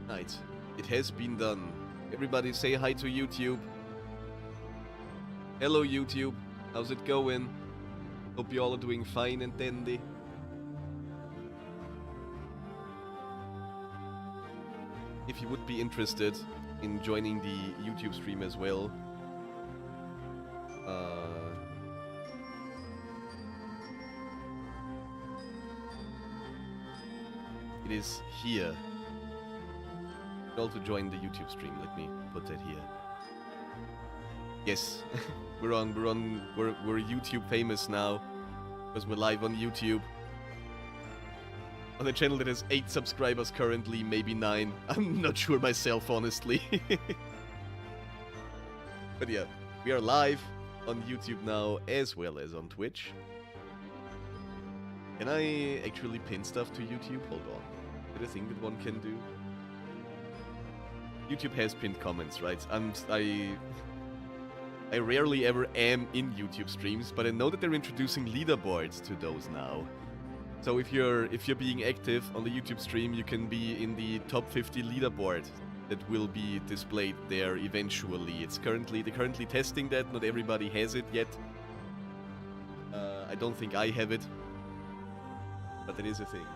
Right. It has been done. Everybody say hi to YouTube. Hello YouTube. How's it going? Hope you all are doing fine and dandy. If you would be interested in joining the YouTube stream as well, it is here. You can also join the YouTube stream. Let me put that here. Yes, we're YouTube famous now because we're live on YouTube. On a channel that has 8 subscribers currently, maybe 9. I'm not sure myself, honestly. But yeah, we are live on YouTube now as well as on Twitch. Can I actually pin stuff to YouTube? Hold on. Is that a thing that one can do? YouTube has pinned comments, right? I rarely ever am in YouTube streams, but I know that they're introducing leaderboards to those now. So if you're being active on the YouTube stream, you can be in the top 50 leaderboard that will be displayed there eventually. They're currently testing that. Not everybody has it yet. I don't think I have it, but it is a thing.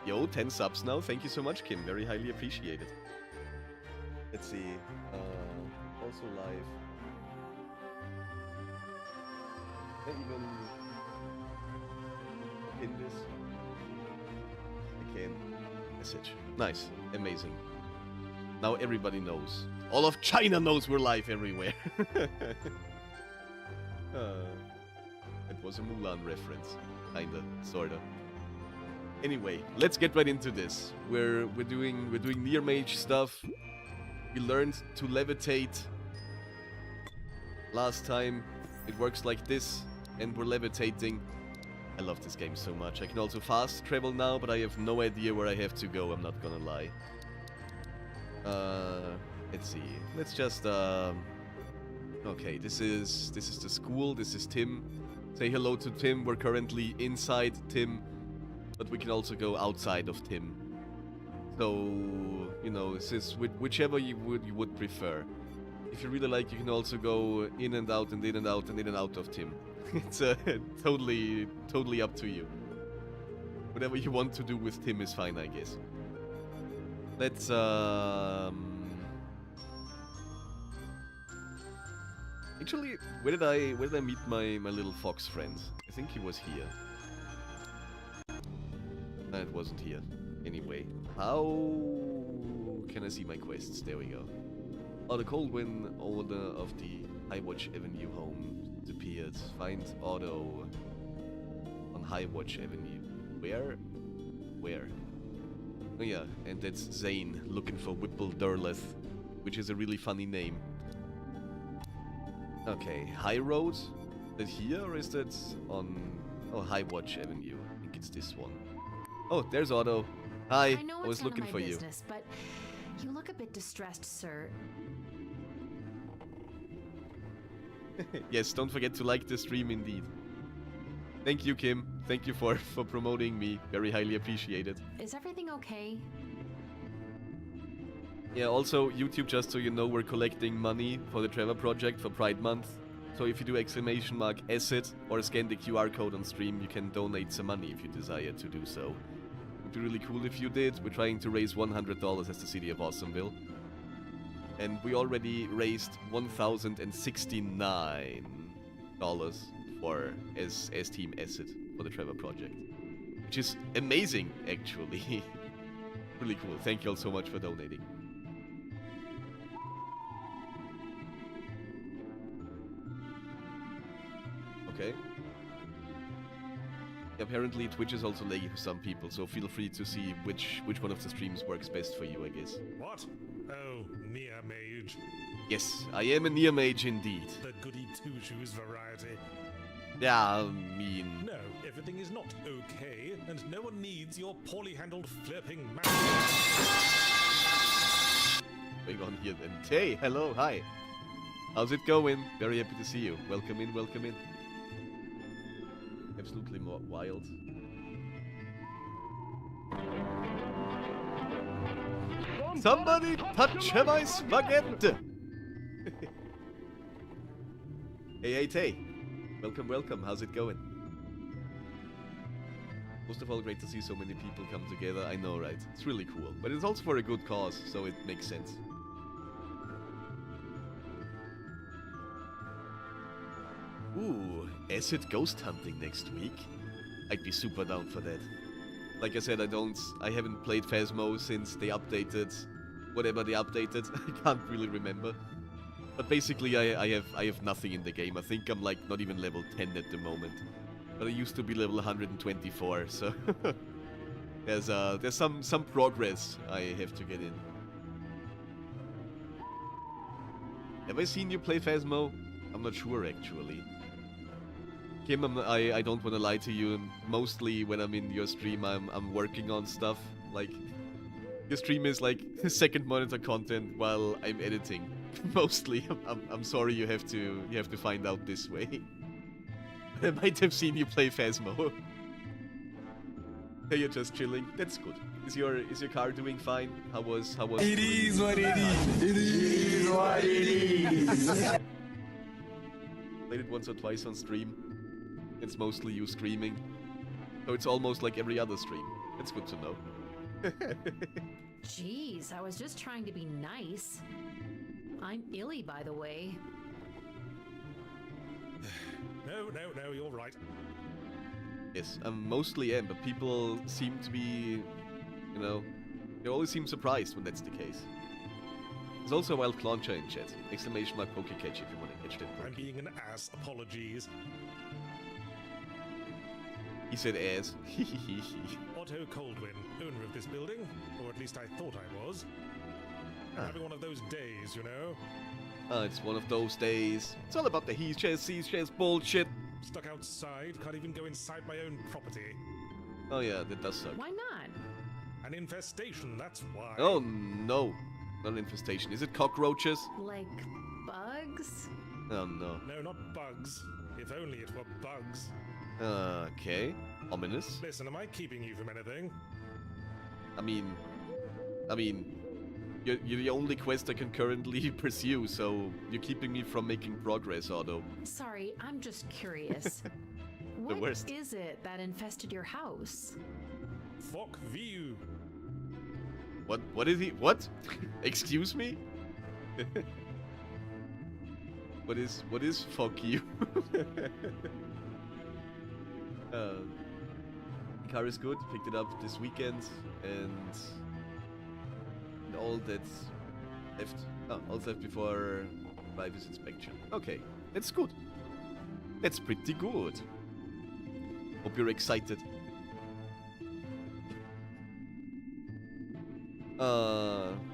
Yo, 10 subs now. Thank you so much, Kim. Very highly appreciated. Let's see. Also live. Can I even pin this? I can. Message. Nice. Amazing. Now everybody knows. All of China knows we're live everywhere. It was a Mulan reference. Kinda. Sorta. Anyway, let's get right into this. We're doing Near-Mage stuff. We learned to levitate last time. It works like this, and we're levitating. I love this game so much. I can also fast travel now, but I have no idea where I have to go, I'm not gonna lie. Let's see. Let's just okay, this is the school, this is Tim. Say hello to Tim. We're currently inside Tim, but we can also go outside of Tim. So, you know, this is whichever you would prefer. If you really like, you can also go in and out and in and out and in and out of Tim. It's totally up to you. Whatever you want to do with Tim is fine, I guess. Let's actually, where did I meet my little fox friend? I think he was here. No, it wasn't here. Anyway, how can I see my quests? There we go. Oh, the cold wind owner of the Highwatch Avenue home disappeared. Find Otto on Highwatch Avenue. Where? Where? Oh yeah, and that's Zane looking for Whipple Durleth, which is a really funny name. Okay, High Road? Is that here or is that on... Oh, Highwatch Avenue. I think it's this one. Oh, there's Otto. Hi, I was looking for you. But you look a bit distressed, sir. Yes, don't forget to like the stream indeed. Thank you, Kim. Thank you for promoting me. Very highly appreciated. Is everything okay? Yeah, also, YouTube, just so you know, we're collecting money for the Trevor Project for Pride Month. So if you do !asset or scan the QR code on stream, you can donate some money if you desire to do so. It would be really cool if you did. We're trying to raise $100 as the city of Awesomeville. And we already raised $1,069 for as Team Asset for the Trevor Project. Which is amazing, actually. Really cool. Thank you all so much for donating. Okay. Apparently Twitch is also laggy for some people, so feel free to see which one of the streams works best for you, I guess. What? Oh, Near-Mage. Yes, I am a Near-Mage indeed. The goody two-shoes variety. Yeah, I mean... No, everything is not okay, and no one needs your poorly handled flipping mouth. Going on here then. Hey, hello, hi. How's it going? Very happy to see you. Welcome in, welcome in. Absolutely more wild. Somebody touch my spaghetti! Hey. Welcome, welcome. How's it going? Most of all, great to see so many people come together. I know, right? It's really cool. But it's also for a good cause, so it makes sense. Ooh, acid ghost hunting next week? I'd be super down for that. Like I said, I haven't played Phasmo since they updated whatever they updated. I can't really remember. But basically, I have nothing in the game. I think I'm like not even level 10 at the moment. But I used to be level 124, so there's some progress I have to get in. Have I seen you play Phasmo? I'm not sure actually. Kim, I don't want to lie to you. Mostly when I'm in your stream, I'm working on stuff. Like your stream is like second monitor content while I'm editing. Mostly, I'm sorry you have to find out this way. I might have seen you play Phasmo. Hey, you're just chilling. That's good. Is your car doing fine? How was? It is what it is. It is what it is. Played it once or twice on stream. It's mostly you screaming. So it's almost like every other stream. It's good to know. Jeez, I was just trying to be nice. I'm Illy, by the way. No, you're right. Yes, I mostly am, but people seem to be, you know, they always seem surprised when that's the case. There's also a wild Clauncher in chat. Exclamation mark Pokecatch if you want to catch that. I'm being an ass. Apologies. He said ass. Otto Coldwin, owner of this building, or at least I thought I was. I'm having one of those days, you know. It's one of those days. It's all about the he shares, she shares bullshit. Stuck outside, can't even go inside my own property. Oh yeah, that does suck. Why not? An infestation, that's why. Oh no, not an infestation. Is it cockroaches? Like bugs? Oh no. No, not bugs. If only it were bugs. Okay. Ominous. Listen, am I keeping you from anything? I mean, you're the only quest I can currently pursue, so you're keeping me from making progress, Otto. Sorry, I'm just curious. What worst. is it that infested your house? Fuck you. What is he? What? Excuse me? What is fuck you? Car is good. Picked it up this weekend, and all that's left. Oh, all left before driver's inspection. Okay, that's good. That's pretty good. Hope you're excited.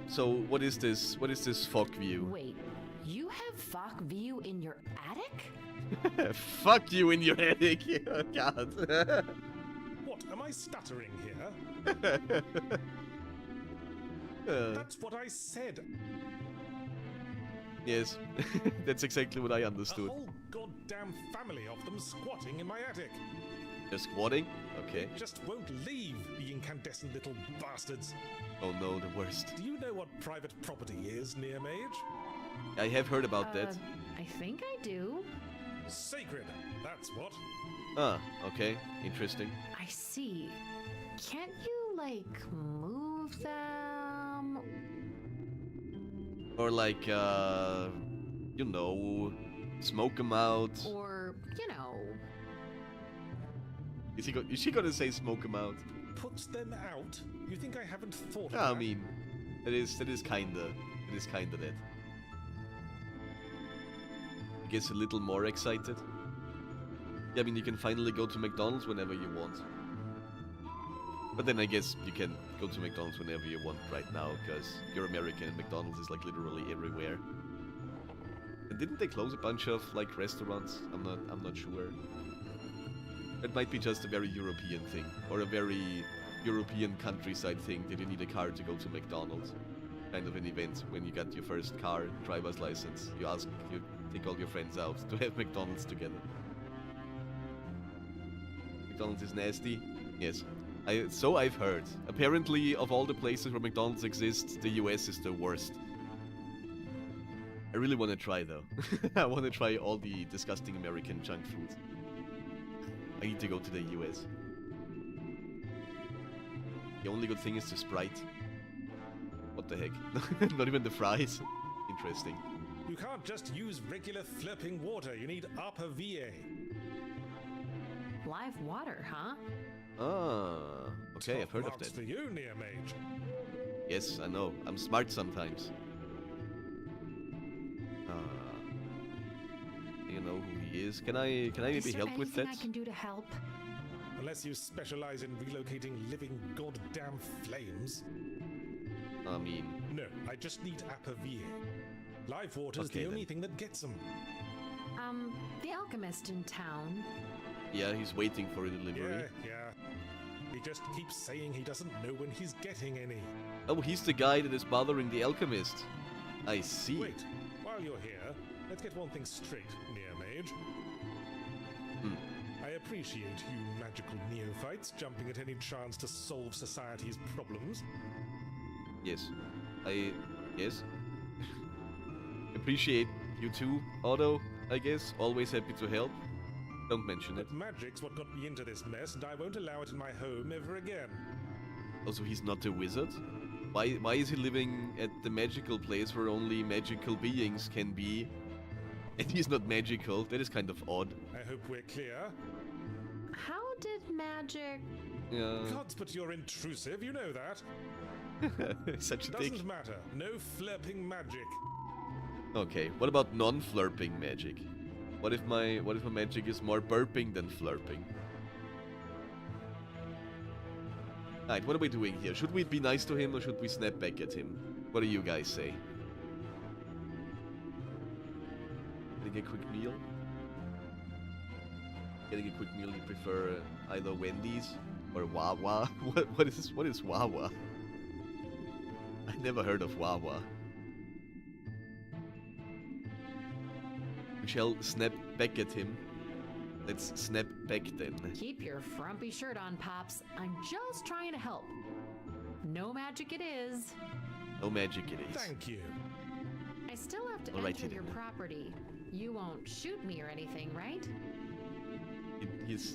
So what is this? What is this fog view? Wait, you have fog view in your attic? Fuck you in your attic. Oh, God. What, am I stuttering here? That's what I said. Yes, that's exactly what I understood. A whole goddamn family of them squatting in my attic. They're squatting? Okay. Just won't leave, the incandescent little bastards. Oh no, the worst. Do you know what private property is, Near-Mage? I have heard about that. I think I do. Sacred, that's what. Ah, okay. Interesting. I see. Can't you, like, move them? Or like, you know, smoke them out. Or, you know... Is she gonna say smoke them out? Put them out? You think I haven't thought of Yeah, that? I mean, it is kinda that. I guess a little more excited. Yeah, I mean, you can finally go to McDonald's whenever you want. But then I guess you can go to McDonald's whenever you want right now, because you're American and McDonald's is like literally everywhere. And didn't they close a bunch of like restaurants? I'm not sure. It might be just a very European thing, or a very European countryside thing that you need a car to go to McDonald's. Kind of an event when you got your first car, driver's license. You take all your friends out to have McDonald's together. McDonald's is nasty? Yes. So I've heard. Apparently, of all the places where McDonald's exists, the US is the worst. I really want to try, though. I want to try all the disgusting American junk food. I need to go to the US. The only good thing is the Sprite. What the heck? Not even the fries. Interesting. You can't just use regular flirping water. You need upper VA. Live water, huh? Ah, okay, I've heard of Marks that. for you, Near-Mage. Yes, I know. I'm smart sometimes. You know who he is. Can I maybe help with that? I can do to help? Unless you specialize in relocating living goddamn flames. I mean, No, I just need upper VA. Live water's Okay, the only then. thing that gets them. The alchemist in town. yeah, he's waiting for a delivery. Yeah. He just keeps saying he doesn't know when he's getting any. Oh, he's the guy that is bothering the alchemist. I see. Wait, while you're here, let's get one thing straight, Near-Mage. I appreciate you magical neophytes jumping at any chance to solve society's problems. Yes. Yes. Appreciate you too, Otto, I guess. Always happy to help. Don't mention it. But magic's what got me into this mess, and I won't allow it in my home ever again. Also, he's not a wizard? Why is he living at the magical place where only magical beings can be? And he's not magical. That is kind of odd. I hope we're clear. How did magic... Yeah. Gods, but you're intrusive, you know that. Such a dick. Doesn't matter. No flirping magic. Okay, what about non-flirping magic? What if my magic is more burping than flirping? Alright, what are we doing here? Should we be nice to him or should we snap back at him? What do you guys say? Getting a quick meal? Getting a quick meal, you prefer either Wendy's or Wawa? What is Wawa? I never heard of Wawa. We shall snap back at him. Let's snap back then. Keep your frumpy shirt on, Pops. I'm just trying to help. No magic it is. No magic it is. Thank you. I still have to Alrighty enter your then. property. You won't shoot me or anything, right?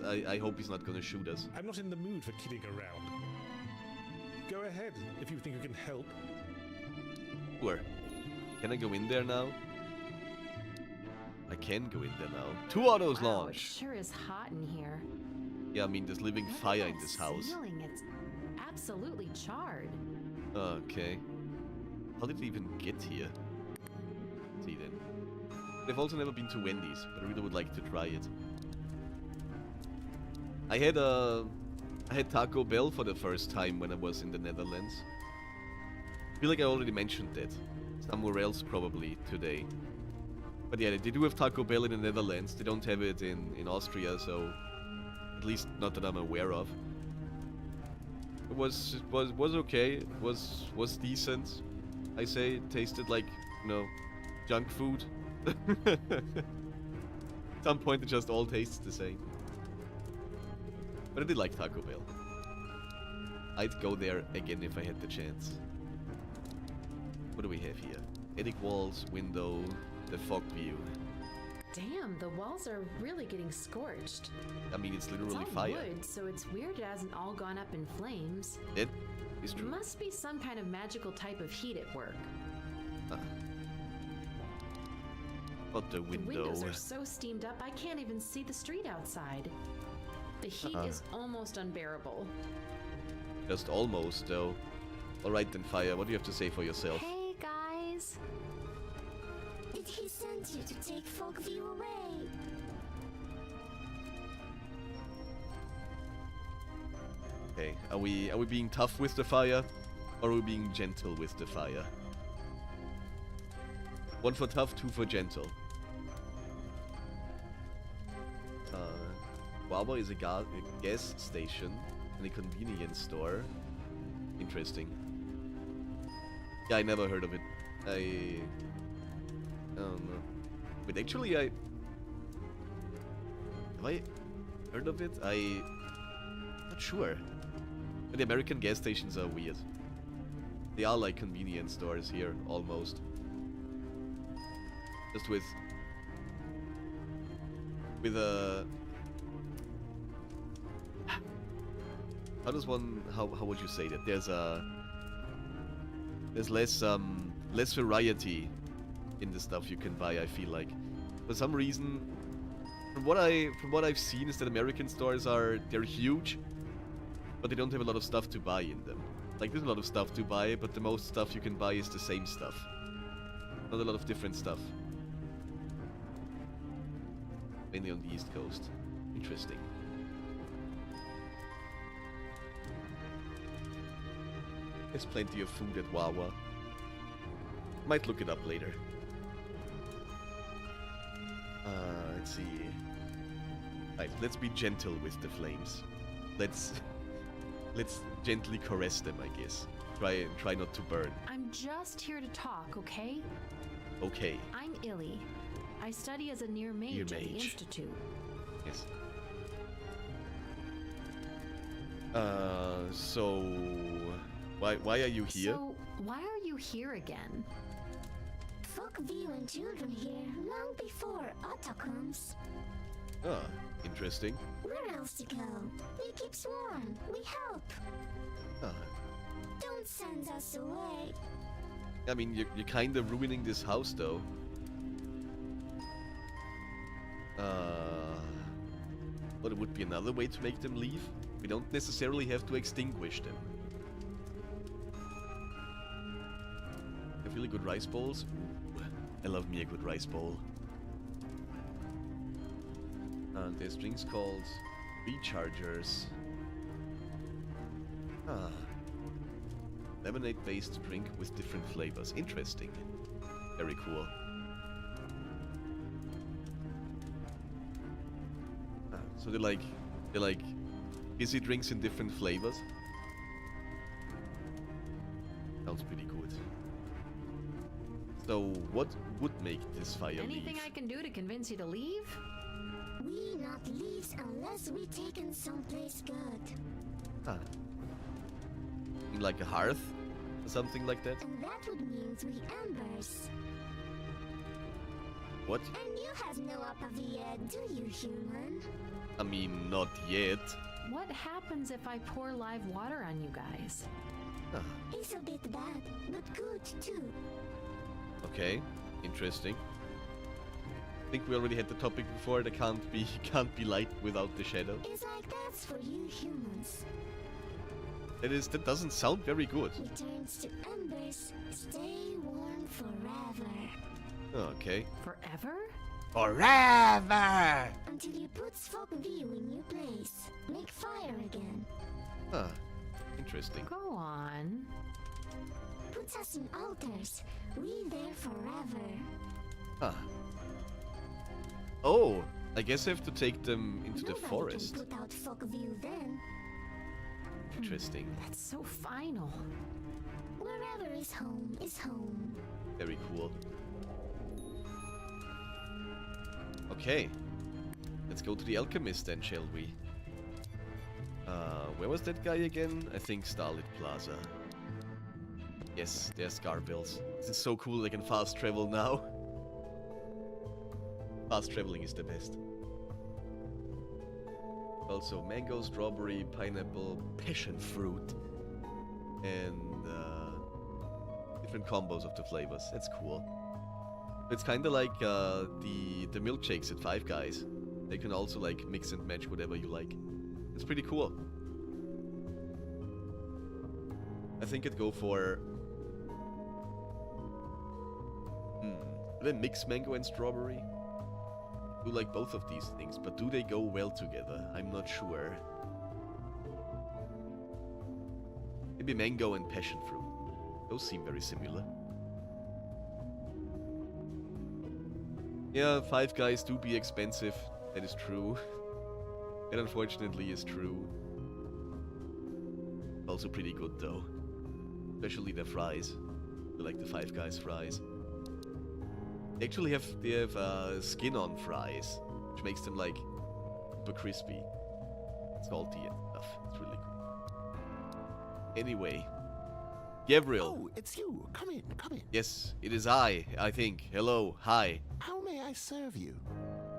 I hope he's not gonna shoot us. I'm not in the mood for kidding around. Go ahead if you think you can help. Sure. Can I go in there now? I can go in there now. 2 autos Wow, it launched. sure is hot in here. Yeah, I mean, there's living Look at fire in that this house. ceiling. It's absolutely charred. Okay. How did it even get here? Let's see then. I've also never been to Wendy's, but I really would like to try it. I had Taco Bell for the first time when I was in the Netherlands. I feel like I already mentioned that. Somewhere else probably today. But yeah, they do have Taco Bell in the Netherlands. They don't have it in Austria, so at least not that I'm aware of. It was okay. It was decent. I say it tasted like, you know, junk food. At some point it just all tastes the same. But I did like Taco Bell. I'd go there again if I had the chance. What do we have here? Attic walls, window, the fog view. Damn, the walls are really getting scorched. I mean, it's It's literally all fire. wood, so it's weird it hasn't all gone up in flames. That is true. Must be some kind of magical type of heat at work. But the The window. windows are so steamed up I can't even see the street outside. The heat is almost unbearable. Just almost, though. Alright then, Fire, what do you have to say for yourself? Hey guys. Did he send you to take Fogview away? Okay, are we being tough with the fire? Or are we being gentle with the fire? 1 for tough, 2 for gentle. Wawa is a gas station and a convenience store. Interesting. Yeah, I never heard of it. I don't know. But actually, have I heard of it? Not sure. And the American gas stations are weird. They are like convenience stores here, almost. Just with a... How does one... How would you say that? There's less variety in the stuff you can buy, I feel like. For some reason, from what I've seen is that American stores they're huge, but they don't have a lot of stuff to buy in them. Like, there's a lot of stuff to buy, but the most stuff you can buy is the same stuff. Not a lot of different stuff. Mainly on the East Coast. Interesting. There's plenty of food at Wawa. Might look it up later. Let's see. Right, let's be gentle with the flames. Let's gently caress them, I guess. Try not to burn. I'm just here to talk, okay? Okay. I'm Illy. I study as a Near-Mage at the Near-Mage. Institute. Yes. So why are you here? So, why are you here again? Folkview and children here long before Otto comes. Ah, interesting. Where else to go? We keep warm. We help. Ah, Don't send us away. I mean, you're kind of ruining this house, though. But it would be another way to make them leave. We don't necessarily have to extinguish them. Have really good rice bowls. Ooh, I love me a good rice bowl. And there's drinks called rechargers. Ah. Lemonade-based drink with different flavors. Interesting. Very cool. Ah, so they're like fizzy drinks in different flavors. Sounds pretty good. So what would make this fire Anything leave? I can do to convince you to leave? We not leaves unless we taken someplace good. Ah. Like a hearth? Or something like that? And that would mean we embers. What? And you has no upper yet, do you, human? I mean, not yet. What happens if I pour live water on you guys? Ah, It's a bit bad, but good too. okay. Interesting. I think we already had the topic before. There can't be light without the shadow. It's like that's for you humans. That doesn't sound very good. Returns to embers, stay warm forever. Okay. Forever? Forever! Until you put Folkview in your place. Make fire again. Ah, interesting. Go on. Puts us in altars. We there forever. Ah. Oh, I guess I have to take them into the Nobody forest. can put out Folkview then. Interesting. That's so final. Wherever is home is home. Very cool. Okay. Let's go to the alchemist then, shall we? Where was that guy again? I think Starlit Plaza. Yes, there's Scarbills. This is so cool I can fast travel now. Fast traveling is the best. Also mango, strawberry, pineapple, passion fruit. And different combos of the flavors. That's cool. It's kind of like the milkshakes at Five Guys. They can also like mix and match whatever you like. It's pretty cool. I think I'd go for... Would I mix mango and strawberry? I do like both of these things, but do they go well together? I'm not sure. Maybe mango and passion fruit. Those seem very similar. Yeah, Five Guys do be expensive. That is true. That unfortunately is true. Also pretty good though. Especially their fries. I like the Five Guys fries. They actually have skin on fries, which makes them like super crispy, salty and stuff. It's really cool. Anyway. Gabriel. Oh, it's you. Come in, come in. Yes, it is I think. Hello, hi. How may I serve you?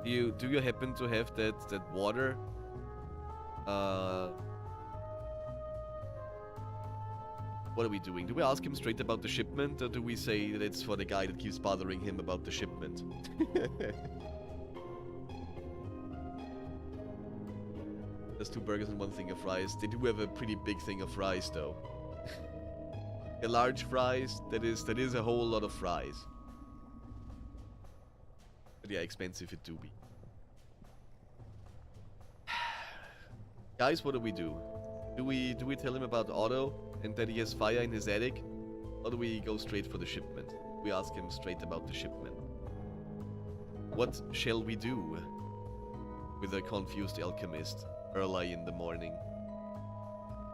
Do you happen to have that water? What are we doing? Do we ask him straight about the shipment, or do we say that it's for the guy that keeps bothering him about the shipment? There's 2 burgers and 1 thing of fries. They do have a pretty big thing of fries, though. A large fries, that is a whole lot of fries. But yeah, expensive it do be. Guys, what do we do? Do we tell him about Otto and that he has fire in his attic? Or do we go straight for the shipment? We ask him straight about the shipment. What shall we do with a confused alchemist early in the morning?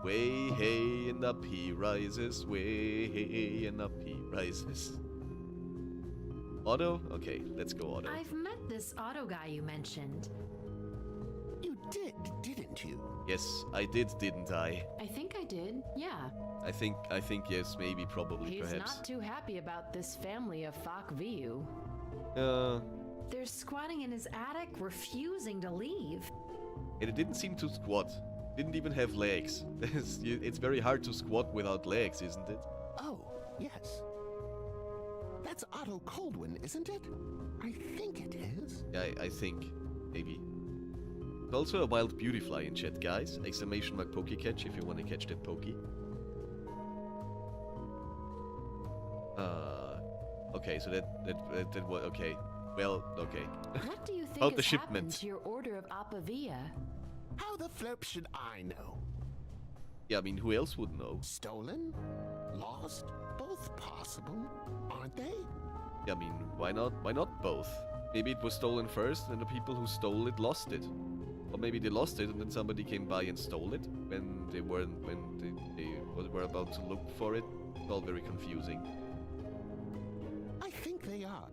Way hey and up he rises, way hey and up he rises. Otto? Okay, let's go Otto. I've met this Otto guy you mentioned. You did, didn't you? Yes, I did, didn't I? I think I did, yeah. I think yes, maybe, probably, He's perhaps. not too happy about this family of Fakviu. They're squatting in his attic, refusing to leave. And it didn't seem to squat. Didn't even have legs. It's very hard to squat without legs, isn't it? Oh, yes. That's Otto Coldwin, isn't it? I think it is. Yeah, I think. Maybe. There's also a wild beautyfly in chat, guys. Exclamation mark Pokecatch if you want to catch that Pokey. Okay, so that was okay. Well, okay. What do you think About the has happened shipment. to your order of Apavia? How the flip should I know? Yeah, I mean, who else would know? Stolen? Lost? Both possible, aren't they? Yeah, I mean, why not? Why not both? Maybe it was stolen first, and the people who stole it lost it. Or maybe they lost it, and then somebody came by and stole it when they were about to look for it. It's all very confusing. I think they are.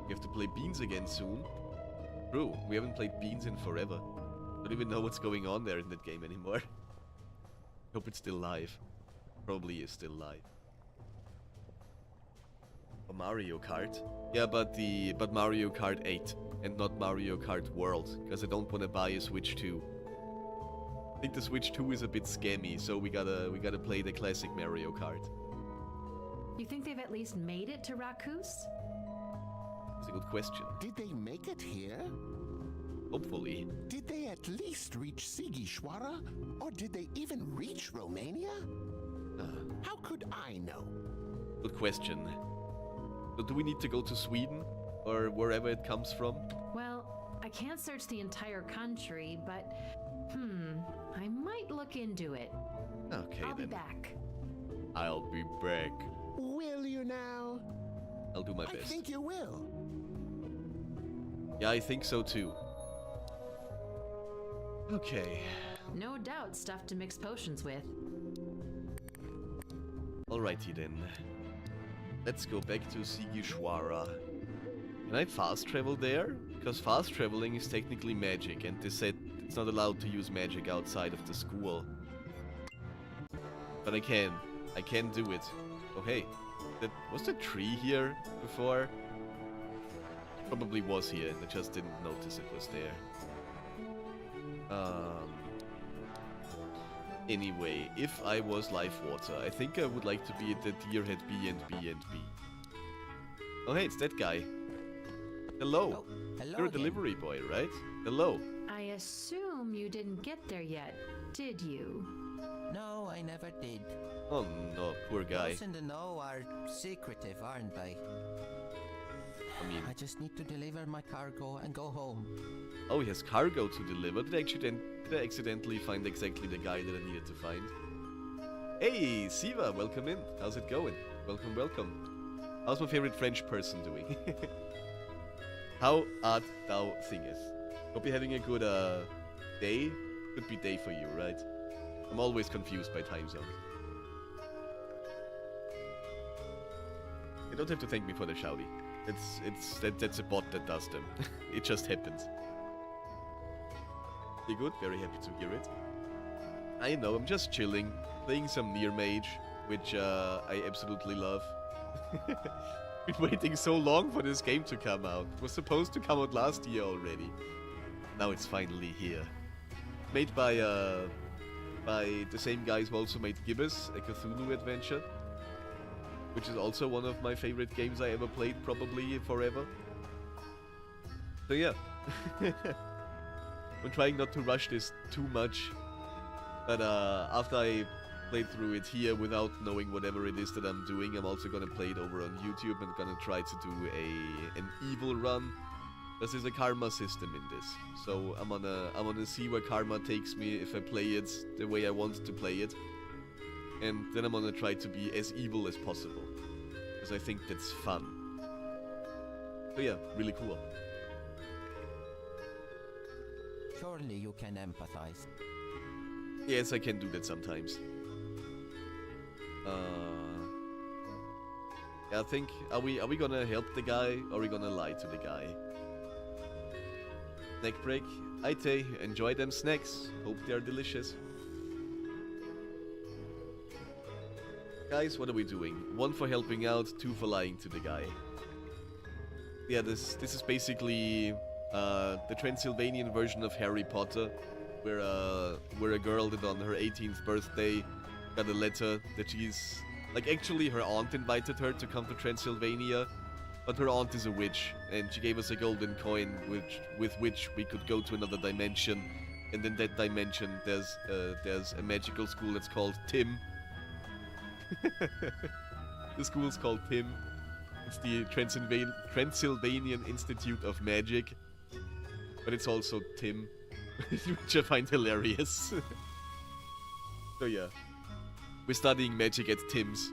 We have to play Beans again soon. True, we haven't played Beans in forever. Don't even know what's going on there in that game anymore. Hope it's still live. Probably is still live. Or Mario Kart. Yeah, but Mario Kart 8 and not Mario Kart World, because I don't want to buy a Switch 2. I think the Switch 2 is a bit scammy, so we gotta play the classic Mario Kart. You think they've at least made it to Rakus? That's a good question. Did they make it here? Hopefully. Did they at least reach Sigishwara? Or did they even reach Romania? How could I know? Good question. So do we need to go to Sweden? Or wherever it comes from? Well, I can't search the entire country, but I might look into it. Okay, I'll then. be back. I'll be back. Will you now? I'll do my I best. think you will. Yeah, I think so too. Okay. No doubt stuff to mix potions with. Alrighty then. Let's go back to Sigishwara. Can I fast travel there? Because fast traveling is technically magic, and they said it's not allowed to use magic outside of the school. But I can. I can do it. Oh hey, was the tree here before? Probably was here, and I just didn't notice it was there. Anyway, if I was Lifewater, I think I would like to be at the Deerhead B&B. Oh hey, it's that guy. Hello. Hello You're a again. delivery boy, right? Hello. I assume you didn't get there yet, did you? No, I never did. Oh no, poor guy. Those in the know are secretive, aren't they? I mean, I just need to deliver my cargo and go home. oh, he has cargo to deliver. Did I accidentally find exactly the guy that I needed to find? Hey, Siva, welcome in. How's it going? Welcome, welcome. How's my favorite French person doing? How art thou thingeth? Hope you're having a good day. Could be day for you, right? I'm always confused by time zones. You don't have to thank me for the shouty. That's a bot that does them. It just happens. You good? Very happy to hear it. I know, I'm just chilling, playing some Near-Mage, which I absolutely love. Been waiting so long for this game to come out. It was supposed to come out last year already. Now it's finally here. Made by the same guys who also made Gibbous, a Cthulhu adventure. Which is also one of my favorite games I ever played, probably forever. So yeah. I'm trying not to rush this too much. But after I played through it here without knowing whatever it is that I'm doing, I'm also gonna play it over on YouTube and gonna try to do an evil run. Because there's a karma system in this. So I'm gonna see where karma takes me if I play it the way I want to play it. And then I'm gonna try to be as evil as possible. Because I think that's fun. So yeah, really cool. Surely you can empathize. Yes, I can do that sometimes. Yeah, I think, are we gonna help the guy, or are we gonna lie to the guy? Snack break. Aite, enjoy them snacks. Hope they are delicious. Guys, what are we doing? 1 for helping out, 2 for lying to the guy. Yeah, this is basically the Transylvanian version of Harry Potter, where a girl that on her 18th birthday got a letter that she's... Like, actually, her aunt invited her to come to Transylvania, but her aunt is a witch, and she gave us a golden coin with which we could go to another dimension, and in that dimension there's a magical school that's called Tim. The school's called Tim. It's the Transylvanian Institute of Magic, but it's also Tim, which I find hilarious. So yeah. We're studying magic at Tim's.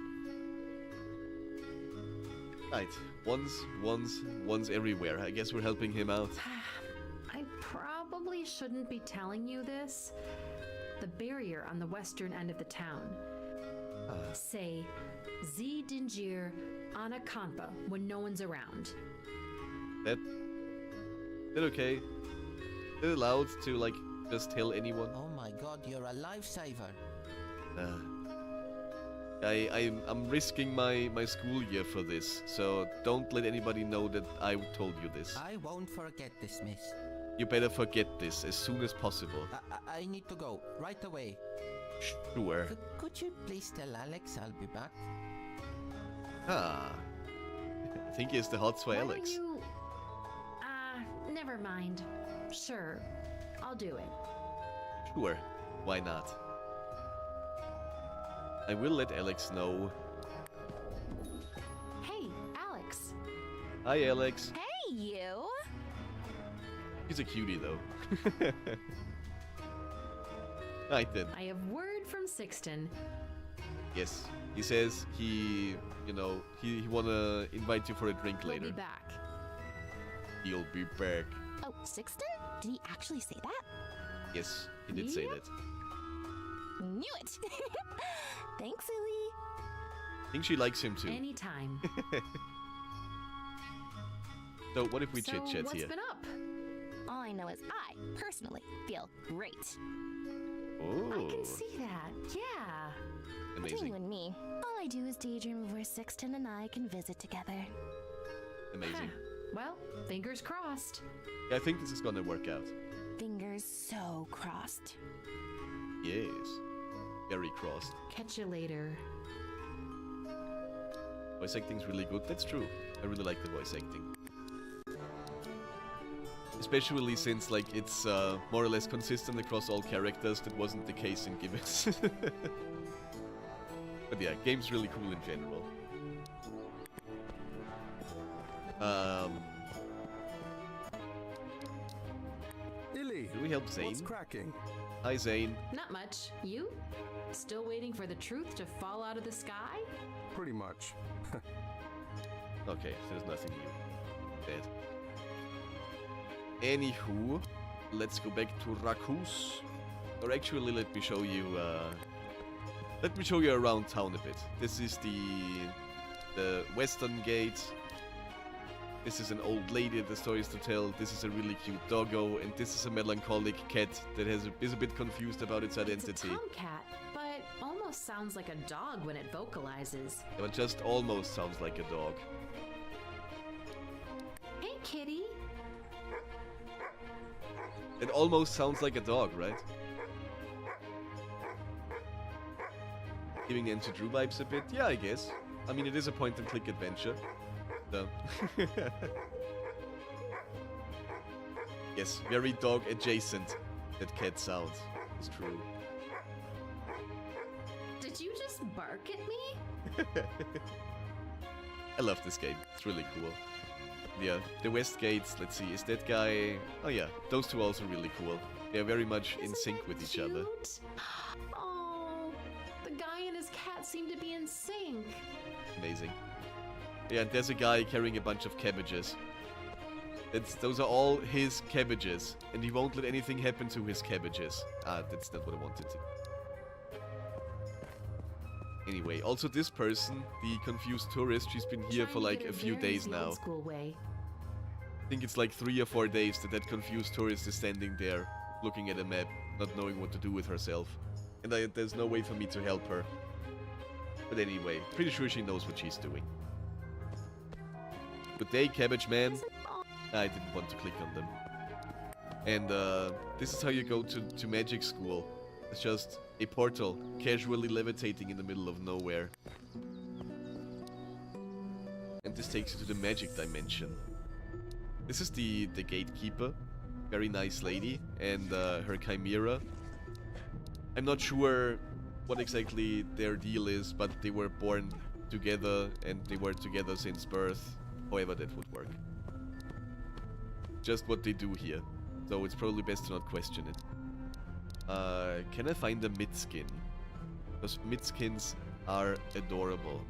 Right. One's everywhere. I guess we're helping him out. I probably shouldn't be telling you this. The barrier on the western end of the town. Say, Z Dingir Anakanpa when no one's around. That okay? Is it allowed to, like, just tell anyone? Oh my god, you're a lifesaver. I'm risking my school year for this, so don't let anybody know that I told you this. I won't forget this, miss. You better forget this as soon as possible. I need to go, right away. Sure. Could you please tell Alex I'll be back? Ah. I think it's the hots for Why Alex. don't you... never mind. Sure, I'll do it. Sure. Why not? I will let Alex know. Hey, Alex. Hi, Alex. Hey, you! He's a cutie, though. Right then. I have word from Sixton. Yes. He says he wanna invite you for a drink He'll later. be back. He'll be back. Oh, Sixton? Did he actually say that? Yes, he did say Yep. that. Knew it! Thanks, Lily. I think she likes him too. Anytime. So what if we So, chit-chat what's here? been up? All I know is I, personally, feel great. Oh, I can see that. Yeah. Between you amazing. and me, all I do is daydream of where Sixton and I can visit together. Amazing. Huh. Well, fingers crossed. Yeah, I think this is gonna work out. Fingers so crossed. Yes. Very crossed. Catch you later. Voice acting's really good. That's true. I really like the voice acting. Especially since, like, it's more or less consistent across all characters. That wasn't the case in Gibbous. But yeah, game's really cool in general. Illy, Do we help Zane? what's cracking? Hi, Zane. Not much. You? Still waiting for the truth to fall out of the sky? Pretty much. Okay, so there's nothing new. Dead. Anywho, let's go back to Rakus. Or actually, let me show you around town a bit. This is the western gate. This is an old lady that the stories to tell. This is a really cute doggo, and this is a melancholic cat that is a bit confused about its identity. It's a tomcat, but almost sounds like a dog when it vocalizes. Yeah, but just almost sounds like a dog. Hey, kitty. It almost sounds like a dog, right? Giving the into Drew vibes a bit? Yeah, I guess. I mean, it is a point-and-click adventure. So. Yes, very dog-adjacent, that cat sounds. It's true. Did you just bark at me? I love this game. It's really cool. Yeah, the West Gates, let's see, is that guy... Oh yeah, those two also really cool. They're very much in sync with each other. Oh, the guy and his cat seem to be in sync. Amazing. Yeah, and there's a guy carrying a bunch of cabbages. Those are all his cabbages, and he won't let anything happen to his cabbages. Ah, that's not what I wanted to. Anyway, also this person, the confused tourist, she's been here for like a few days now. I think it's like 3 or 4 days that confused tourist is standing there, looking at a map, not knowing what to do with herself. And there's no way for me to help her. But anyway, pretty sure she knows what she's doing. Good day, Cabbage Man. I didn't want to click on them. And this is how you go to magic school. It's just a portal, casually levitating in the middle of nowhere. And this takes you to the magic dimension. This is the gatekeeper. Very nice lady. And her chimera. I'm not sure what exactly their deal is, but they were born together and they were together since birth. However that would work. Just what they do here. So it's probably best to not question it. Can I find a mid-skin? Because mid-skins are adorable.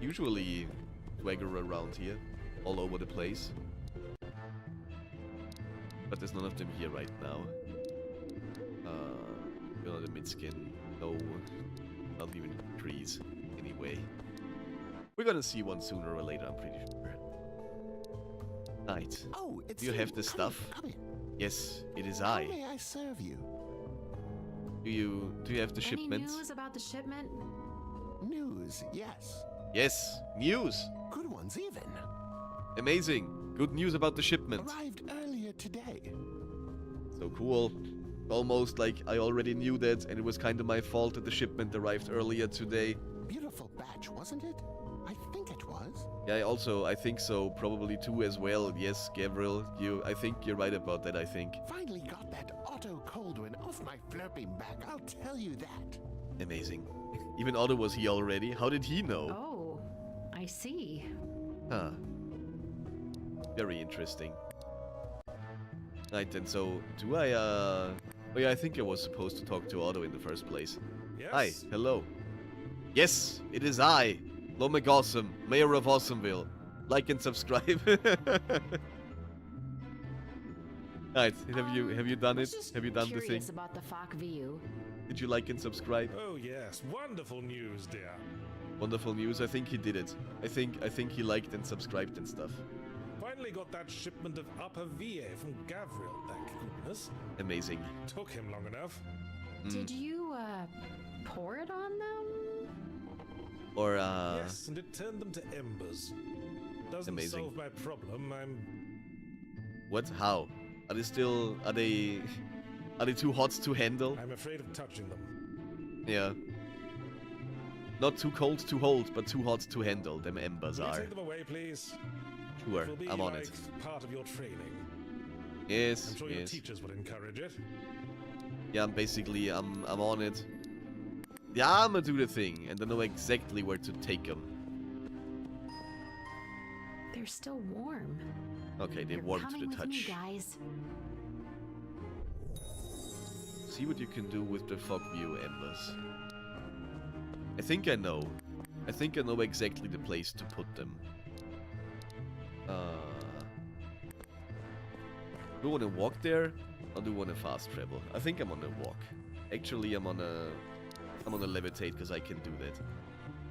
Usually swagger around here, all over the place. But there's none of them here right now. You're not a mid-skin. No, not even trees. Anyway. We're gonna see one sooner or later, I'm pretty sure. Right. Oh, it's Do you have the Come stuff? in, come in. Yes, it is How I. may I serve you? Do you have the Any shipment? news about the shipment? News, yes. Yes, news. Good ones even. Amazing. Good news about the shipment. Arrived earlier today. So cool. Almost like I already knew that, and it was kind of my fault that the shipment arrived earlier today. Beautiful batch, wasn't it? I think it was. Yeah, I think so. Probably too as well. Yes, Gabriel, I think you're right about that, I think. Finally got that Otto Coldwin off my flirping back, I'll tell you that. Amazing. Even Otto was here already. How did he know? Oh, I see. Huh. Very interesting. Right then, so do I, Oh yeah, I think I was supposed to talk to Otto in the first place. Yes? Hi, hello. Yes, it is I, Lomeg Awesome, Mayor of Awesomeville. Like and subscribe. Right, have you done it? Have you done the thing? Curious about the Fok view. Did you like and subscribe? Oh yes, wonderful news, dear. Wonderful news. I think he did it. I think he liked and subscribed and stuff. Finally got that shipment of Upper VA from Gavriel, thank goodness. Amazing. Took him long enough. Did you, pour it on them? Or Yes, and it turned them to embers. Doesn't Amazing. solve my problem, what? How? Are they too hot to handle? I'm afraid of touching them. Yeah. Not too cold to hold, but too hot to handle. Them embers Will you are. take them away, please? Sure, It will be I'm on like it. part of your training. Yes, I'm sure your yes. teachers would encourage it. Yeah, I'm on it. Yeah, I'ma do the thing, and I know exactly where to take them. They're still warm. Okay, they're You're warm to coming the with me, touch. guys. See what you can do with the fog view embers. I think I know. I think I know exactly the place to put them. Do I want to walk there, or do I want to fast travel? I think I'm on a walk. Actually, I'm on a levitate because I can do that.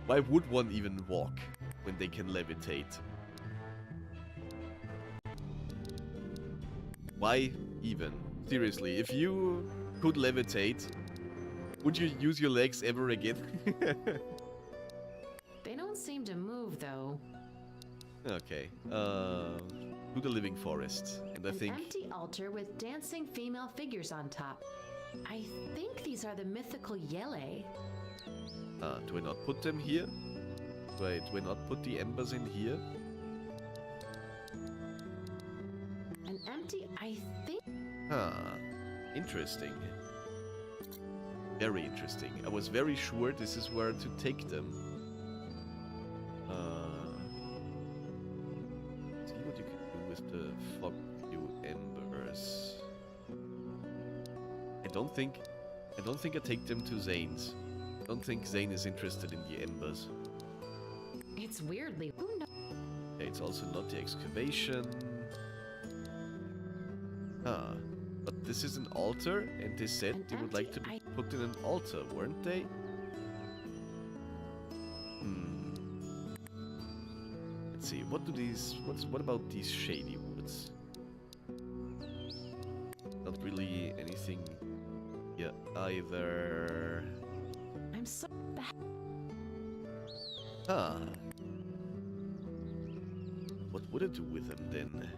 Why would one even walk when they can levitate? Why even? Seriously, if you could levitate, would you use your legs ever again? They don't seem to move, though. Okay. To the living forest. And I An think... empty altar with dancing female figures on top. I think these are the mythical Yele. Do I not put them here? Do I not put the embers in here? An empty, I think. Interesting. Very interesting. I was very sure this is where to take them. See what you can do with the fog view embers. I don't think I take them to Zane's. I don't think Zane is interested in the embers. It's weirdly. Who knows? Okay, it's also not the excavation. But this is an altar, and they said An they would like to empty be put in an altar, weren't they? Let's see. What about these shady woods? Not really anything here either. I'm so bad. What would I do with them then?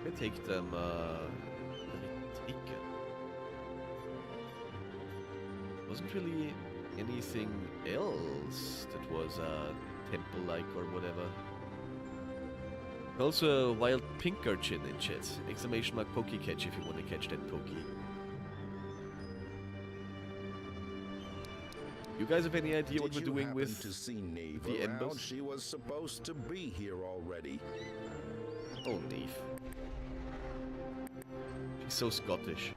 I take them, taken. Wasn't really anything else that was temple-like or whatever. Also, a wild pink urchin in chat. Exclamation mark pokey catch if you want to catch that pokey. You guys have any idea what we're doing with to see Neve the around? embers? She was supposed to be here already. Oh, Neve. She's so Scottish.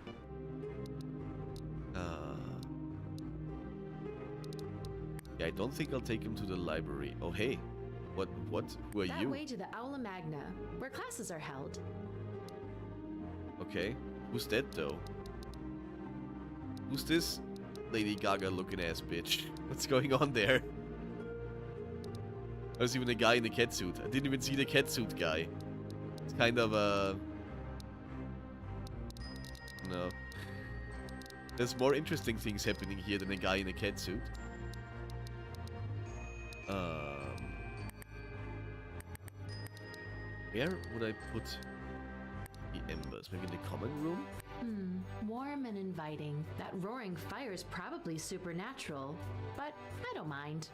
Yeah, I don't think I'll take him to the library. Oh, hey. What? Who are That you? way to the Aula Magna, where classes are held. Okay. Who's that, though? Who's this Lady Gaga looking ass bitch? What's going on there? There's even a guy in a catsuit. I didn't even see the catsuit guy. It's kind of no. There's more interesting things happening here than a guy in a catsuit. Where would I put the embers? Maybe in the common room? Warm and inviting. That roaring fire is probably supernatural, but I don't mind.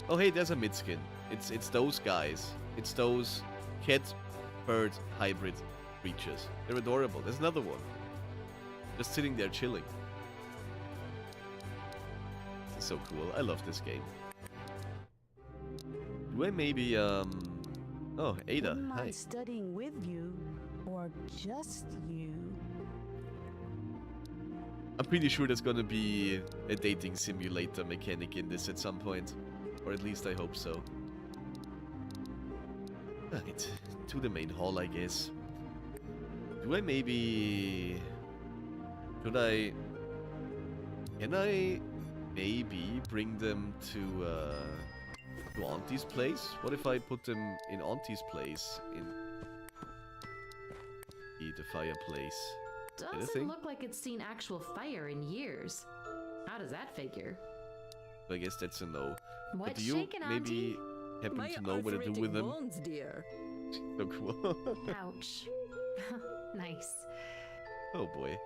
Oh hey, there's a midskin. It's those guys. It's those cat-bird hybrid creatures. They're adorable. There's another one. Just sitting there chilling. This is so cool. I love this game. Do I maybe Oh, Ada. Wouldn't Hi. mind studying with you, or just you. I'm pretty sure there's gonna be a dating simulator mechanic in this at some point. Or at least I hope so. Right, to the main hall, I guess. Do I maybe... Should I... Can I maybe bring them to Auntie's place? What if I put them in Auntie's place? In the fireplace? Doesn't Anything? look like it's seen actual fire in years. How does that figure? I guess that's a no. But What's do you shaking, maybe happen to know what to do with them? bones, dear. So cool. Ouch. Nice. Oh boy.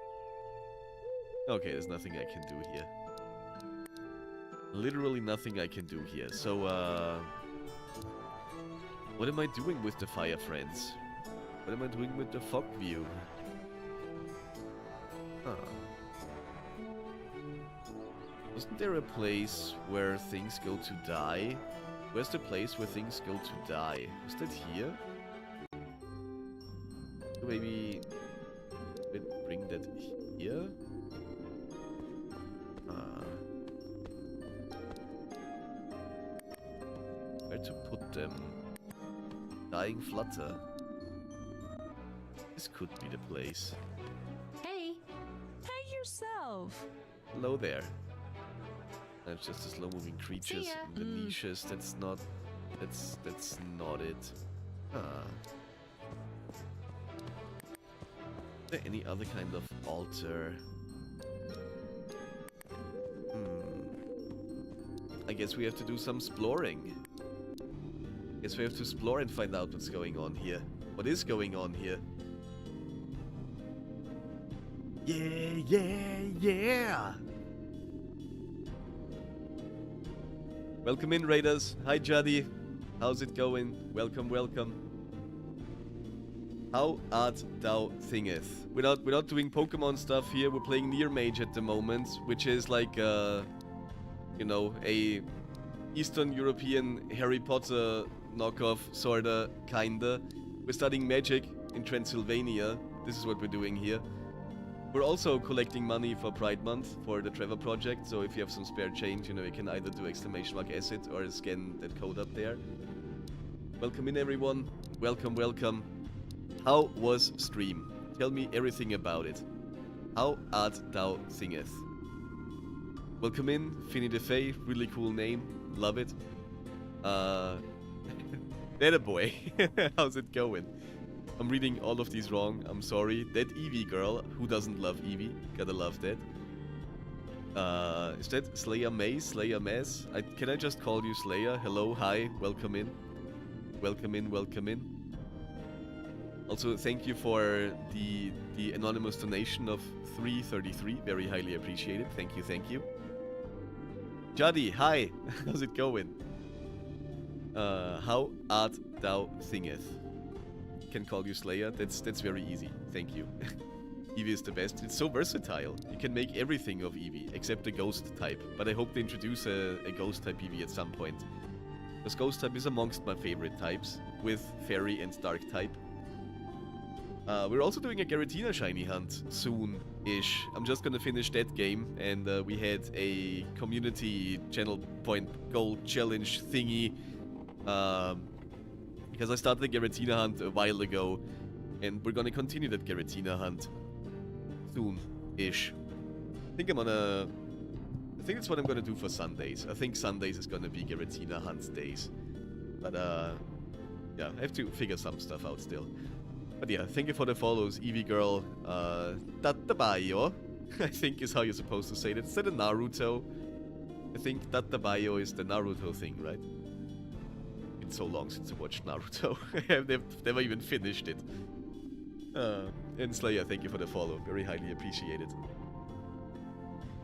Okay, there's nothing I can do here. Literally nothing I can do here. So, what am I doing with the fire friends? What am I doing with the fog view? Huh. Wasn't there a place where things go to die? Where's the place where things go to die? Was that here? Maybe bring that here? Where to put them? Dying flutter. This could be the place. Hey, Hey yourself. Hello there. That's just the slow-moving creatures ya. in the niches. That's not it. Ah. Is there any other kind of altar? I guess we have to do some exploring. Guess we have to explore and find out what's going on here. What is going on here? Yeah, yeah, yeah! Welcome in, Raiders. Hi, Juddy. How's it going? Welcome, welcome. How art thou thingeth? We're not doing Pokemon stuff here. We're playing Near-Mage at the moment, which is like, you know, a Eastern European Harry Potter knockoff, sorta, kinda. We're studying magic in Transylvania. This is what we're doing here. We're also collecting money for Pride Month for the Trevor project, so if you have some spare change, you know, you can either do !acid or scan that code up there. Welcome in, everyone. Welcome, welcome. How was stream? Tell me everything about it. How art thou thingeth? Welcome in, Finny DeFay, really cool name, love it. That a boy, how's it going? I'm reading all of these wrong, I'm sorry. That Eevee girl, who doesn't love Eevee? Gotta love that. Is that Slayer May, Slayer Maz? Can I just call you Slayer? Hello, hi, welcome in. Welcome in, welcome in. Also, thank you for the anonymous donation of 333, very highly appreciated. Thank you, thank you. Juddy, hi, how's it going? How art thou thingeth? Can call you Slayer, that's very easy, thank you. Eevee is the best, it's so versatile. You can make everything of Eevee, except the ghost type. But I hope they introduce a ghost type Eevee at some point. Because ghost type is amongst my favorite types, with fairy and dark type. We're also doing a Garatina shiny hunt soon-ish. I'm just gonna finish that game, and we had a community channel point goal challenge thingy. Because I started the Garatina hunt a while ago, and we're gonna continue that Garatina hunt soon-ish. I think that's what I'm gonna do for Sundays. I think Sundays is gonna be Garatina hunt days. But yeah, I have to figure some stuff out still. But yeah, thank you for the follows, Eevee girl. Tatabayo, I think is how you're supposed to say it. Is that a Naruto? I think Tatabayo is the Naruto thing, right? It's so long since I watched Naruto. I've never even finished it. And Slayer, thank you for the follow. Very highly appreciated.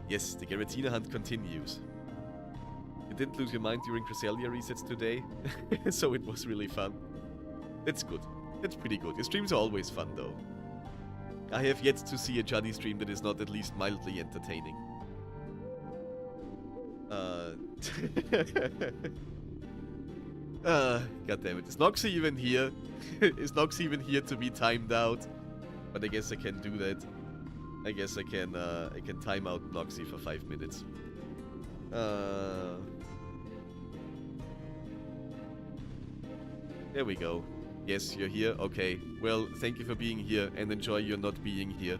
Yes, the Garatina hunt continues. You didn't lose your mind during Cresselia resets today, so it was really fun. That's good. That's pretty good. Your streams are always fun, though. I have yet to see a Juddy stream that is not at least mildly entertaining. God damn it. Is Noxy even here? Is Noxy even here to be timed out? But I guess I can do that. I guess I can time out Noxy for 5 minutes. There we go. Yes, you're here? Okay. Well, thank you for being here, and enjoy your not being here.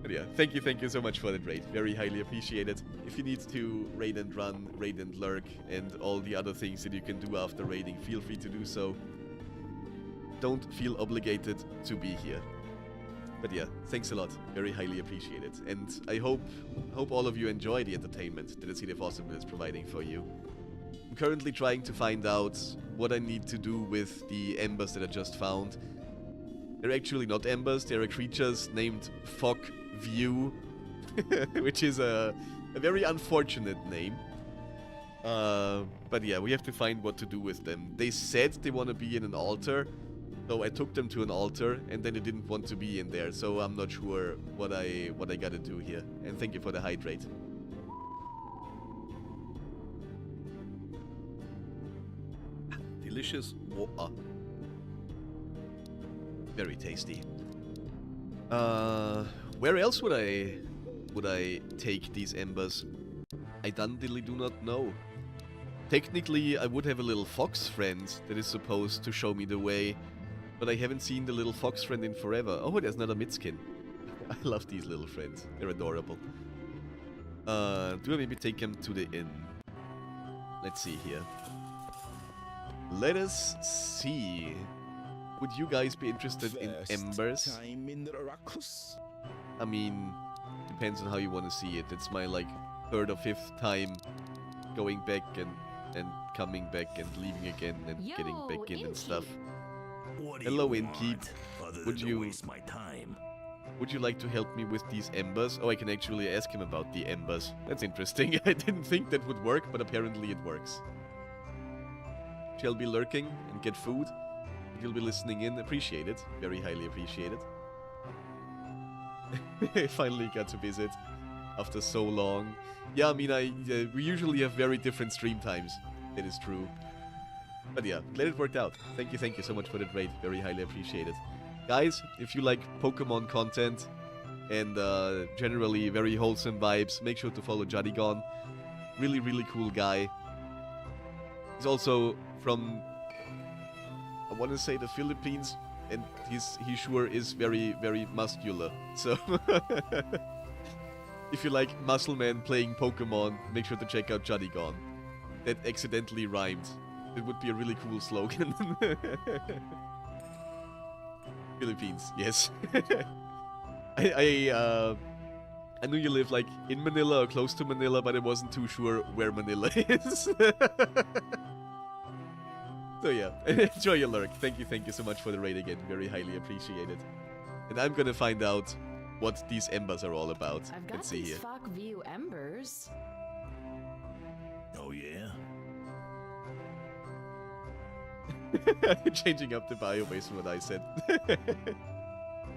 But yeah, thank you so much for that raid. Very highly appreciated. If you need to raid and run, raid and lurk, and all the other things that you can do after raiding, feel free to do so. Don't feel obligated to be here. But yeah, thanks a lot. Very highly appreciated. And I hope all of you enjoy the entertainment that the City of Awesomeville is providing for you. I'm currently trying to find out what I need to do with the embers that I just found. They're actually not embers, they're creatures named Fog View, which is a very unfortunate name. But yeah, we have to find what to do with them. They said they want to be in an altar, so I took them to an altar, and then they didn't want to be in there, so I'm not sure what I gotta do here. And thank you for the hydrate. Delicious water. Very tasty. Where else would I take these embers? I dundily do not know. Technically, I would have a little fox friend that is supposed to show me the way, but I haven't seen the little fox friend in forever. Oh, there's another Midskin. I love these little friends. They're adorable. Do I maybe take him to the inn? Let's see here. Let us see. Would you guys be interested in embers? Time in the Racus? I mean, depends on how you want to see it. It's my like 3rd or 5th time going back and coming back and leaving again and getting back in and stuff. Hello, Innkeep. Would you like to help me with these embers? Oh, I can actually ask him about the embers. That's interesting. I didn't think that would work, but apparently it works. Shall be lurking and get food. You'll be listening in. Appreciate it. Very highly appreciate it. Finally got to visit after so long. Yeah, I mean, we usually have very different stream times. It is true. But yeah, glad it worked out. Thank you so much for that raid. Very highly appreciated. Guys, if you like Pokemon content and generally very wholesome vibes, make sure to follow Jadigon. Really, really cool guy. He's also from, I want to say, the Philippines, and he sure is very, very muscular. So, if you like muscle man playing Pokemon, make sure to check out Jadigon. That accidentally rhymed. It would be a really cool slogan. Philippines, yes. I knew you live like in Manila or close to Manila, but I wasn't too sure where Manila is. So yeah, enjoy your lurk. Thank you so much for the raid again. Very highly appreciated. And I'm gonna find out what these embers are all about. I've got Let's see these here. Fuck View embers. Oh yeah? Changing up the bio based on what I said.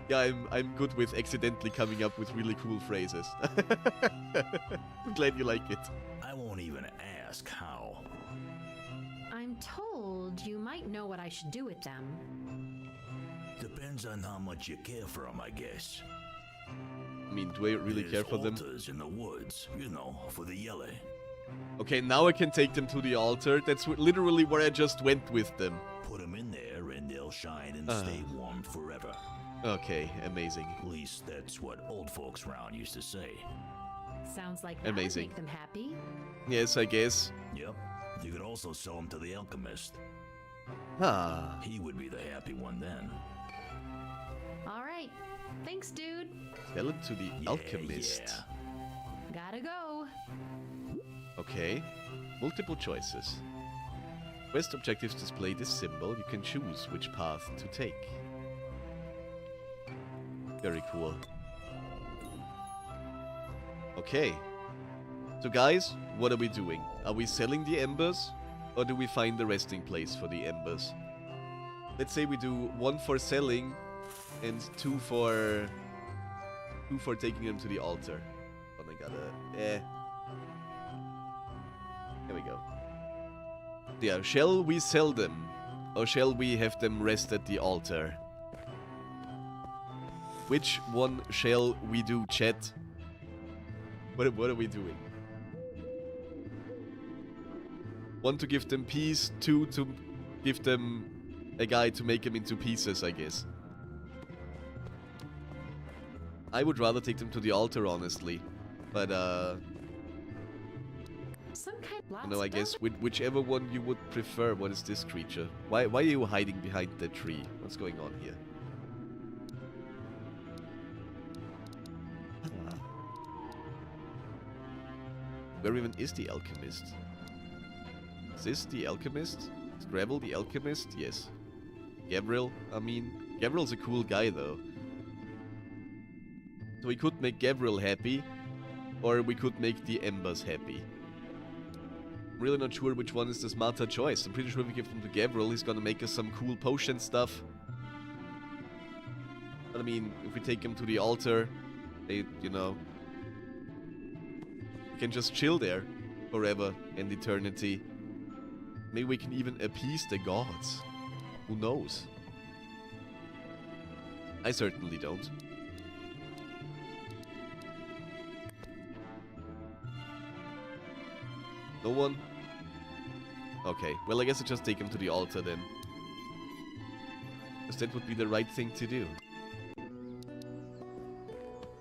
Yeah, I'm good with accidentally coming up with really cool phrases. I'm glad you like it. I won't even ask how. I'm told you might know what I should do with them. Depends on how much you care for them, I guess. I mean, do I really care for them? Altars in the woods, you know, for the yellow. Okay, now I can take them to the altar. That's literally where I just went with them. Put them in there and they'll shine and stay warm forever. Okay, amazing. At least that's what old folks around used to say. Sounds like that would Amazing. make them happy. Yes, I guess. Yep. You could also sell them to the alchemist. Ah. He would be the happy one then. All right. Thanks, dude. Sell it to the alchemist. Yeah. Gotta go. Okay. Multiple choices. Quest objectives display this symbol. You can choose which path to take. Very cool. Okay. So guys, what are we doing? Are we selling the embers? Or do we find a resting place for the embers? Let's say we do 1 for selling and 2 for taking them to the altar. Oh, I gotta... There we go. Yeah, shall we sell them? Or shall we have them rest at the altar? Which one shall we do, chat? What are we doing? 1 to give them peace, 2 to give them a guy to make them into pieces, I guess. I would rather take them to the altar, honestly. But, Some kind of no, I guess whichever one you would prefer. What is this creature? Why are you hiding behind that tree? What's going on here? Where even is the alchemist? Is this the alchemist? Is Gravel the alchemist? Yes. Gabriel? I mean, Gabriel's a cool guy though. So we could make Gabriel happy, or we could make the embers happy. I'm really not sure which one is the smarter choice. I'm pretty sure if we give them to Gabriel, he's gonna make us some cool potion stuff. But I mean, if we take him to the altar, they, you know, we can just chill there forever and eternity. Maybe we can even appease the gods. Who knows? I certainly don't. No one? Okay, well I guess I just take him to the altar then. Because that would be the right thing to do.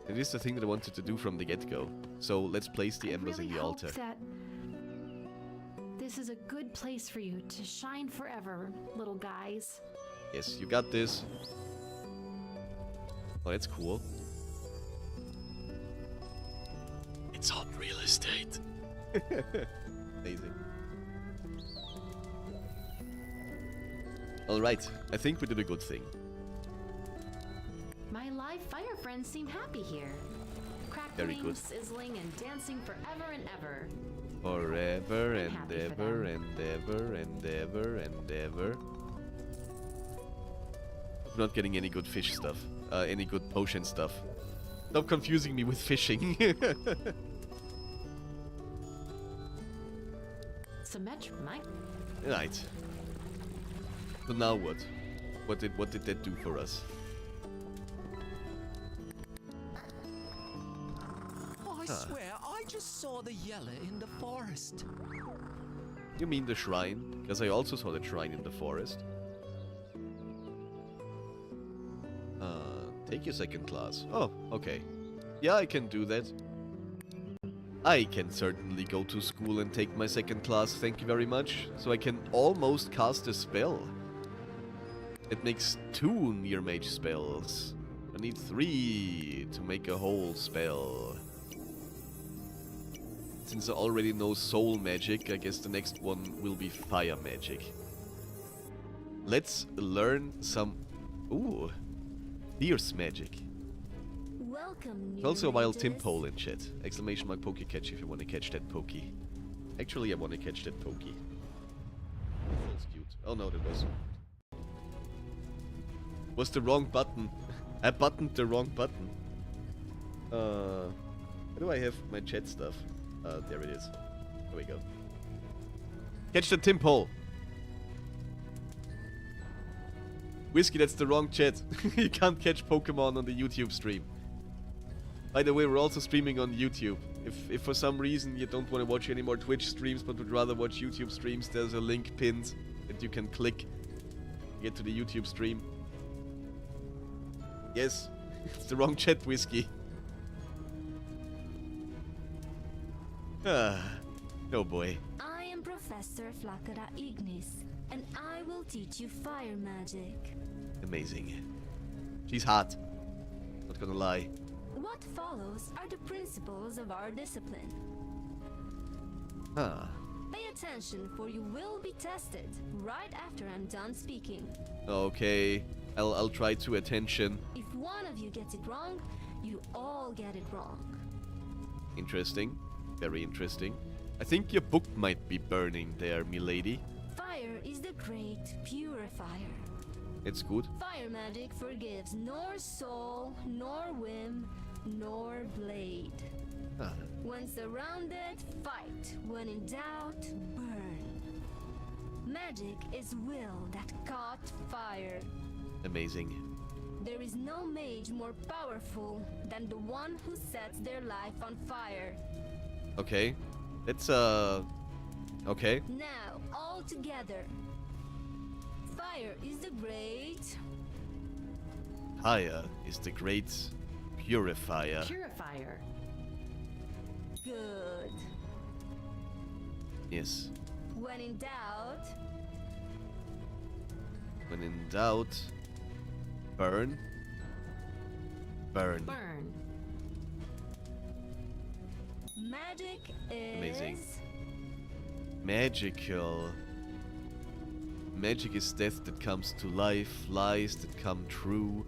It is the thing that I wanted to do from the get-go. So let's place the embers in the altar. That this is a good place for you to shine forever, little guys. Yes, you got this. Oh, that's cool. It's hot real estate. Amazing. Alright, I think we did a good thing. My live fire friends seem happy here. Very Crackling, good. sizzling, and dancing forever and ever. Forever I'm and happy for ever them. and ever and ever and ever. I'm not getting any good fish stuff. Any good potion stuff. Stop confusing me with fishing. Right. So now what? What did that do for us? I swear, I just saw the yellow in the forest. You mean the shrine? Because I also saw the shrine in the forest. Take your second class. Oh, okay. Yeah, I can do that. I can certainly go to school and take my second class, thank you very much. So I can almost cast a spell. It makes 2 Near-Mage spells. I need 3 to make a whole spell. Since I already know soul magic, I guess the next one will be fire magic. Let's learn some... Ooh, fierce magic. Welcome, It's also a wild Near-Mages. Timpole in chat. Exclamation mark Pokecatch if you want to catch that Pokey. Actually, I want to catch that Pokey. That's cute. Oh no, that was the wrong button. I buttoned the wrong button. Where do I have my chat stuff? There it is. There we go. Catch the Timpole! Whiskey, that's the wrong chat. You can't catch Pokemon on the YouTube stream. By the way, we're also streaming on YouTube. If for some reason you don't want to watch any more Twitch streams but would rather watch YouTube streams, there's a link pinned that you can click to get to the YouTube stream. Yes, it's the wrong chat, Whiskey. Ah, oh boy. I am Professor Flacera Ignis, and I will teach you fire magic. Amazing. She's hot. Not gonna lie. What follows are the principles of our discipline. Ah. Pay attention, for you will be tested right after I'm done speaking. Okay. I'll try to attention. If one of you gets it wrong, you all get it wrong. Interesting. Very interesting. I think your book might be burning there, milady. Fire is the great purifier. It's good. Fire magic forgives nor soul, nor whim, nor blade. Ah. When surrounded, fight. When in doubt, burn. Magic is will that caught fire. Amazing. There is no mage more powerful than the one who sets their life on fire. Okay. Let's, okay. Now, all together. Fire is the great... Fire is the great purifier. Purifier. Good. Yes. When in doubt... When in doubt, burn. Burn. Burn. Magic is... Amazing. Magical. Magic is death that comes to life, lies that come true,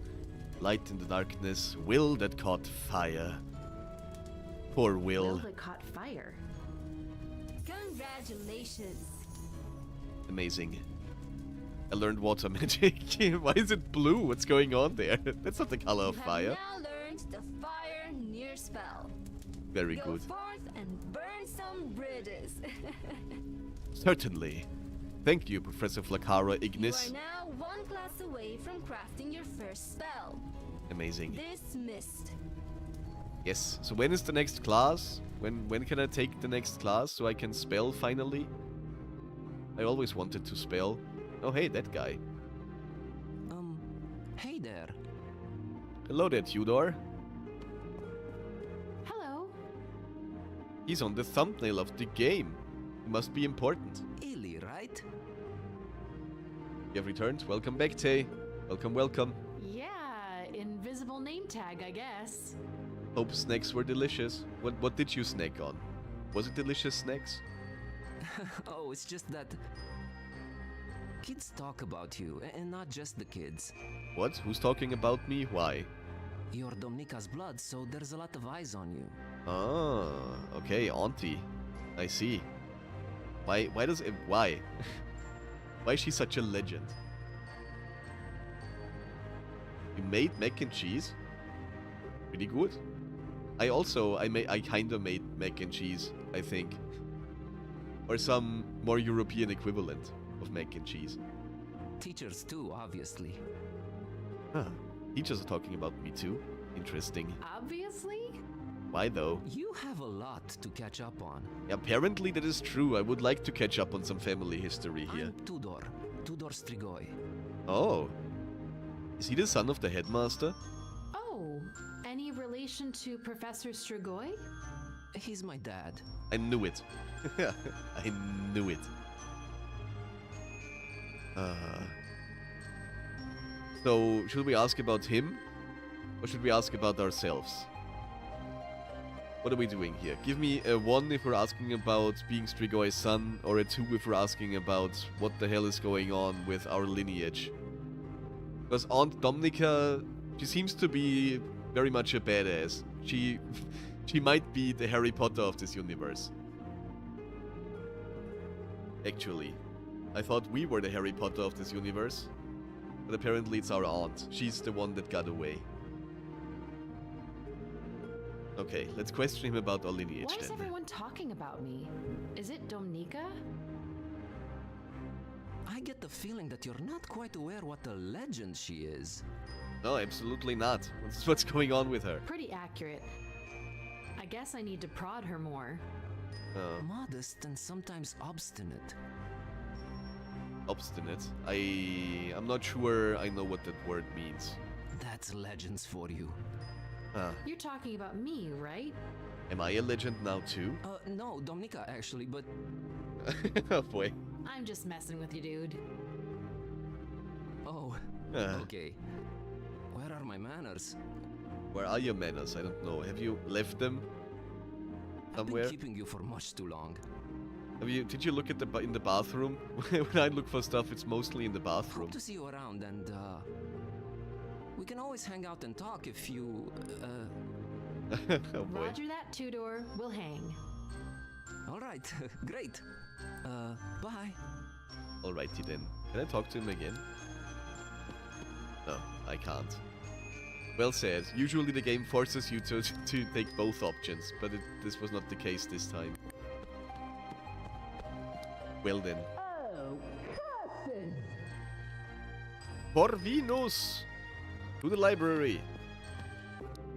light in the darkness, will that caught fire. Poor Will. That caught fire. Congratulations. Amazing. I learned water magic. Why is it blue? What's going on there? That's not the color of You fire. have now learned the fire near spell. Very Go good. forth and burn some bridges. Certainly. Thank you, Professor Flacera Ignis. You are now one class away from crafting your first spell. Amazing. Dismissed. Yes. So when is the next class? When can I take the next class so I can spell finally? I always wanted to spell. Oh hey, that guy. Hey there. Hello there, Tudor. He's on the thumbnail of the game. He must be important. Illy, right? You have returned. Welcome back, Tay. Welcome, welcome. Yeah, invisible name tag, I guess. Hope snacks were delicious. What did you snack on? Was it delicious snacks? Oh, it's just that kids talk about you, and not just the kids. What? Who's talking about me? Why? You're Domnika's blood, so there's a lot of eyes on you. Ah, okay, auntie. I see. Why does it... Why? Why is she such a legend? You made mac and cheese? Pretty good. I kinda made mac and cheese, I think. Or some more European equivalent of mac and cheese. Teachers too, obviously. Huh. Teachers are talking about me too. Interesting. Obviously? Why though? You have a lot to catch up on. Apparently that is true. I would like to catch up on some family history here. I'm Tudor Strigoi. Oh. Is he the son of the headmaster? Oh, any relation to Professor Strigoi? He's my dad. I knew it. I knew it. So, should we ask about him? Or should we ask about ourselves? What are we doing here? Give me a 1 if we're asking about being Strigoi's son, or a 2 if we're asking about what the hell is going on with our lineage. Because Aunt Domnica, she seems to be very much a badass. She might be the Harry Potter of this universe. Actually, I thought we were the Harry Potter of this universe. But apparently it's our aunt. She's the one that got away. Okay, let's question him about our lineage Why is then. everyone talking about me? Is it Domnika? I get the feeling that you're not quite aware what a legend she is. No, absolutely not. What's going on with her? Pretty accurate. I guess I need to prod her more. Modest and sometimes obstinate. Obstinate? I'm not sure I know what that word means. That's legends for you. You're talking about me, right? Am I a legend now too? No, Domnika actually, but... Oh boy. I'm just messing with you, dude. Oh, okay. Where are my manners? Where are your manners? I don't know. Have you left them somewhere? I've been keeping you for much too long. Did you look at in the bathroom? When I look for stuff, it's mostly in the bathroom. Hope to see you around, and we can always hang out and talk if you Oh boy. Roger that, Tudor. We'll hang. All right, great. Bye. Alrighty then. Can I talk to him again? No, I can't. Well said. Usually the game forces you to take both options, but this was not the case this time. Well then. Oh, cousin! Corvinus! To the library!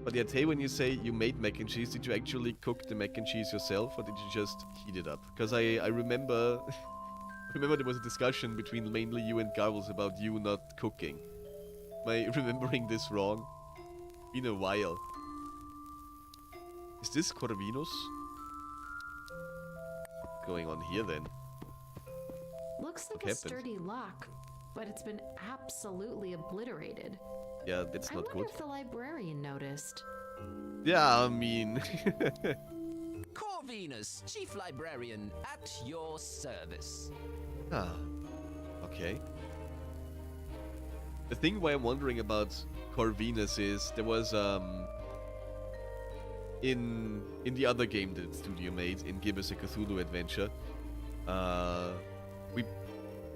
But yeah, Tay, when you say you made mac and cheese, did you actually cook the mac and cheese yourself, or did you just heat it up? Because I remember... remember there was a discussion between mainly you and Garvels about you not cooking. Am I remembering this wrong? Been a while. Is this Corvinus? What's going on here then? Looks like What a happened? sturdy lock, but it's been absolutely obliterated. Yeah, that's I not wonder good. if the librarian noticed. Yeah, I mean... Corvinus, Chief Librarian, at your service. Ah, okay. The thing why I'm wondering about Corvinus is there was in the other game that studio made, in Give Us a Cthulhu Adventure,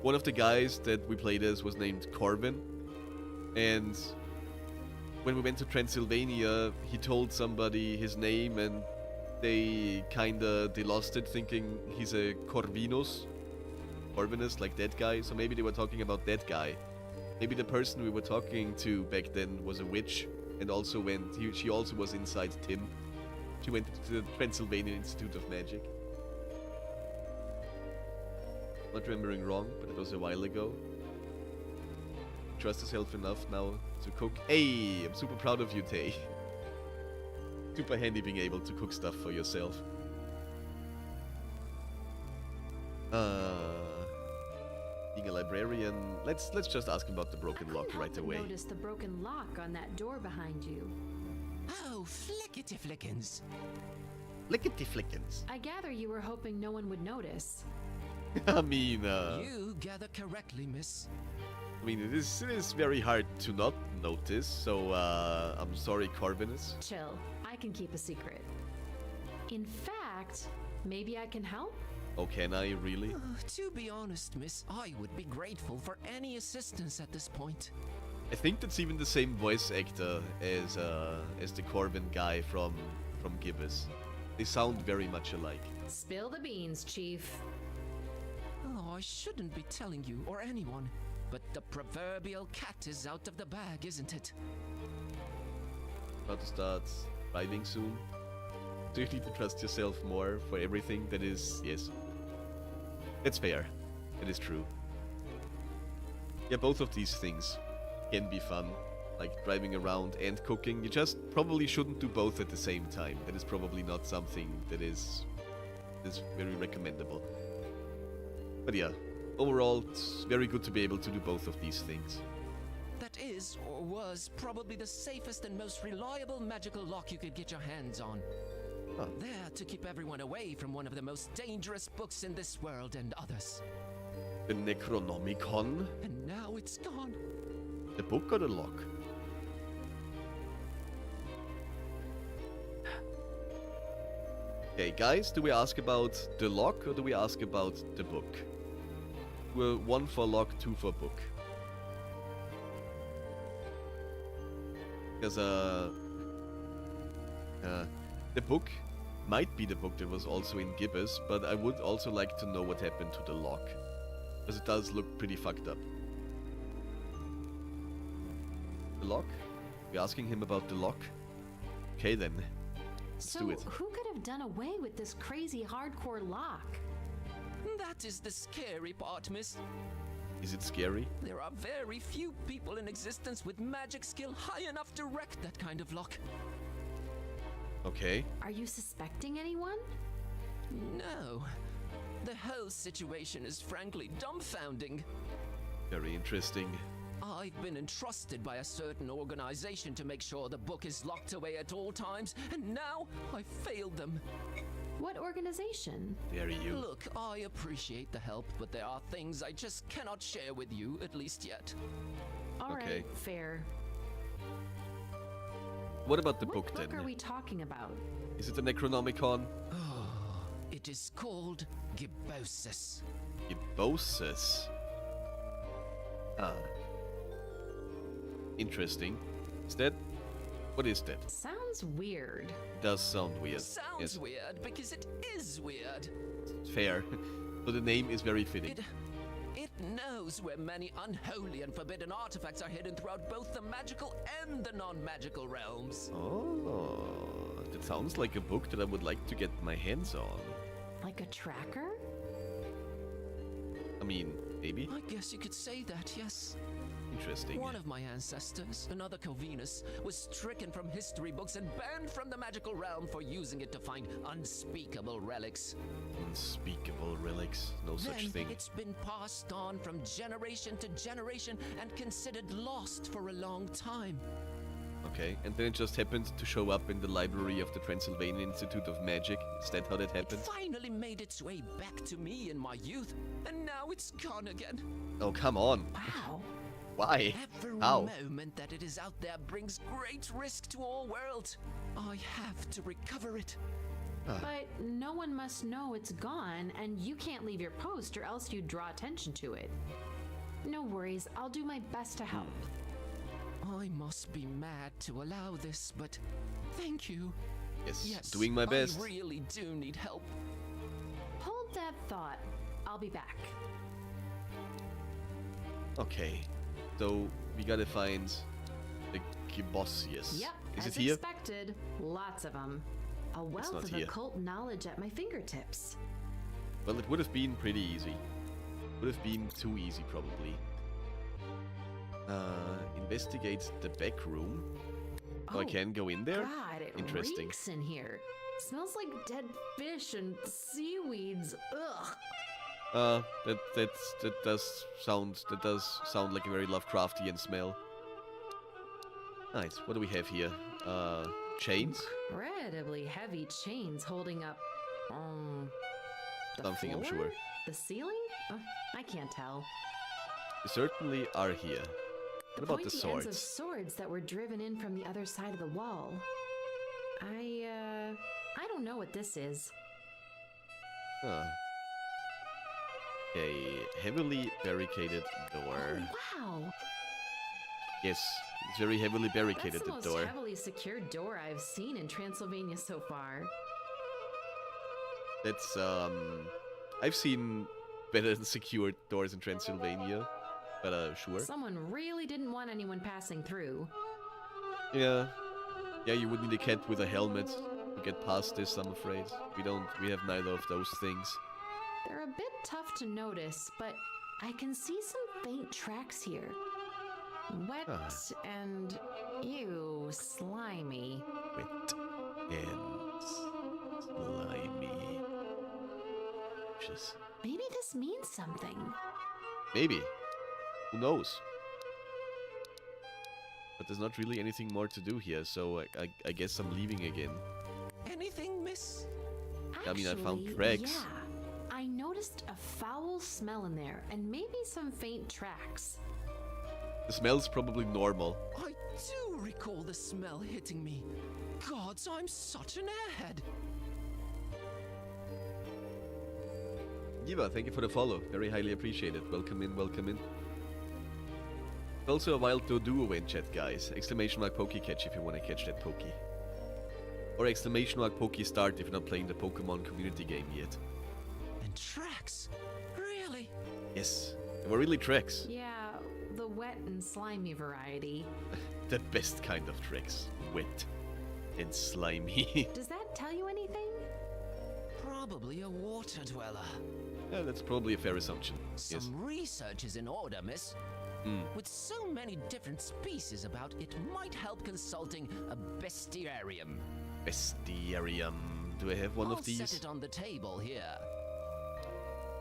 one of the guys that we played as was named Corbin, and when we went to Transylvania, he told somebody his name and they lost it, thinking he's a Corvinus, like that guy. So maybe they were talking about that guy. Maybe the person we were talking to back then was a witch, and also she also was inside Tim. She went to the Transylvanian Institute of Magic. Not remembering wrong, but it was a while ago. Trust yourself enough now to cook. Hey, I'm super proud of you, Tay. Super handy being able to cook stuff for yourself. Being a librarian, let's just ask him about the broken lock right away. Notice the broken lock on that door behind you. Oh, flickety flickins. Lickety flickins. I gather you were hoping no one would notice. I mean, You gather correctly, miss. it is very hard to not notice. So I'm sorry, Corvinus. Chill. I can keep a secret. In fact, maybe I can help? Oh, can I really? To be honest, miss, I would be grateful for any assistance at this point. I think that's even the same voice actor as the Corvin guy from Gibbous. They sound very much alike. Spill the beans, Chief. Oh, I shouldn't be telling you or anyone, but the proverbial cat is out of the bag, isn't it? About to start driving soon. Do you need to trust yourself more for everything? That is, yes. That's fair. It is true. Yeah, both of these things can be fun. Like driving around and cooking. You just probably shouldn't do both at the same time. That is probably not something that is very recommendable. But yeah, overall, it's very good to be able to do both of these things. That is, or was, probably the safest and most reliable magical lock you could get your hands on. Huh. There to keep everyone away from one of the most dangerous books in this world and others. The Necronomicon? And now it's gone. The book or the lock? Okay, guys, do we ask about the lock or do we ask about the book? We're 1 for lock, 2 for book. Because, the book might be the book that was also in Gibbous, but I would also like to know what happened to the lock. Because it does look pretty fucked up. The lock? We're asking him about the lock? Okay then. Let's So, do it. who could have done away with this crazy hardcore lock? That is the scary part, miss. Is it scary? There are very few people in existence with magic skill high enough to wreck that kind of lock. Okay. Are you suspecting anyone? No. The whole situation is frankly dumbfounding. Very interesting. I've been entrusted by a certain organization to make sure the book is locked away at all times, and now I've failed them. What organization? Very you. Look, I appreciate the help, but there are things I just cannot share with you, at least yet. All right, Okay. fair. What about the What book book then? are we talking about? Is it the Necronomicon? It is called Gibbosis. Gibbosis. Ah. Interesting. Is that... What is that? Sounds weird. Does sound weird. Sounds Yes. weird because it is weird. Fair. So the name is very fitting. It knows where many unholy and forbidden artifacts are hidden throughout both the magical and the non-magical realms. Oh, that sounds like a book that I would like to get my hands on. Like a tracker? I mean, maybe? I guess you could say that, yes. Interesting. One of my ancestors, another Corvinus, was stricken from history books and banned from the magical realm for using it to find unspeakable relics. Unspeakable relics. No such Then thing. it's been passed on from generation to generation and considered lost for a long time. Okay, and then it just happened to show up in the library of the Transylvanian Institute of Magic. Is that how that happened? It finally made its way back to me in my youth, and now it's gone again. Oh, come on. Wow. Why? Every How? moment that it is out there brings great risk to all worlds. I have to recover it. But no one must know it's gone, and you can't leave your post or else you draw attention to it. No worries, I'll do my best to help. I must be mad to allow this, but thank you. Yes, doing my best. I really do need help. Hold that thought. I'll be back. Okay, so we gotta find the Gibbosius. Yep, Is as it here? expected. Lots of them. A wealth not of here. occult knowledge at my fingertips. Well, it would have been pretty easy. Would have been too easy, probably. Investigate the back room. Oh, I can go in there? God, it Interesting. reeks in here. Smells like dead fish and seaweeds. Ugh. That does sound like a very Lovecraftian smell. Nice. What do we have here? Chains? Incredibly heavy chains holding up. The Something, I'm floor? sure. The ceiling? I can't tell. We certainly are here. What about the pointy ends of swords? swords that were driven in from the other side of the wall. I don't know what this is. Huh. A heavily barricaded door. Oh, wow. Yes, it's very heavily barricaded, That's the the most door. heavily secured door I've seen in Transylvania so far. That's, I've seen better secured doors in Transylvania, but, sure. Someone really didn't want anyone passing through. Yeah. Yeah, you would need a cat with a helmet to get past this, I'm afraid. We have neither of those things. They're a bit tough to notice, but I can see some faint tracks here. Wet and, ew, slimy. Wet and slimy. Just Maybe this means something. maybe. Who knows? But there's not really anything more to do here, so I guess I'm leaving again. Anything, miss? I mean, I found Actually, tracks. Yeah, I noticed a foul smell in there, and maybe some faint tracks. The smell's probably normal. I do recall the smell hitting me. Gods, I'm such an airhead. Yiva, thank you for the follow. Very highly appreciated. Welcome in, welcome in. Also a wild Doduo in chat, guys. Exclamation mark Pokecatch if you want to catch that Poke. Or exclamation mark Pokestart if you're not playing the Pokemon community game yet. And tracks? Really? Yes, they were really tracks. Yeah, the wet and slimy variety. The best kind of tracks. Wet and slimy. Does that tell you anything? Probably a water dweller. Yeah, that's probably a fair assumption. Some Yes. research is in order, miss. With so many different species about, it might help consulting a bestiarium. Bestiarium. Do I have one I'll of these? set it on the table here.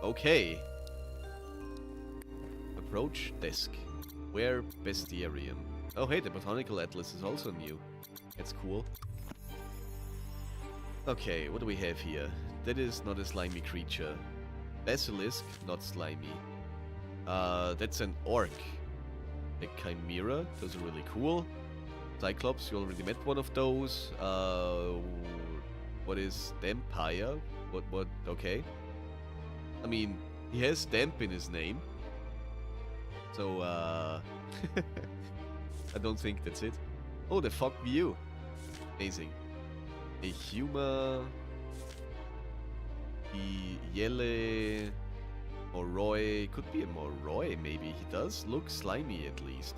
Okay. Approach desk. Where bestiarium? Oh hey, the botanical atlas is also new. That's cool. Okay, what do we have here? That is not a slimy creature. Basilisk, not slimy. That's an orc. A chimera, those are really cool. Cyclops, you already met one of those. What is Dampire? What, okay. I mean, he has damp in his name. So, I don't think that's it. Oh, the fuck view. Amazing. A Huma... The Yele... Moroi... Could be a Moroi, maybe. He does look slimy, at least.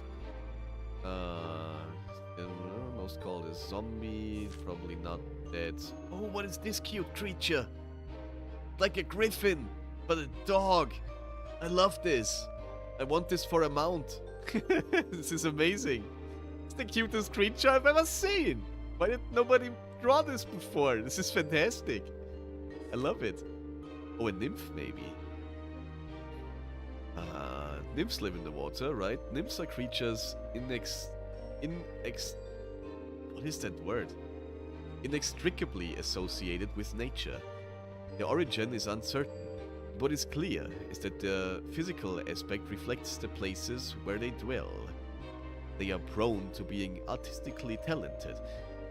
Most called a zombie. Probably not that. Oh, what is this cute creature? Like a griffin, but a dog. I love this. I want this for a mount. This is amazing. It's the cutest creature I've ever seen. Why did nobody draw this before? This is fantastic. I love it. Oh, a nymph maybe. Nymphs live in the water, right? Nymphs are creatures what is that word? Inextricably associated with nature. Their origin is uncertain. What is clear is that the physical aspect reflects the places where they dwell. They are prone to being artistically talented,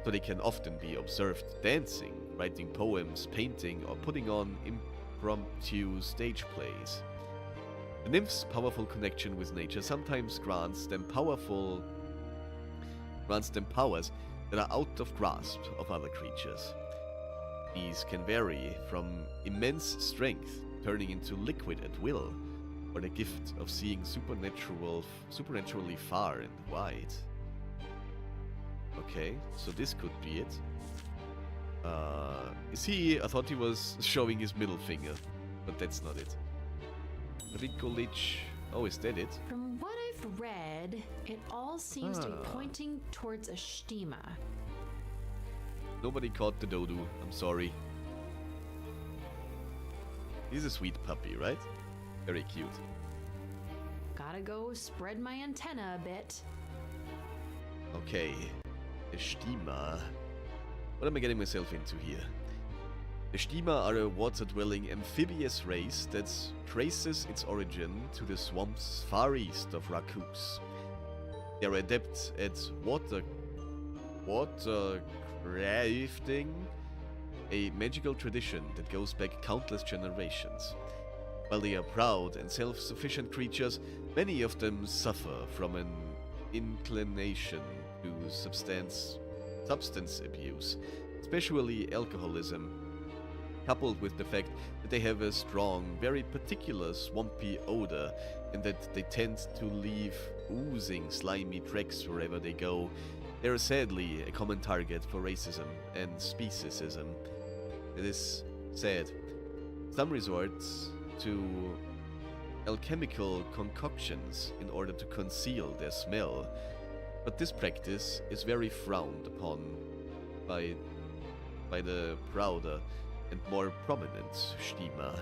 so they can often be observed dancing, writing poems, painting, or putting on impromptu stage plays. The nymph's powerful connection with nature sometimes grants them powers that are out of grasp of other creatures. These can vary from immense strength, turning into liquid at will, or the gift of seeing supernaturally far and wide. Okay, so this could be it. I thought he was showing his middle finger, but that's not it. Rikolich. Oh, is that it? From what I've read, it all seems to be pointing towards a shtema. Nobody caught the Dodu. I'm sorry. He's a sweet puppy, right? Very cute. Gotta go spread my antenna a bit. Okay. The Stima. What am I getting myself into here? The Stima are a water-dwelling amphibious race that traces its origin to the swamps far east of Rakus. They are adept at water crafting, a magical tradition that goes back countless generations. While they are proud and self-sufficient creatures, many of them suffer from an inclination to substance abuse, especially alcoholism, coupled with the fact that they have a strong, very particular swampy odor, and that they tend to leave oozing, slimy tracks wherever they go. They are sadly a common target for racism and speciesism. It is sad. Some resort to alchemical concoctions in order to conceal their smell, but this practice is very frowned upon by the prouder and more prominent Stima.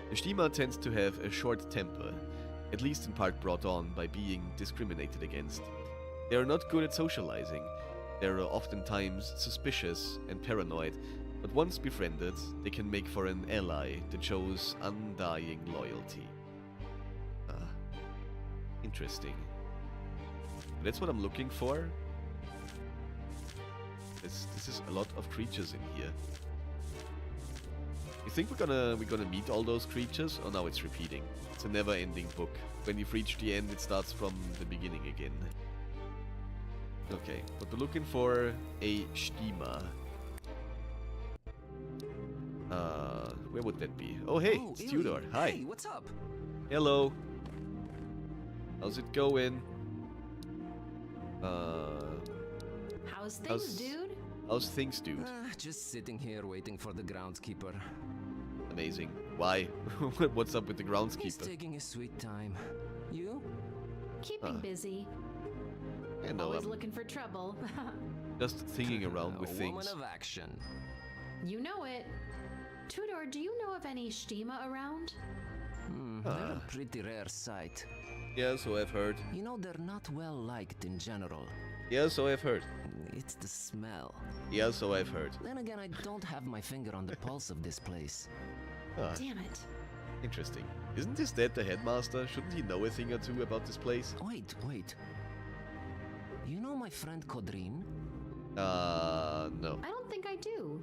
The Stima tends to have a short temper, at least in part brought on by being discriminated against. They are not good at socializing. They are oftentimes suspicious and paranoid, but once befriended, they can make for an ally that shows undying loyalty. Interesting. That's what I'm looking for. This is a lot of creatures in here. You think we're gonna meet all those creatures? Oh, now it's repeating. It's a never-ending book. When you've reached the end, it starts from the beginning again. Okay, but we're looking for a Stima. Where would that be? Oh, hey, it's Tudor. Hi. Hey, what's up? Hello. How's it going? How's things, dude? How's things, dude? Just sitting here waiting for the groundskeeper. Amazing. Why? What's up with the He's groundskeeper? taking his sweet time. You? Keeping busy. I know, Always I'm looking for trouble. just thinking around with A things. woman of action. You know it. Tudor, do you know of any Stima around? They're a pretty rare sight. Yeah, so I've heard. You know, they're not well liked in general. Yeah, so I've heard. It's the smell. Yeah, so I've heard. Then again, I don't have my finger on the pulse of this place. Damn it. Interesting. Isn't his dad the headmaster? Shouldn't he know a thing or two about this place? Wait. You know my friend Kodrin? No. I don't think I do.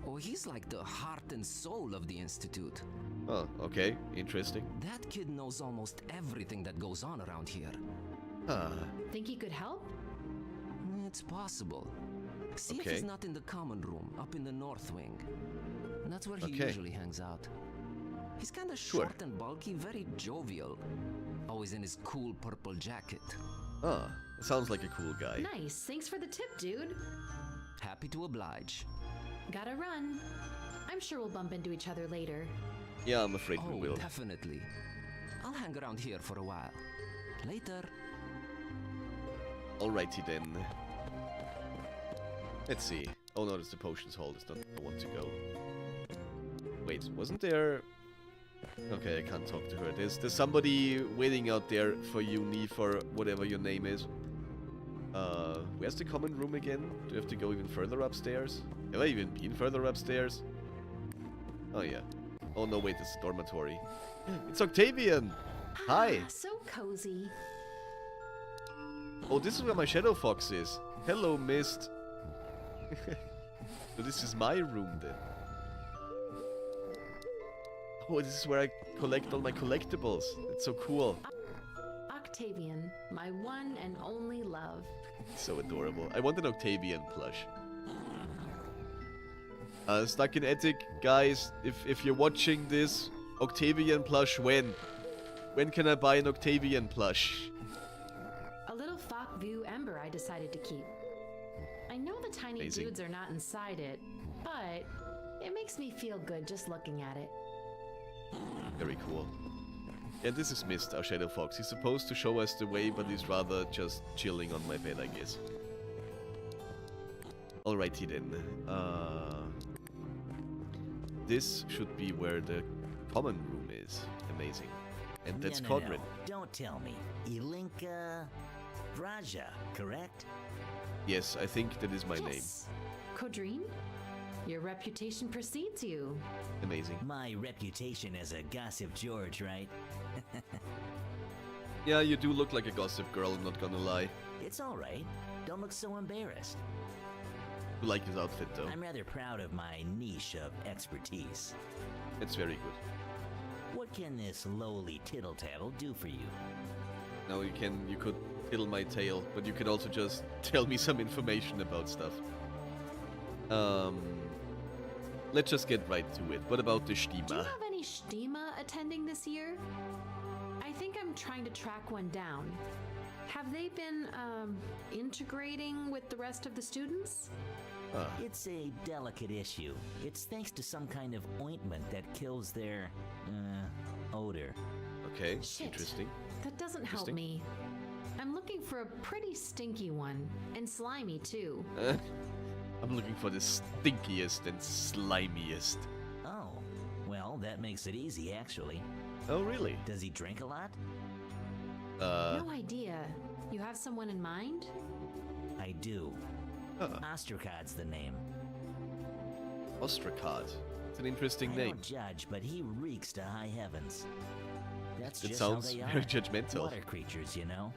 Oh, he's like the heart and soul of the Institute. Oh, okay. Interesting. That kid knows almost everything that goes on around here. Think he could help? It's possible. See if Okay. he's not in the common room, up in the north wing. That's where he Okay. usually hangs out. He's kinda short and bulky, very jovial. Always in his cool purple jacket. Sounds like a cool guy. Nice. Thanks for the tip, dude. Happy to oblige. Gotta run. I'm sure we'll bump into each other later. Yeah, I'm afraid we Oh, will. definitely. I'll hang around here for a while. Later. Alrighty then. Let's see. Oh no, it's the potions hall. It's not where I want to go. Wait, wasn't there... Okay, I can't talk to her. There's somebody waiting out there for you, for whatever your name is. Where's the common room again? Do you have to go even further upstairs? Have I even been further upstairs? Oh yeah. Oh no, wait, it's dormitory. It's Octavian! Hi! So cozy. Oh, this is where my Shadow Fox is. Hello, Mist. So this is my room then. Oh, this is where I collect all my collectibles. It's so cool. Octavian, my one and only love. So adorable. I want an Octavian plush. Stuck in Attic, guys, if you're watching this, Octavian plush when? When can I buy an Octavian plush? A little Fok View Ember I decided to keep. I know the tiny Amazing. dudes are not inside it, but it makes me feel good just looking at it. Very cool. And this is Mist, our Shadow Fox. He's supposed to show us the way, but he's rather just chilling on my bed, I guess. Alrighty then. this should be where the common room is. Amazing. And that's no, Codrin. Don't tell me. Ilinka Vraja, correct? Yes, I think that is my name. Yes. Codrine? Your reputation precedes you. Amazing. My reputation as a gossip George, right? Yeah, you do look like a gossip girl, I'm not gonna lie. It's all right. Don't look so embarrassed. You like his outfit though. I'm rather proud of my niche of expertise. It's very good. What can this lowly tittle-tattle do for you? Now you could tittle my tail, but you could also just tell me some information about stuff. Let's just get right to it. What about the Do you Stima? have any Stima attending this year? I think I'm trying to track one down. Have they been, integrating with the rest of the students? It's a delicate issue. It's thanks to some kind of ointment that kills their, odor. Okay, Shit. interesting. That doesn't help Interesting. me. I'm looking for a pretty stinky one, and slimy too. I'm looking for the stinkiest and slimiest. Oh, well, that makes it easy, actually. Oh, really? Does he drink a lot? No idea. You have someone in mind? I do. Huh. Ostracod's the name. Ostracod. It's an interesting I name. don't judge, but he reeks to high heavens. That's It just sounds how they very are. judgmental. Water creatures, you know.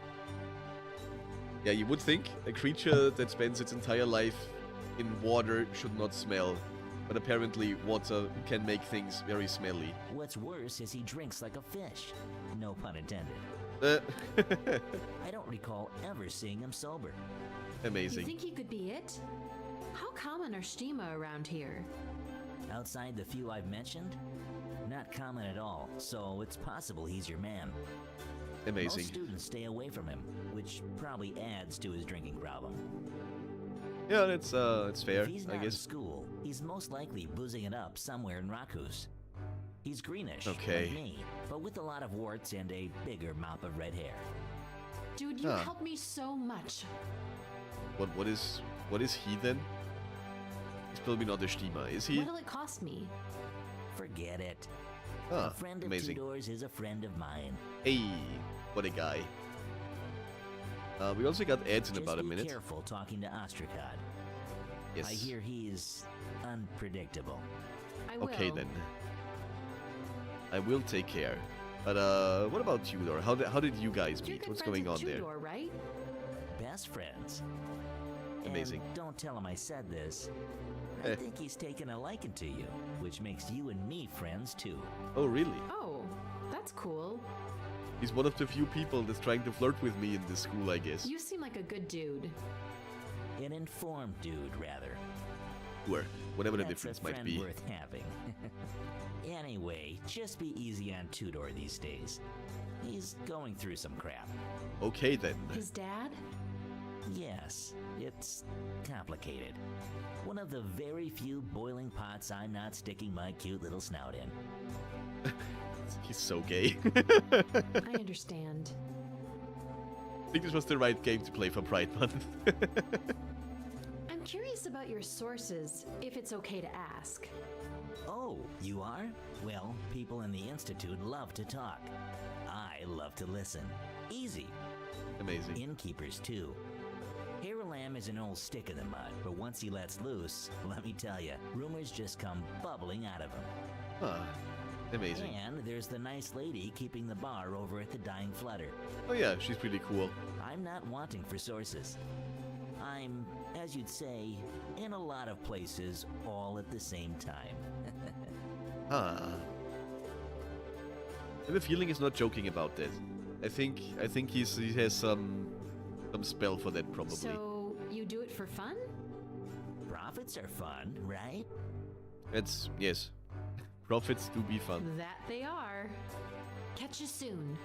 Yeah, you would think a creature that spends its entire life in water should not smell. But apparently water can make things very smelly. What's worse is he drinks like a fish. No pun intended. I don't recall ever seeing him sober. You Amazing. think he could be it? How common are Stima around here? Outside the few I've mentioned, not common at all, so it's possible he's your man. Amazing. Most students stay away from him, which probably adds to his drinking problem. Yeah, it's fair, If he's I not in guess. school, he's most likely boozing it up somewhere in Rakus. He's greenish, Okay. like me, but with a lot of warts and a bigger mop of red hair. Dude, you Huh. help me so much. What is he then? He's probably not a Stima, is he? What'll it cost me? Forget it. Ah, A friend of amazing. Tudor's is a friend of mine. Hey, what a guy. We also got ads in Just about a be minute. careful talking to Ostracod. Yes. I hear he's unpredictable. I will. Okay then. I will take care. But what about Tudor? How did you guys You're meet? good What's friends going on with there? Tudor, right? Best friends. Amazing. And don't tell him I said this. I Eh. think he's taken a liking to you, which makes you and me friends too. Oh, really? Oh, that's cool. He's one of the few people that's trying to flirt with me in this school, I guess. You seem like a good dude. An informed dude, rather. Sure, whatever the That's difference a might friend be. worth having. Anyway, just be easy on Tudor these days. He's going through some crap. Okay then. His dad? Yes, it's complicated. One of the very few boiling pots I'm not sticking my cute little snout in. He's so gay. I understand. I think this was the right game to play for Pride Month. I'm curious about your sources, if it's okay to ask. Oh, you are? Well, people in the Institute love to talk. I love to listen. Easy. Amazing. Innkeepers, too. Haralam is an old stick in the mud, but once he lets loose, let me tell you, rumors just come bubbling out of him. Huh. Amazing. And there's the nice lady keeping the bar over at the Dying Flutter. Oh yeah, she's pretty cool. I'm not wanting for sources. I'm, as you'd say, in a lot of places all at the same time. Huh. I have a feeling he's not joking about that. I think he has some spell for that probably. So, you do it for fun? Profits are fun, right? That's yes. Profits do be fun. That they are. Catch you soon.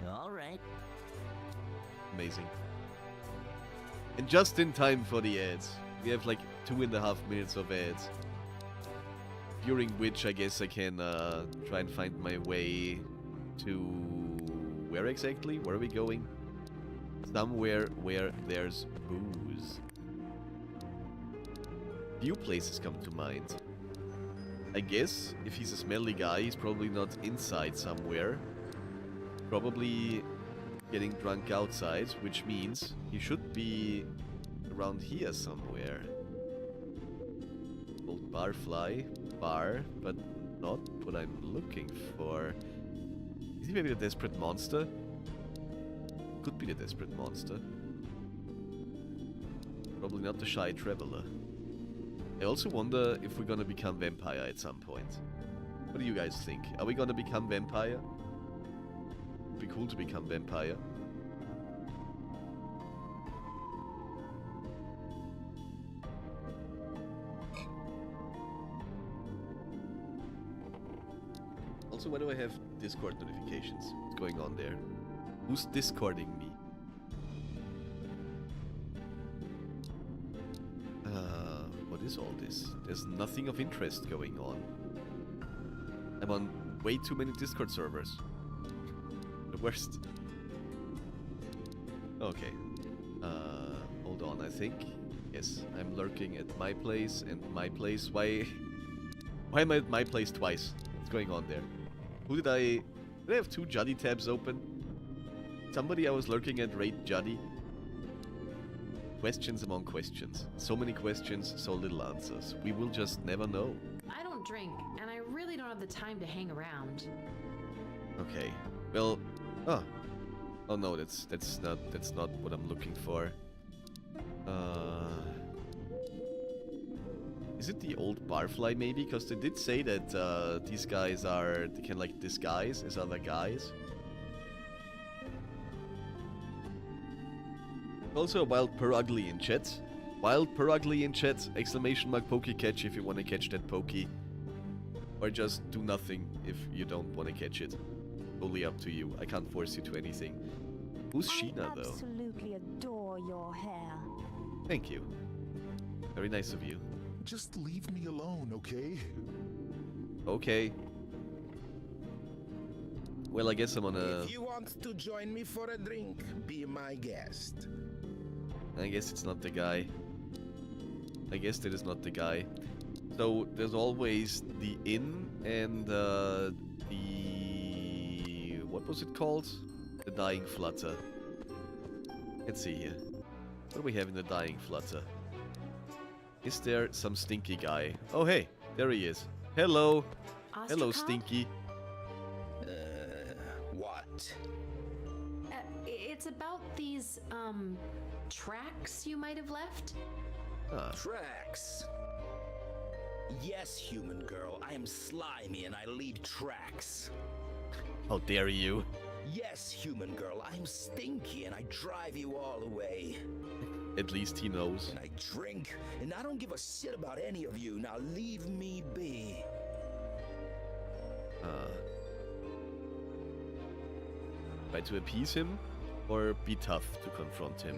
All right. Amazing. And just in time for the ads. We have like 2.5 minutes of ads. During which I guess I can try and find my way to... Where exactly? Where are we going? Somewhere where there's booze. Few places come to mind. I guess if he's a smelly guy, he's probably not inside somewhere. Probably getting drunk outside, which means he should be around here somewhere. Old barfly, bar, but not what I'm looking for. Is he maybe the desperate monster? Could be the desperate monster. Probably not the shy traveler. I also wonder if we're gonna become vampire at some point. What do you guys think? Are we gonna become vampire? Would be cool to become vampire. Also, why do I have Discord notifications? What's going on there? Who's Discording me? What is all this? There's nothing of interest going on. I'm on way too many Discord servers. The worst. Okay. Hold on, I think. Yes, I'm lurking at my place and my place. Why am I at my place twice? What's going on there? Who did I have two Juddy tabs open? Somebody I was lurking at raid Juddy. Questions among questions. So many questions, so little answers. We will just never know. I don't drink, and I really don't have the time to hang around. Okay. Well, oh no, that's not what I'm looking for. Is it the old barfly maybe? Because they did say that these guys they can like disguise as other guys. Also a wild perugly in chat. Wild perugly in chat. Exclamation mark pokey catch if you want to catch that pokey. Or just do nothing if you don't want to catch it. Totally up to you. I can't force you to anything. Who's Sheena though? I absolutely adore your hair. Thank you. Very nice of you. Just leave me alone, okay? Okay. Well, I guess I'm on a... If you want to join me for a drink, be my guest. I guess it's not the guy. I guess that is not the guy. So, there's always the inn and the... What was it called? The Dying Flutter. Let's see here. What do we have in the Dying Flutter? Is there some stinky guy? Oh, hey, there he is. Hello. Hello, Ostracop? Stinky. What? It's about these, tracks you might have left? Tracks. Yes, human girl, I am slimy and I leave tracks. How dare you? Yes, human girl, I am stinky and I drive you all away. At least he knows. And I drink, and I don't give a shit about any of you. Now leave me be. Try to appease him, or be tough to confront him.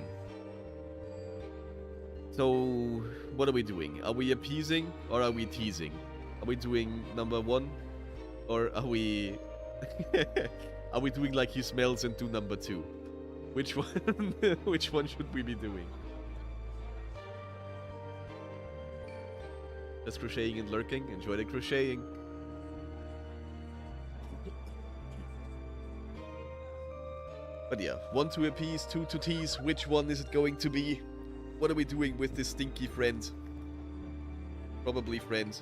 So, what are we doing? Are we appeasing, or are we teasing? Are we doing number one, or are we... are we doing like he smells and do number two? Which one? Which one should we be doing? Just crocheting and lurking. Enjoy the crocheting. But yeah, 1 to appease, 2 to tease. Which one is it going to be? What are we doing with this stinky friend? Probably friend.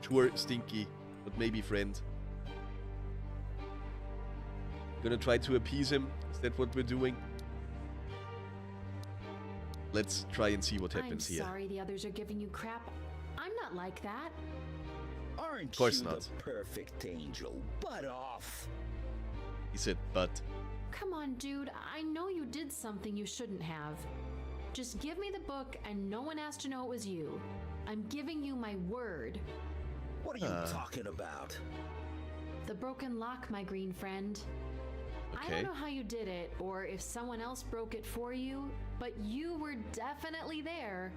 Sure, stinky, but maybe friend. Gonna try to appease him. Is that what we're doing? Let's try and see what happens here. I'm sorry the others are giving you crap. I'm not like that. Aren't Of course you not. the perfect angel? Butt off. He said, but. Come on, dude. I know you did something you shouldn't have. Just give me the book and no one has to know it was you. I'm giving you my word. What are you talking about? The broken lock, my green friend. I Okay. don't know how you did it, or if someone else broke it for you, but you were definitely there.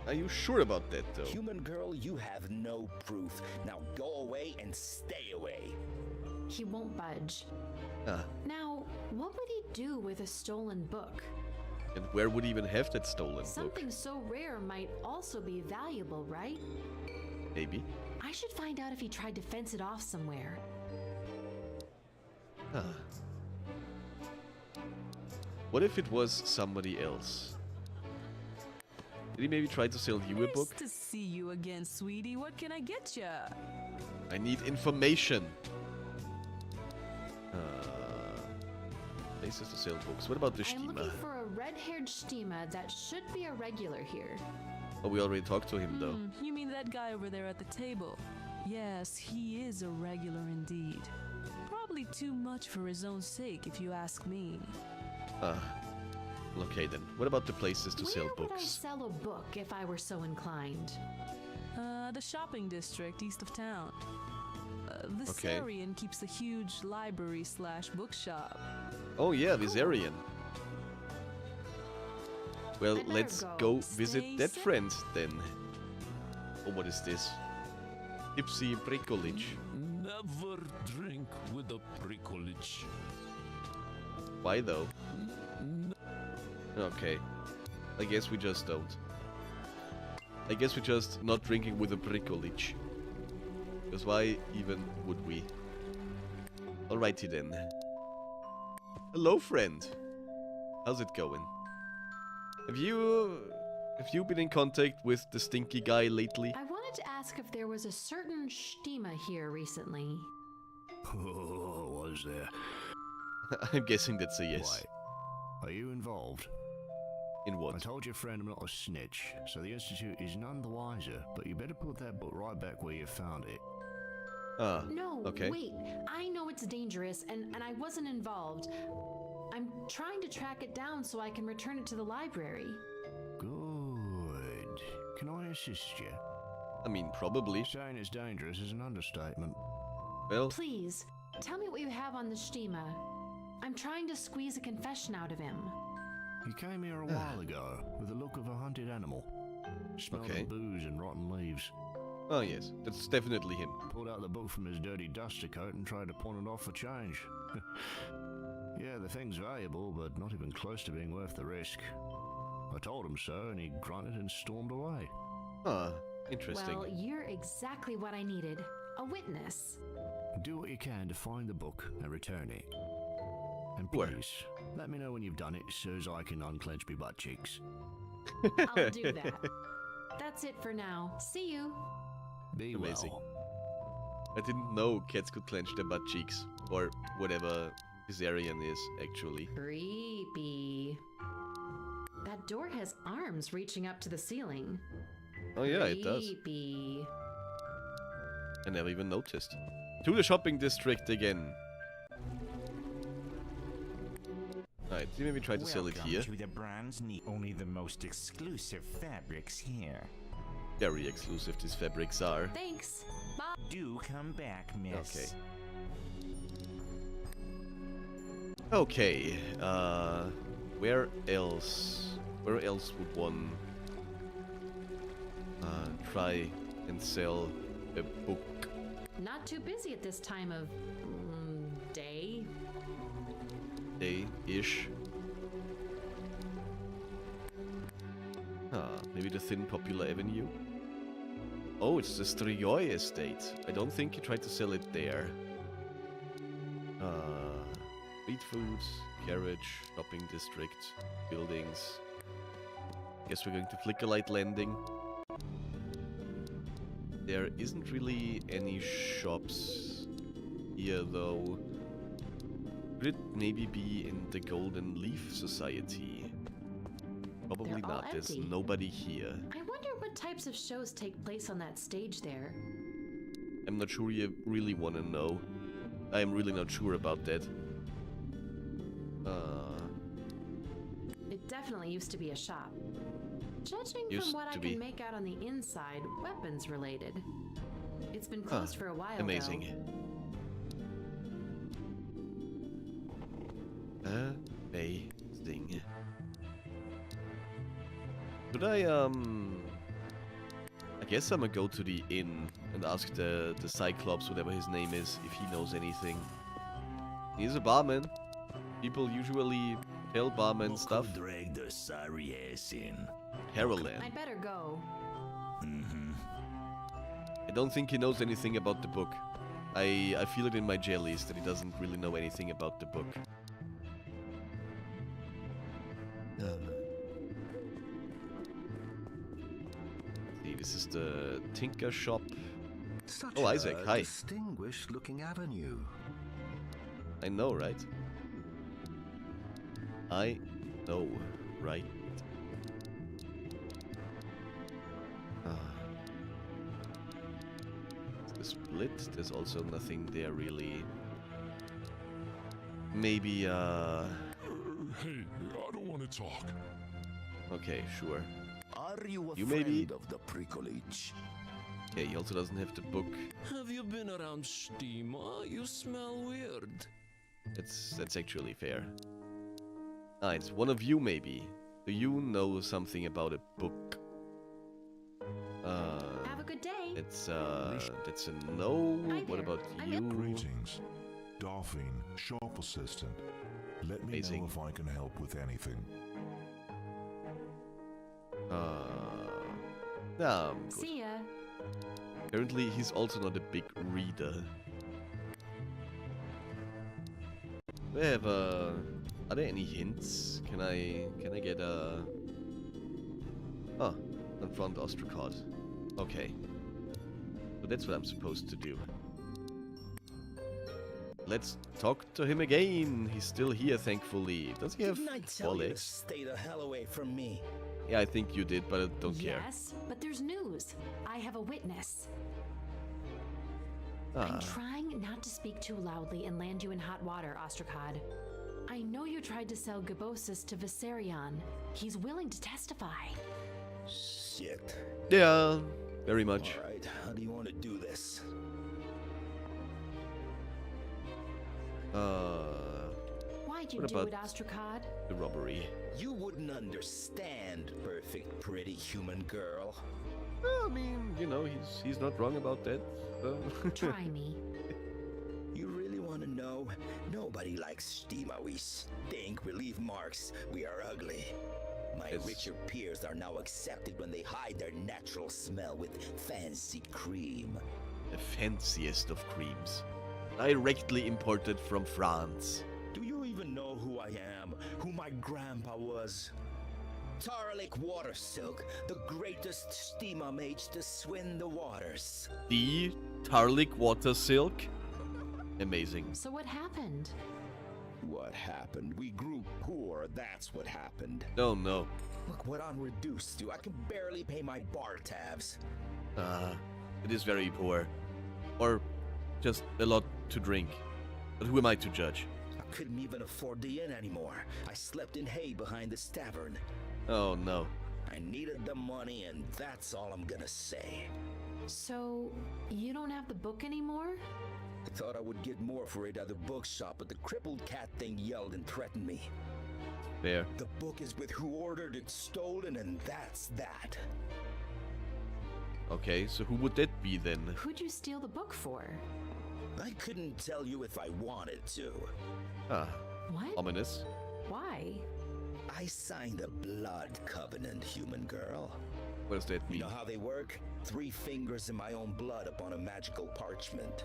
Are you sure about that, though? Human girl, you have no proof. Now go away and stay away. He won't budge. Ah, Now, what would he do with a stolen book? and where would he even have that stolen book? Something so rare might also be valuable, right? Maybe. I should find out if he tried to fence it off somewhere. Huh. What if it was somebody else? Did he maybe try to sell you a book? Nice to see you again, sweetie. What can I get ya? I need information. Places to sell books. What about the I'm Stimme? looking for a red-haired Stimme that should be a regular here. Oh, we already talked to him though. You mean that guy over there at the table? Yes, he is a regular indeed. Probably too much for his own sake, if you ask me. Okay then. What about the places to sell Where would I books? sell a book if I were so inclined? The shopping district east of town. The Okay. Sarian keeps a huge library/bookshop. Oh yeah, Viserion. Well, I'd better let's go. go visit Stay that safe. friend then. Oh, what is this? Tipsy Bricolage. Never drink with a prickledge. Why though? Okay. I guess we just don't. I guess we're just not drinking with a bricolage. Because why even would we? Alrighty then. Hello friend. How's it going? Have you been in contact with the stinky guy lately? I wanted to ask if there was a certain Stimme here recently. Oh, was there? I'm guessing that's a yes. Why? Are you involved? In what? I told your friend I'm not a snitch, so the Institute is none the wiser, but you better put that book right back where you found it. Ah, No, okay. wait. I know it's dangerous, and I wasn't involved. I'm trying to track it down so I can return it to the library. Good. Can I assist you? I mean, probably. Saying it's dangerous is an understatement. Well, Please, tell me what you have on the Stimme. I'm trying to squeeze a confession out of him. He came here a while ago with the look of a hunted animal. Smelled Okay. of booze and rotten leaves. oh yes, that's definitely him. Pulled out the book from his dirty duster coat and tried to pawn it off for change. Yeah, the thing's valuable, but not even close to being worth the risk. I told him so, and he grunted and stormed away. Ah, interesting. Well, you're exactly what I needed. A witness. Do what you can to find the book and return it. And Sure. please, let me know when you've done it so as I can unclench me butt cheeks. I'll do that. That's it for now. See you. Be Amazing. well. I didn't know cats could clench their butt cheeks. Or whatever Viserion is, actually. Creepy. That door has arms reaching up to the ceiling. Oh yeah, it does. Creepy. I never even noticed. To the shopping district again. Alright, did you maybe try to sell it here? To the brand's only the most exclusive fabrics here. Very exclusive these fabrics are. Thanks. Bye. Do come back, miss. Okay. Where else? Where else would one try and sell a book? Not too busy at this time of day. Day-ish. Maybe the thin popular avenue? Oh, it's the Strigoi estate. I don't think you tried to sell it there. Street foods, carriage, shopping district, buildings. Guess we're going to Flickerlight Landing. There isn't really any shops here though. Could it maybe be in the Golden Leaf Society? Probably They're all not, there's empty. nobody here. I wonder what types of shows take place on that stage there. I'm not sure you really want to know. I am really not sure about that. It definitely used to be a shop. Judging Used from what I to can be. make out on the inside, weapons related. It's been closed for a while Amazing. Amazing. Could I guess I'm gonna go to the inn and ask the Cyclops, whatever his name is, if he knows anything. He's a barman. People usually tell barmen stuff. Drag the sorry ass in. Caroline. I'd better go. Mm-hmm. I don't think he knows anything about the book. I feel it in my jellies that he doesn't really know anything about the book. See, this is the Tinker Shop. Such oh, Isaac, a hi. distinguished-looking avenue. I know, right? I know, right? The split, there's also nothing there really. Maybe, Hey, I don't want to talk. Okay, sure. Are you a You friend maybe? of the prickleage? Okay, he also doesn't have the book. Have you been around Stima? You smell weird. That's actually fair. Ah, it's one of you maybe. Do you know something about a book? Have a good day. That's a no. Hi What there. about I'm you? Greetings. Dauphine, shop assistant. Let me Amazing. know if I can help with anything. Good. See ya. Apparently, he's also not a big reader. We have are there any hints? Can I get a? Oh, confront Ostracod. Okay. So that's what I'm supposed to do. Let's talk to him again. He's still here, thankfully. Does he have Didn't I tell four you to legs? stay the hell away from me? Yeah, I think you did, but I don't care. Yes, but there's news. I have a witness. Ah. I'm trying not to speak too loudly and land you in hot water, Ostracod. I know you tried to sell Gabosis to Viserion. He's willing to testify. Shit. Yeah, very much. All right, how do you want to do this? Why'd you What do about it, Ostracod? the robbery? You wouldn't understand, perfect, pretty human girl. I mean, you know, he's not wrong about that. So. Try me. You really want to know? Nobody likes Stima. We stink, we leave marks, we are ugly. My richer peers are now accepted when they hide their natural smell with fancy cream. The fanciest of creams. Directly imported from France. Do you even know who I am? Who my grandpa was? Tarlik Water Silk, the greatest Stima mage to swim the waters. The Tarlik Water Silk? Amazing. So what happened? What happened? We grew poor, that's what happened. Oh no. Look what I'm reduced to. I can barely pay my bar tabs. It is very poor. Or just a lot to drink. But who am I to judge? I couldn't even afford the inn anymore. I slept in hay behind the tavern. Oh no. I needed the money, and that's all I'm gonna say. So, you don't have the book anymore? I thought I would get more for it at the bookshop, but the crippled cat thing yelled and threatened me. Fair. The book is with who ordered it stolen, and that's that. Okay, so who would that be then? Who'd you steal the book for? I couldn't tell you if I wanted to. What? Ominous. Why? I signed a blood covenant, human girl. What does that mean? You know how they work? 3 fingers in my own blood upon a magical parchment.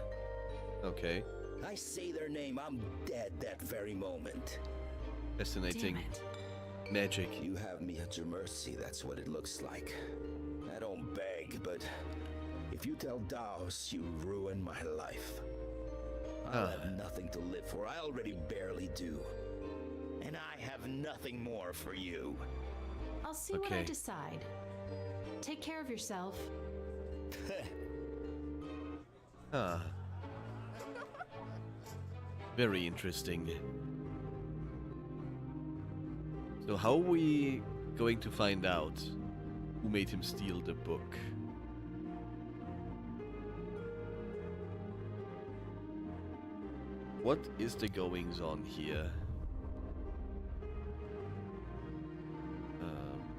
Okay. I say their name, I'm dead that very moment. Fascinating. Damn it. Magic. You have me at your mercy, that's what it looks like. I don't beg, but if you tell Daos, you ruin my life. I'll have nothing to live for, I already barely do. And I have nothing more for you. I'll see what I decide. Take care of yourself. Very interesting. So how are we going to find out who made him steal the book? What is the goings on here?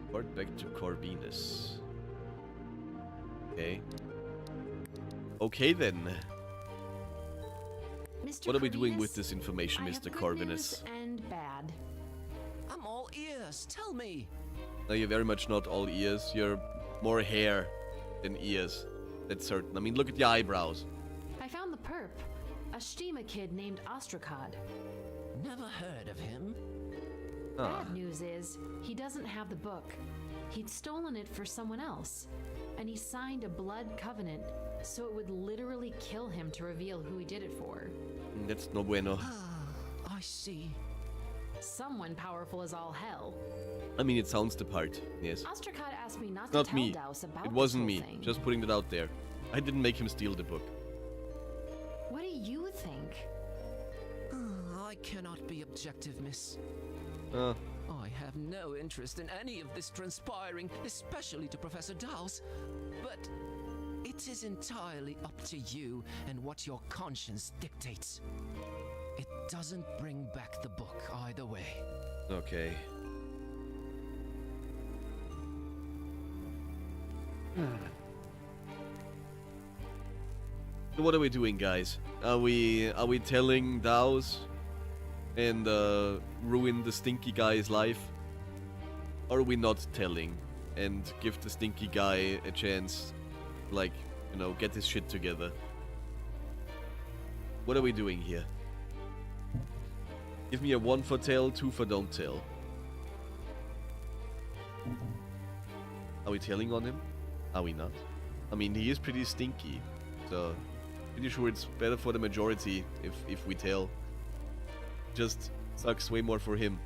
Report back to Corvinus. Okay. Okay then. Mr. What are we doing with Corvinus, this information, I Mr. have good Corvinus? news and bad. I'm all ears. Tell me. No, you're very much not all ears. You're more hair than ears. That's certain. I mean, look at the eyebrows. I found the perp, a Shtima kid named Ostrakad. Never heard of him. Bad news is, he doesn't have the book. He'd stolen it for someone else, and he signed a blood covenant, so it would literally kill him to reveal who he did it for. That's no bueno. I see. Someone powerful as all hell. I mean, it sounds the part, yes. Ostrakad asked me not It's to not tell me. Daus about It wasn't this me. whole thing. Just putting that out there. I didn't make him steal the book. What do you think? I cannot be objective, miss. Uh, I have no interest in any of this transpiring, especially to Professor Daus. But it is entirely up to you and what your conscience dictates. It doesn't bring back the book either way. okay. So what are we doing, guys? Are we telling Daus and ruin the stinky guy's life? Or are we not telling and give the stinky guy a chance, like, you know, get his shit together? What are we doing here? Give me a 1 for tell, 2 for don't tell. Are we telling on him? Are we not? I mean, he is pretty stinky, so pretty sure it's better for the majority if we tell. Just sucks way more for him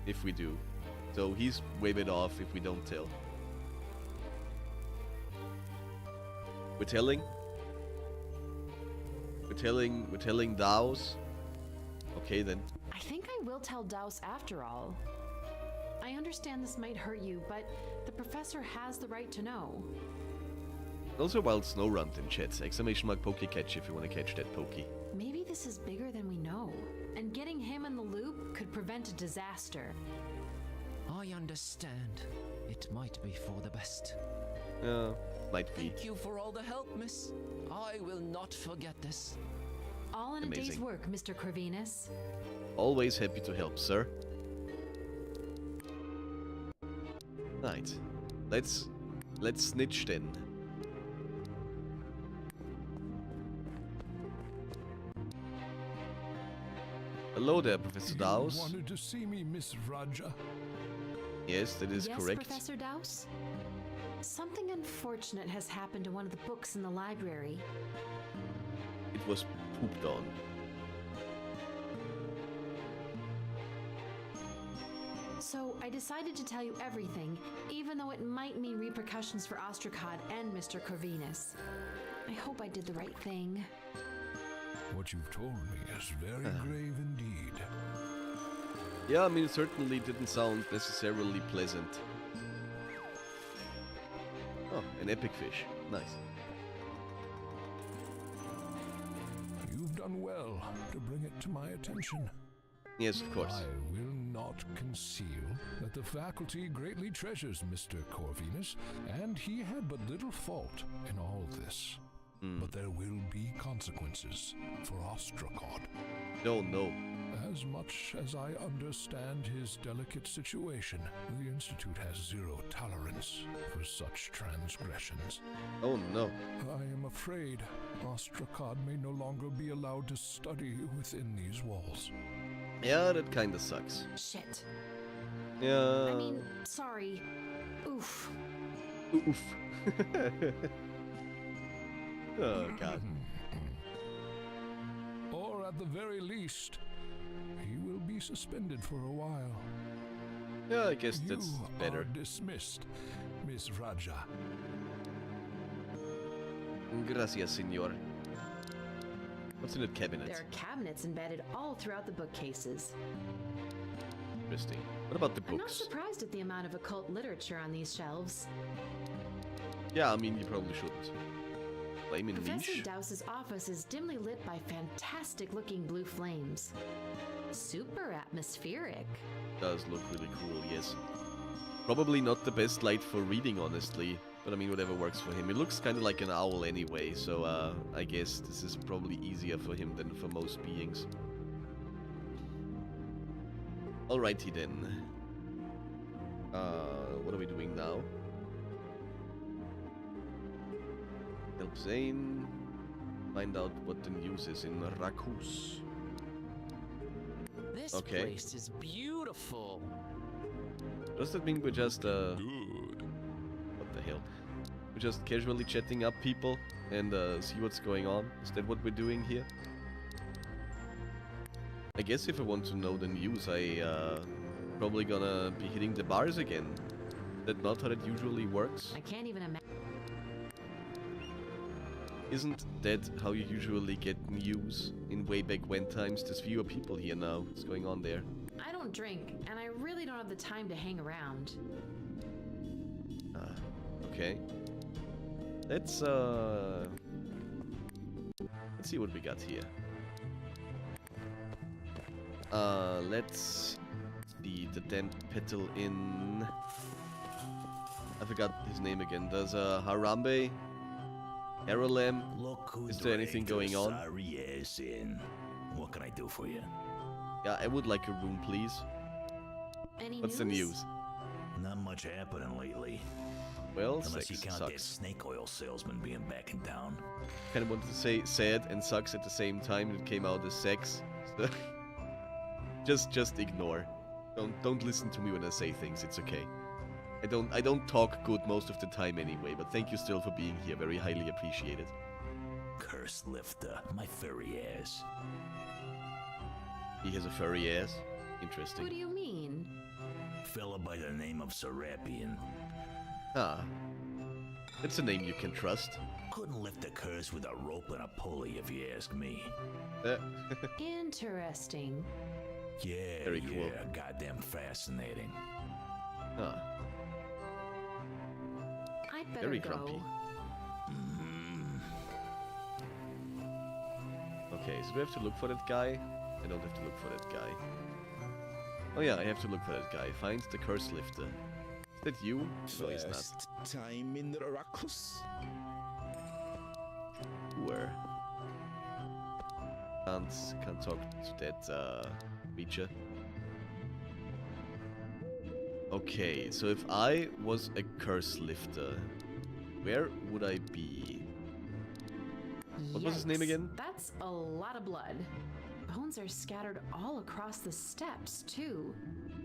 if we do. So he's way better off if we don't tell. We're telling? We're telling Daus? Okay then. I think I will tell Daus after all. I understand this might hurt you, but the professor has the right to know. Also wild snow runt in chat. Exclamation mark pokey catch if you want to catch that pokey. Maybe this is bigger than we know, and getting him in the loop could prevent a disaster. I understand. It might be for the best. Might be. Thank you for all the help, miss. I will not forget this. All in a day's Amazing. work, Mr. Corvinus. Always happy to help, sir. Right. Let's snitch then. Hello there, Professor Daus. Wanted to see me, Miss Raja. Yes, that is yes, correct. Professor Daus? Something unfortunate has happened to one of the books in the library. It was pooped on. So I decided to tell you everything, even though it might mean repercussions for Ostrakad and Mr. Corvinus. I hope I did the right thing. What you've told me is very grave indeed. Yeah, I mean, it certainly didn't sound necessarily pleasant. Oh, an epic fish. Nice. You've done well to bring it to my attention. Yes, of course. I will not conceal that the faculty greatly treasures Mr. Corvinus, and he had but little fault in all this. But there will be consequences for Ostrakad. No, no. As much as I understand his delicate situation, the Institute has zero tolerance for such transgressions. Oh no. I am afraid Ostrakad may no longer be allowed to study within these walls. Yeah, that kinda sucks. Shit. Yeah. I mean, sorry. Oof. Oof. Oh, God. Or at the very least, he will be suspended for a while. Yeah, I guess that's You better. are dismissed, Miss Raja. Gracias, senor. What's in that cabinet? There are cabinets embedded all throughout the bookcases. Interesting. What about the I'm not books? surprised at the amount of occult literature on these shelves. Yeah, I mean, you probably shouldn't. Flaming Professor niche? Daus's office is dimly lit by fantastic-looking blue flames. Super atmospheric. Does look really cool, yes. Probably not the best light for reading, honestly. But I mean, whatever works for him. It looks kind of like an owl anyway, so I guess this is probably easier for him than for most beings. Alrighty then. What are we doing now? Help Zane. Find out what the news is in Rakus. This Okay. place is beautiful. Does that mean we're just what the hell? We're just casually chatting up people and see what's going on? Is that what we're doing here? I guess if I want to know the news, I probably gonna be hitting the bars again. That not how it usually works? I can't even imagine. Isn't that how you usually get news in way back when times? There's fewer people here now. What's going on there? I don't drink, and I really don't have the time to hang around. Okay. Let's see what we got here. Let's see the damn petal in. I forgot his name again. Does Harambe, Aralam? Look who Is there anything going on? Sorry ass in. What can I do for you? Yeah, I would like a room, please. Any What's the news? Not much happening lately. Well, Unless you sex count that sucks. snake oil salesman being back in town. Kind of wanted to say sad and sucks at the same time. It came out as sex. Just ignore. Don't listen to me when I say things. It's okay. I don't talk good most of the time anyway. But thank you still for being here. Very highly appreciated. Curse lifter, my furry ass. He has a furry ass. What Interesting. do you mean? Fella by the name of Serapion. Ah, it's a name you can trust. Couldn't lift a curse with a rope and a pulley, if you ask me. Interesting. Yeah, Very cool. yeah, goddamn fascinating. Ah, I'd better very go. grumpy. Okay, so we have to look for that guy. I don't have to look for that guy. Oh yeah, I have to look for that guy. Find the curse lifter. Is that you? No, he's not. First time in Rakus. Where? Can't talk to that creature. Okay, so if I was a curse lifter, where would I be? What was his name Yikes, again? That's a lot of blood. Bones are scattered all across the steps, too.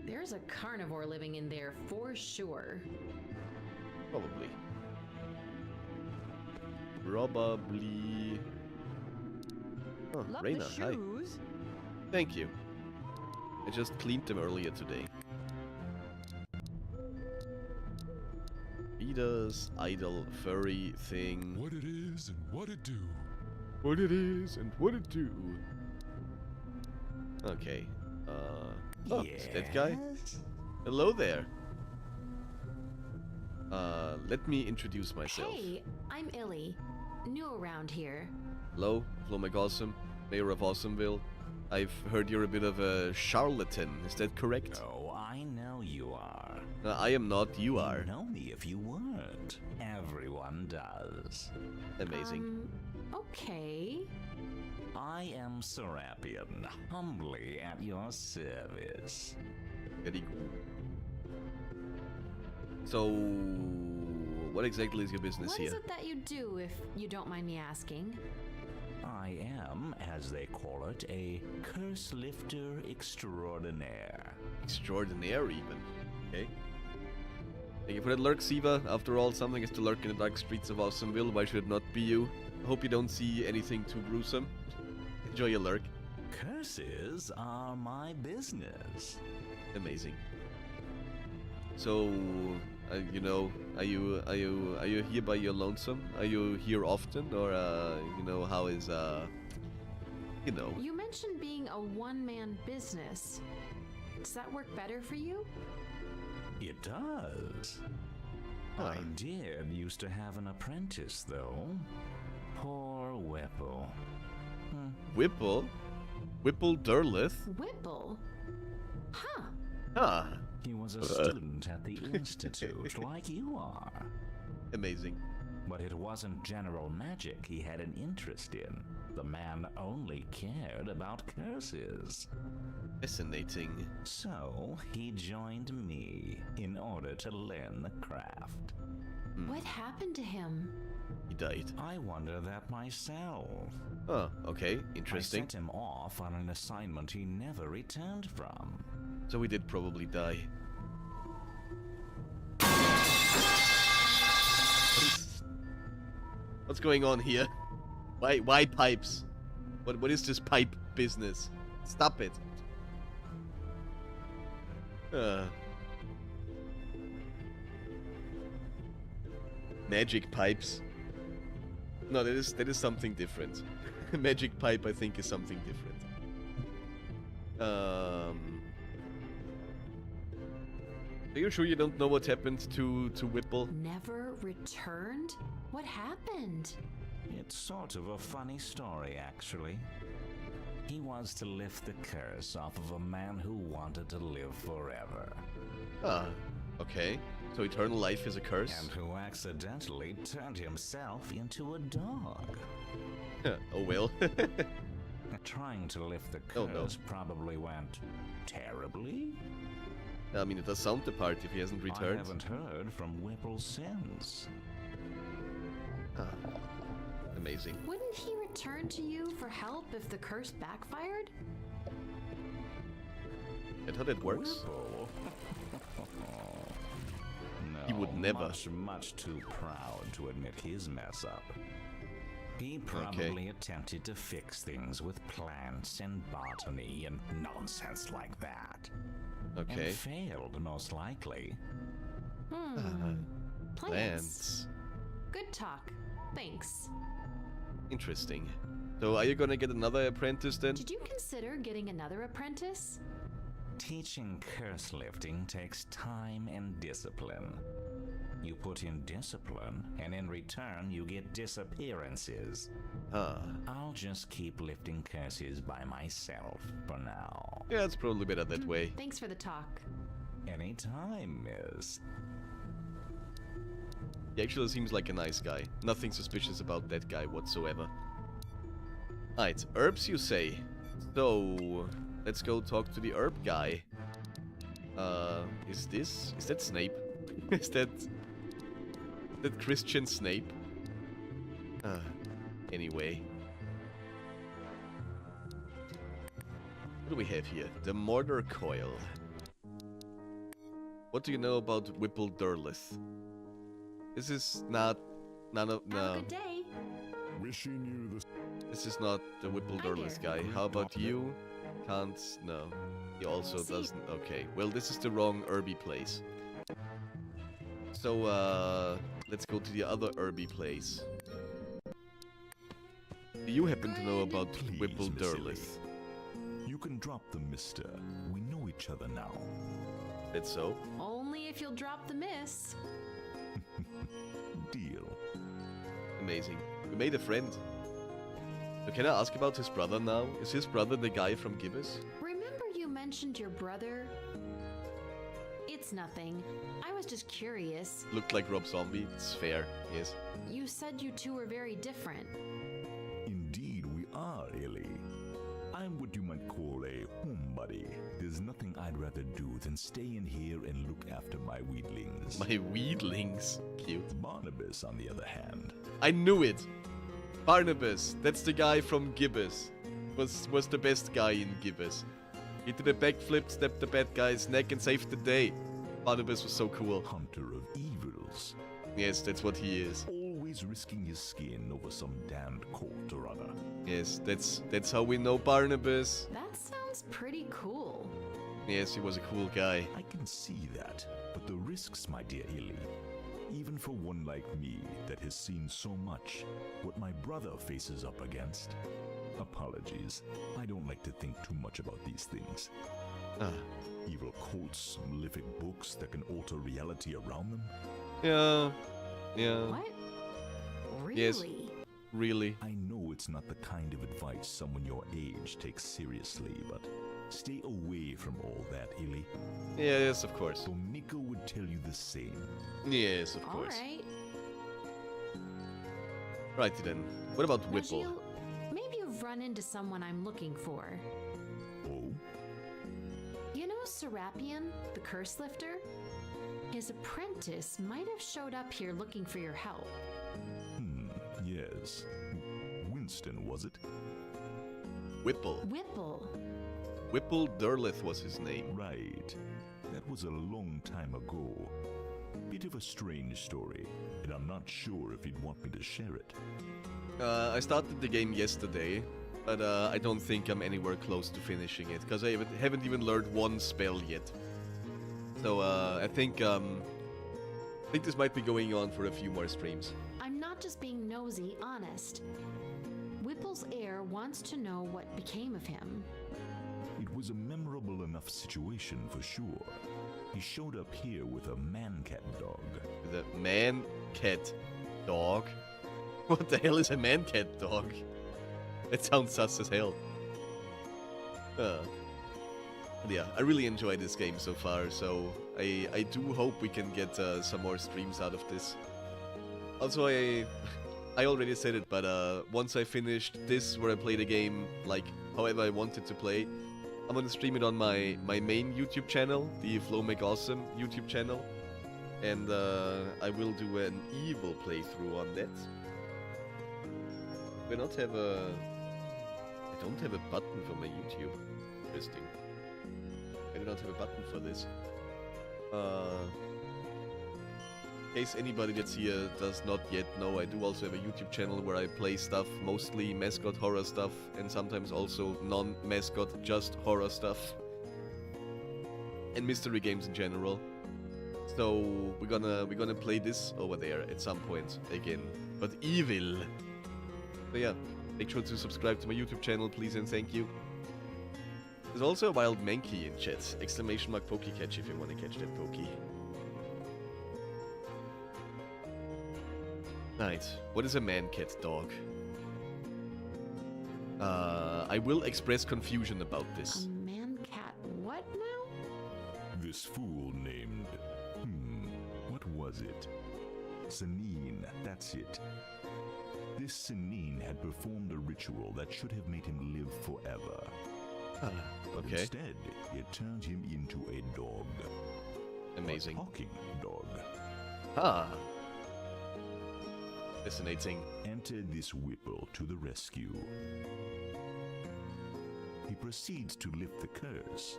There's a carnivore living in there for sure. Probably. Probably. Oh, Love Reina, the hi. shoes. Thank you. I just cleaned them earlier today. Reader's idle furry thing. What it is and what it do. What it is and what it do. Okay. Oh, it's that guy? Hello there. Let me introduce myself. Hey, I'm Illy. New around here. Hello, Awesome, Mayor of Awesomeville. I've heard you're a bit of a charlatan, is that correct? Oh, I know you are. I am not, you are. You'd know me if you weren't. Everyone does. Amazing. Okay. I am Serapion, humbly at your service. Very cool. So, what exactly is your business What here? is it that you do, if you don't mind me asking? I am, as they call it, a curse lifter extraordinaire. Extraordinary, even. Okay. Thank you for that lurk, Siva. After all, something has to lurk in the dark streets of Awesomeville. Why should it not be you? I hope you don't see anything too gruesome. Enjoy your lurk. Curses are my business. Amazing. So, you know, are you here by your lonesome? Are you here often, or you know, how is you know? You mentioned being a one-man business. Does that work better for you? It does. I did used to have an apprentice, though. Poor Whipple. Whipple? Whipple Derlith? Whipple? Huh. Ah. He was a student at the Institute, like you are. Amazing. But it wasn't general magic he had an interest in. The man only cared about curses. Fascinating. So he joined me in order to learn the craft. What happened to him? He died. I wonder that myself. Oh, okay, interesting. I sent him off on an assignment he never returned from. So he did probably die. What's going on here? Why pipes? What is this pipe business? Stop it. Magic pipes. No, that is something different. Magic pipe, I think, is something different. Are you sure you don't know what happened to Whipple? Never returned? What happened? It's sort of a funny story, actually. He was to lift the curse off of a man who wanted to live forever. Ah, okay. So eternal life is a curse? And who accidentally turned himself into a dog. Oh well. Trying to lift the curse probably went terribly. I mean, it does sound the part if he hasn't returned. I haven't heard from Whipple since. Ah, amazing. Wouldn't he return to you for help if the curse backfired? That's how that works? Whipple. No, he would never. Much too proud to admit his mess up. He probably attempted to fix things with plants and botany and nonsense like that. Okay. And failed, most likely. Plants. Good talk. Thanks. Interesting. So are you gonna get another apprentice then? Did you consider getting another apprentice? Teaching curse lifting takes time and discipline. You put in discipline, and in return you get disappearances. I'll just keep lifting curses by myself for now. Yeah, it's probably better that way. Thanks for the talk. Anytime, miss. He actually seems like a nice guy. Nothing suspicious about that guy whatsoever. Alright, herbs you say. So, let's go talk to the herb guy. Is that Snape? Is that Christian Snape? Anyway. What do we have here? The Mortar Coil. What do you know about Whipple Durlith? This is not... Have a good day. Wishing you the... This is not the Whipple Durlith guy. How about you? Can't... No. He also doesn't... Okay. Well, this is the wrong herby place. So, let's go to the other herby place. Do you happen to know about Whipple Durlith? You can drop them, mister. We know each other now. That's so? Only if you'll drop the miss. Deal. Amazing. We made a friend. So can I ask about his brother now? Is his brother the guy from Gibbous? Remember you mentioned your brother? It's nothing. I was just curious. Looked like Rob Zombie. It's fair, yes. You said you two were very different. Indeed, we are, Ellie. I'm what you might call a homebody. There's nothing I'd rather do than stay in here and look after my weedlings. My weedlings? Cute. Barnabas, on the other hand. I knew it! Barnabas, that's the guy from Gibbous. Was the best guy in Gibbous. He did a backflip, stepped the bad guy's neck and saved the day. Barnabas was so cool. Hunter of evils. Yes, that's what he is. Always risking his skin over some damned court or other. Yes, that's how we know Barnabas. That sounds pretty cool. Yes, he was a cool guy. I can see that, but the risks, my dear Illy. Even for one like me that has seen so much, what my brother faces up against. Apologies, I don't like to think too much about these things. Evil courts, malefic books that can alter reality around them. Yeah. What? Really? Yes, really. I know it's not the kind of advice someone your age takes seriously, but stay away from all that, Illy. Yes, of course. So Nico would tell you the same. Yes, of course. Alright. Righty then. What about Whipple? Najeel, maybe you've run into someone I'm looking for. Oh? You know Serapion, the curse lifter? His apprentice might have showed up here looking for your help. Yes. Winston, was it? Whipple. Whipple. Whipple Derleth was his name. Right. That was a long time ago. Bit of a strange story, and I'm not sure if you'd want me to share it. I started the game yesterday, but I don't think I'm anywhere close to finishing it, because I haven't even learned one spell yet. So I think this might be going on for a few more streams. I'm not just being nosy, honest. Whipple's heir wants to know what became of him. It was a memorable enough situation for sure. He showed up here with a man-cat dog. The man-cat dog? What the hell is a man-cat dog? It sounds sus as hell. Yeah, I really enjoy this game so far, so I do hope we can get some more streams out of this. Also, I already said it, but once I finished this, where I play the game like however I wanted to play, I'm gonna stream it on my main YouTube channel, the Near-Mage Awesome YouTube channel, and I will do an evil playthrough on that. I don't have a button for my YouTube. Interesting. I do not have a button for this. In case anybody that's here does not yet know, I do also have a YouTube channel where I play stuff, mostly mascot horror stuff, and sometimes also non-mascot, just horror stuff. And mystery games in general. So we're gonna play this over there at some point again. But evil. So yeah, make sure to subscribe to my YouTube channel, please, and thank you. There's also a wild Mankey in chat. ! Pokecatch if you want to catch that Pokey. Right, what is a man-cat dog? I will express confusion about this. A man-cat what now? This fool named... what was it? Sanine, that's it. This Sanine had performed a ritual that should have made him live forever. But Okay. instead, it turned him into a dog. Amazing. A talking dog. Ah. Fascinating. Enter this Whipple to the rescue. He proceeds to lift the curse,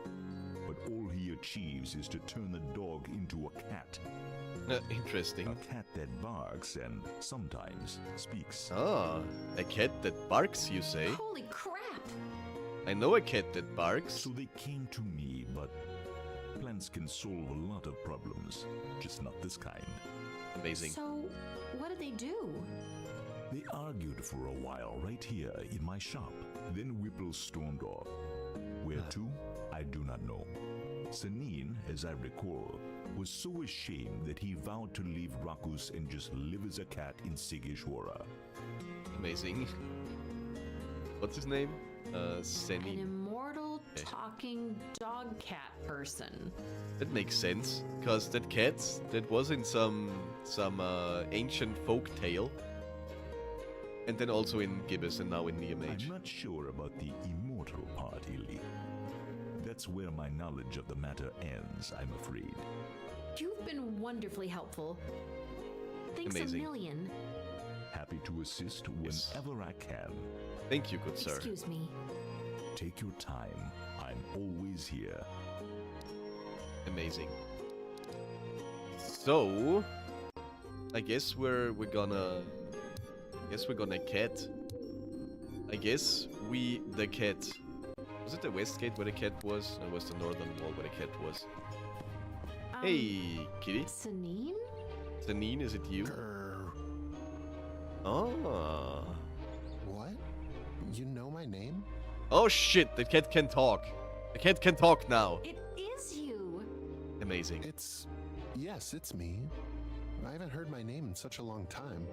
but all he achieves is to turn the dog into a cat. Interesting. A cat that barks and sometimes speaks. Ah, a cat that barks, you say? Holy crap! I know a cat that barks. So they came to me, but plants can solve a lot of problems, just not this kind. Amazing. So, what did they do? They argued for a while right here in my shop. Then Whipple stormed off. Where to? I do not know. Sanine, as I recall, was so ashamed that he vowed to leave Rakus and just live as a cat in Sigishwara. Amazing. What's his name? An Sanine. immortal talking dog cat person. That makes sense, cause that cat that was in some ancient folk tale, and then also in Gibbous and now in Near-Mage. I'm not sure about the immortal part, Illy. That's where my knowledge of the matter ends, I'm afraid. You've been wonderfully helpful. Thanks Amazing. a million. Happy to assist whenever I can. Thank you, good sir. Excuse me. Take your time. I'm always here. Amazing. So, I guess we're gonna cat. I guess the cat. Was it the west gate where the cat was? Or was the northern wall where the cat was? Hey, kitty. Sanine? Sanine, is it you? Ah. What? You know my name? Oh shit, the cat can talk. The cat can talk now. It is you. Amazing. Yes, it's me. I haven't heard my name in such a long time.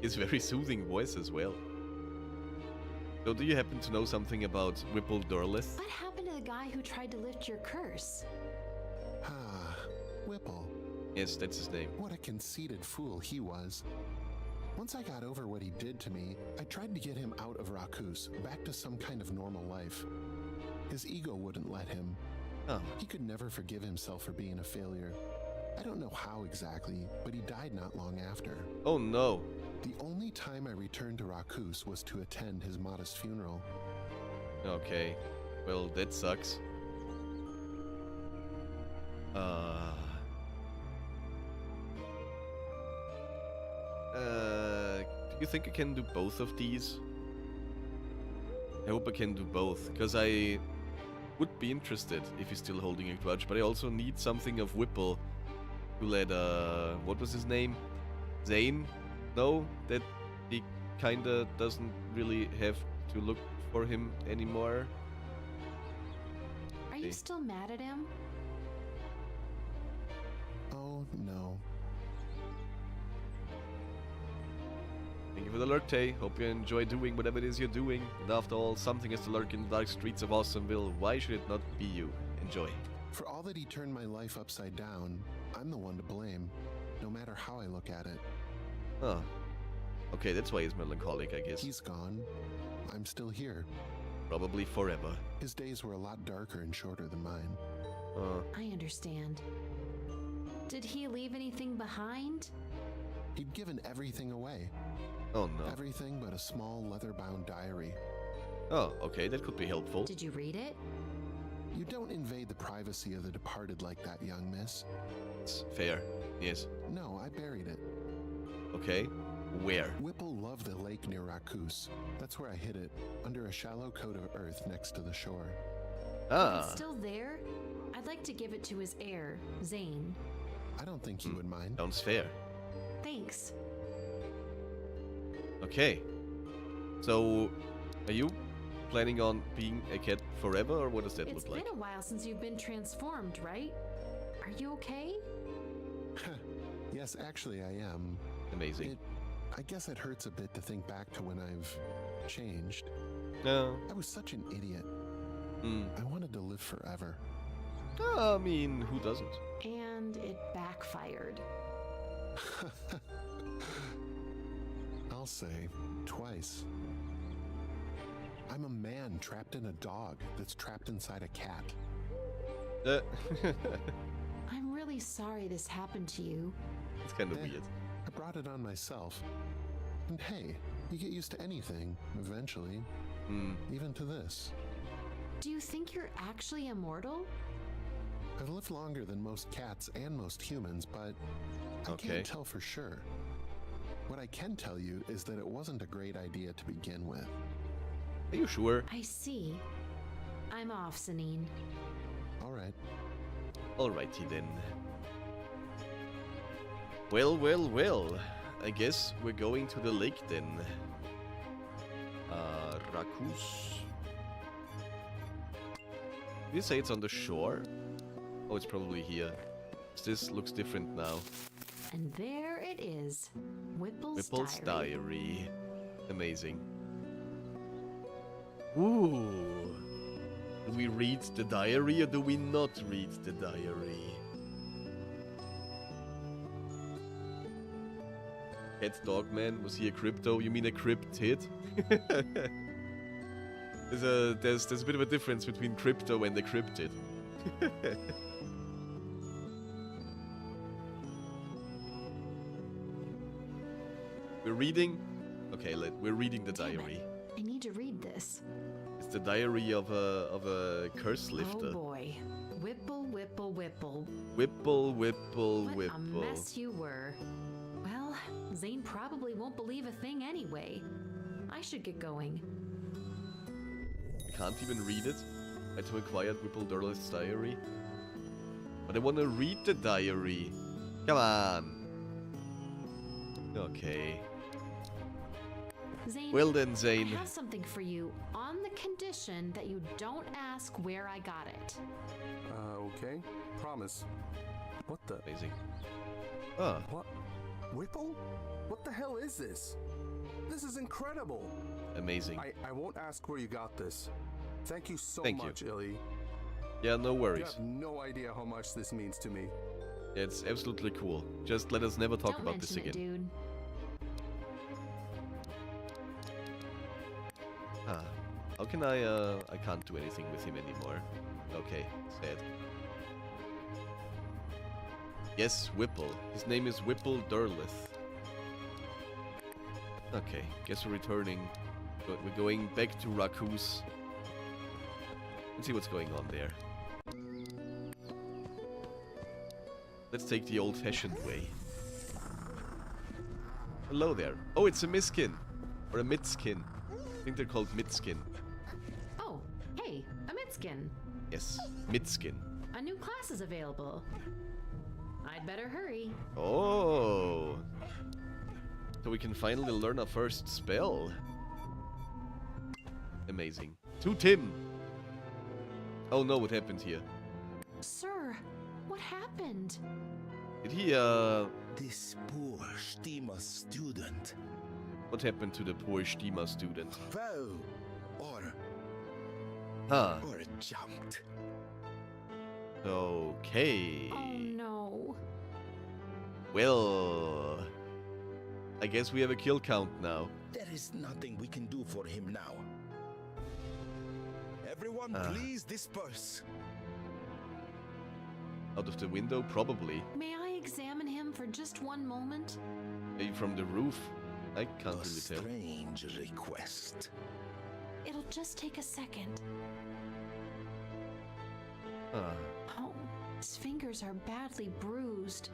His very soothing voice as well. So do you happen to know something about Whipple Derleth? What happened to the guy who tried to lift your curse? Ah, Whipple. Yes, that's his name. What a conceited fool he was. Once I got over what he did to me, I tried to get him out of Rakus, back to some kind of normal life. His ego wouldn't let him. Oh. He could never forgive himself for being a failure. I don't know how exactly, but he died not long after. Oh no. The only time I returned to Rakus was to attend his modest funeral. Okay. Well, that sucks. Do you think I can do both of these? I hope I can do both, because I would be interested if he's still holding a grudge, but I also need something of Whipple to let, what was his name? Zane know that he kinda doesn't really have to look for him anymore. Are you still mad at him? Oh, no. Thank you for the lurk, Tay. Hope you enjoy doing whatever it is you're doing. And after all, something has to lurk in the dark streets of Awesomeville. Why should it not be you? Enjoy. For all that he turned my life upside down, I'm the one to blame, no matter how I look at it. Huh. Okay, that's why he's melancholic, I guess. He's gone. I'm still here. Probably forever. His days were a lot darker and shorter than mine. I understand. Did he leave anything behind? He'd given everything away. Oh no. Everything but a small leather-bound diary. Oh, okay, that could be helpful. Did you read it? You don't invade the privacy of the departed like that, young miss. It's fair, yes. No, I buried it. Okay, where? Whipple loved the lake near Rakus. That's where I hid it, under a shallow coat of earth next to the shore. If it's still there, I'd like to give it to his heir, Zane. I don't think he would mind. Sounds fair. Thanks. Okay. So, are you planning on being a cat forever, or what does that look like? It's been a while since you've been transformed, right? Are you okay? Yes, actually I am. Amazing. I guess it hurts a bit to think back to when I've changed. No. I was such an idiot. I wanted to live forever. I mean, who doesn't? And it backfired. I'll say twice. I'm a man trapped in a dog that's trapped inside a cat. I'm really sorry this happened to you. It's kind of weird. I brought it on myself. And hey, you get used to anything, eventually. Even to this. Do you think you're actually immortal? I've lived longer than most cats and most humans, but I can't tell for sure. What I can tell you is that it wasn't a great idea to begin with. Are you sure? I see. I'm off, Sanine. All right. Alrighty then. Well, well, well. I guess we're going to the lake then. Rakus. Did you say it's on the shore? Oh, it's probably here. This looks different now. And there it is. Whipple's diary. Amazing. Ooh. Do we read the diary or do we not read the diary? Cat Dogman, was he a crypto? You mean a cryptid? There's a bit of a difference between crypto and a cryptid. We're reading? Okay, we're reading the diary. I need to read this. It's the diary of a curse lifter. Oh boy. Whipple, Whipple, Whipple. Whipple, Whipple, Whipple. What a mess you were. Well, Zane probably won't believe a thing anyway. I should get going. I can't even read it. I had to acquire Whipple Durleth's diary. But I want to read the diary. Come on. Okay. Zane, well then, Zane. I have something for you on the condition that you don't ask where I got it. Okay. Promise. What the? Amazing. What? Whipple? What the hell is this? This is incredible. Amazing. I won't ask where you got this. Thank you so much, Illy. Yeah, no worries. You have no idea how much this means to me. It's absolutely cool. Just let us never talk Don't about this mention again. It, dude. How can I can't do anything with him anymore. Okay, sad. Yes, Whipple. His name is Whipple Durleth. Okay, guess we're returning. But we're going back to Rakus. Let's see what's going on there. Let's take the old-fashioned way. Hello there. Oh, it's a Miskin. Or a Midskin. I think they're called Midskin. Oh, hey, a Midskin. Yes, Midskin. A new class is available. I'd better hurry. Oh. So we can finally learn our first spell. Amazing. To Tim. Oh no, what happened here? Sir, what happened? Did he, This poor Stima student. What happened to the poor Stima student? Fell. Or jumped. Okay. Oh no. Well, I guess we have a kill count now. There is nothing we can do for him now. Everyone, please disperse. Out of the window, probably. May I examine him for just one moment? Maybe from the roof. I can't really tell. Strange request. It'll just take a second. Oh, his fingers are badly bruised.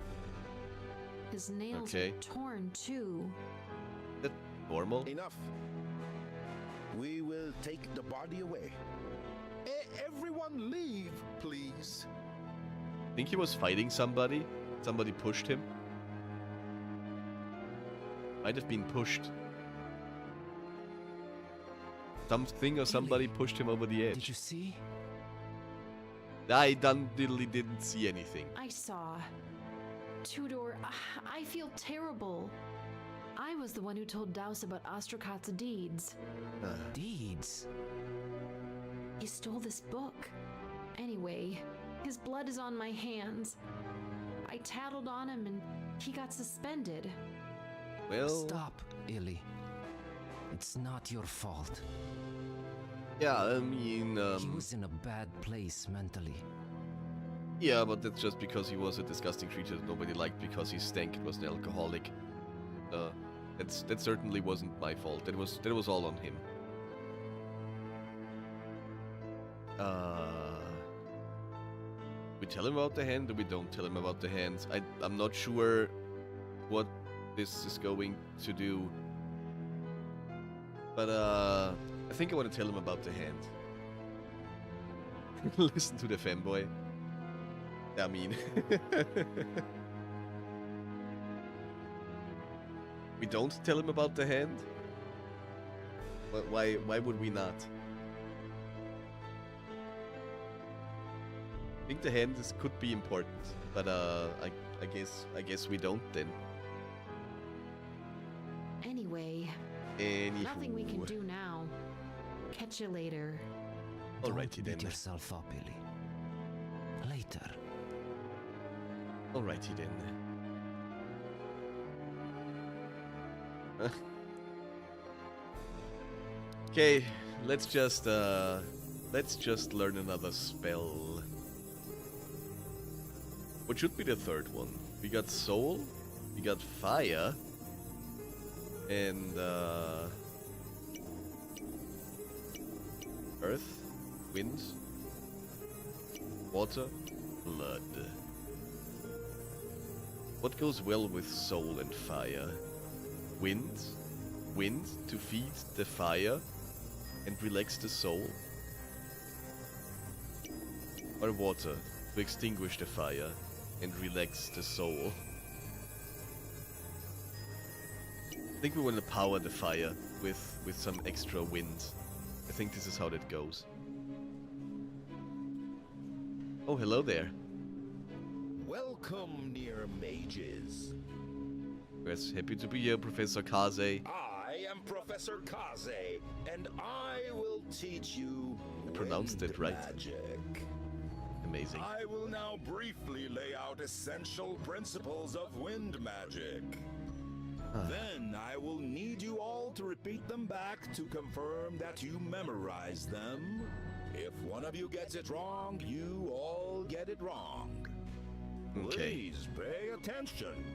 His nails are torn too. That normal? Enough. We will take the body away. Everyone leave, please. Think he was fighting somebody? Somebody pushed him? Might have been pushed. Something or somebody pushed him over the edge. Did you see? I diddly didn't see anything. I saw. Tudor, I feel terrible. I was the one who told Daus about Ostrakot's deeds. Deeds? He stole this book. Anyway, his blood is on my hands. I tattled on him and he got suspended. Well... Stop, Illy. It's not your fault. Yeah, I mean, He was in a bad place mentally. Yeah, but that's just because he was a disgusting creature that nobody liked because he stank and was an alcoholic. That certainly wasn't my fault. That was all on him. We tell him about the hand or we don't tell him about the hand? I'm not sure what this is going to do. But I think I want to tell him about the hand. Listen to the fanboy. I mean... We don't tell him about the hand? Why would we not? I think the hand could be important, but I guess we don't then. Anyway, nothing we can do now. Catch you later. Alrighty then. Beat yourself up, Illy. Later. Alrighty then. Okay, let's just learn another spell. What should be the third one? We got soul, we got fire, and earth, wind, water, blood. What goes well with soul and fire? Wind to feed the fire and relax the soul? Or water to extinguish the fire and relax the soul? I think we want to power the fire with some extra wind. I think this is how that goes. Oh, hello there. Welcome, Near-Mages. Yes, happy to be here, Professor Kaze. I am Professor Kaze, and I will teach you I pronounced it right. magic. Amazing. I will now briefly lay out essential principles of wind magic. Then I will need you all to repeat them back to confirm that you memorize them. If one of you gets it wrong, you all get it wrong. Okay. Please pay attention.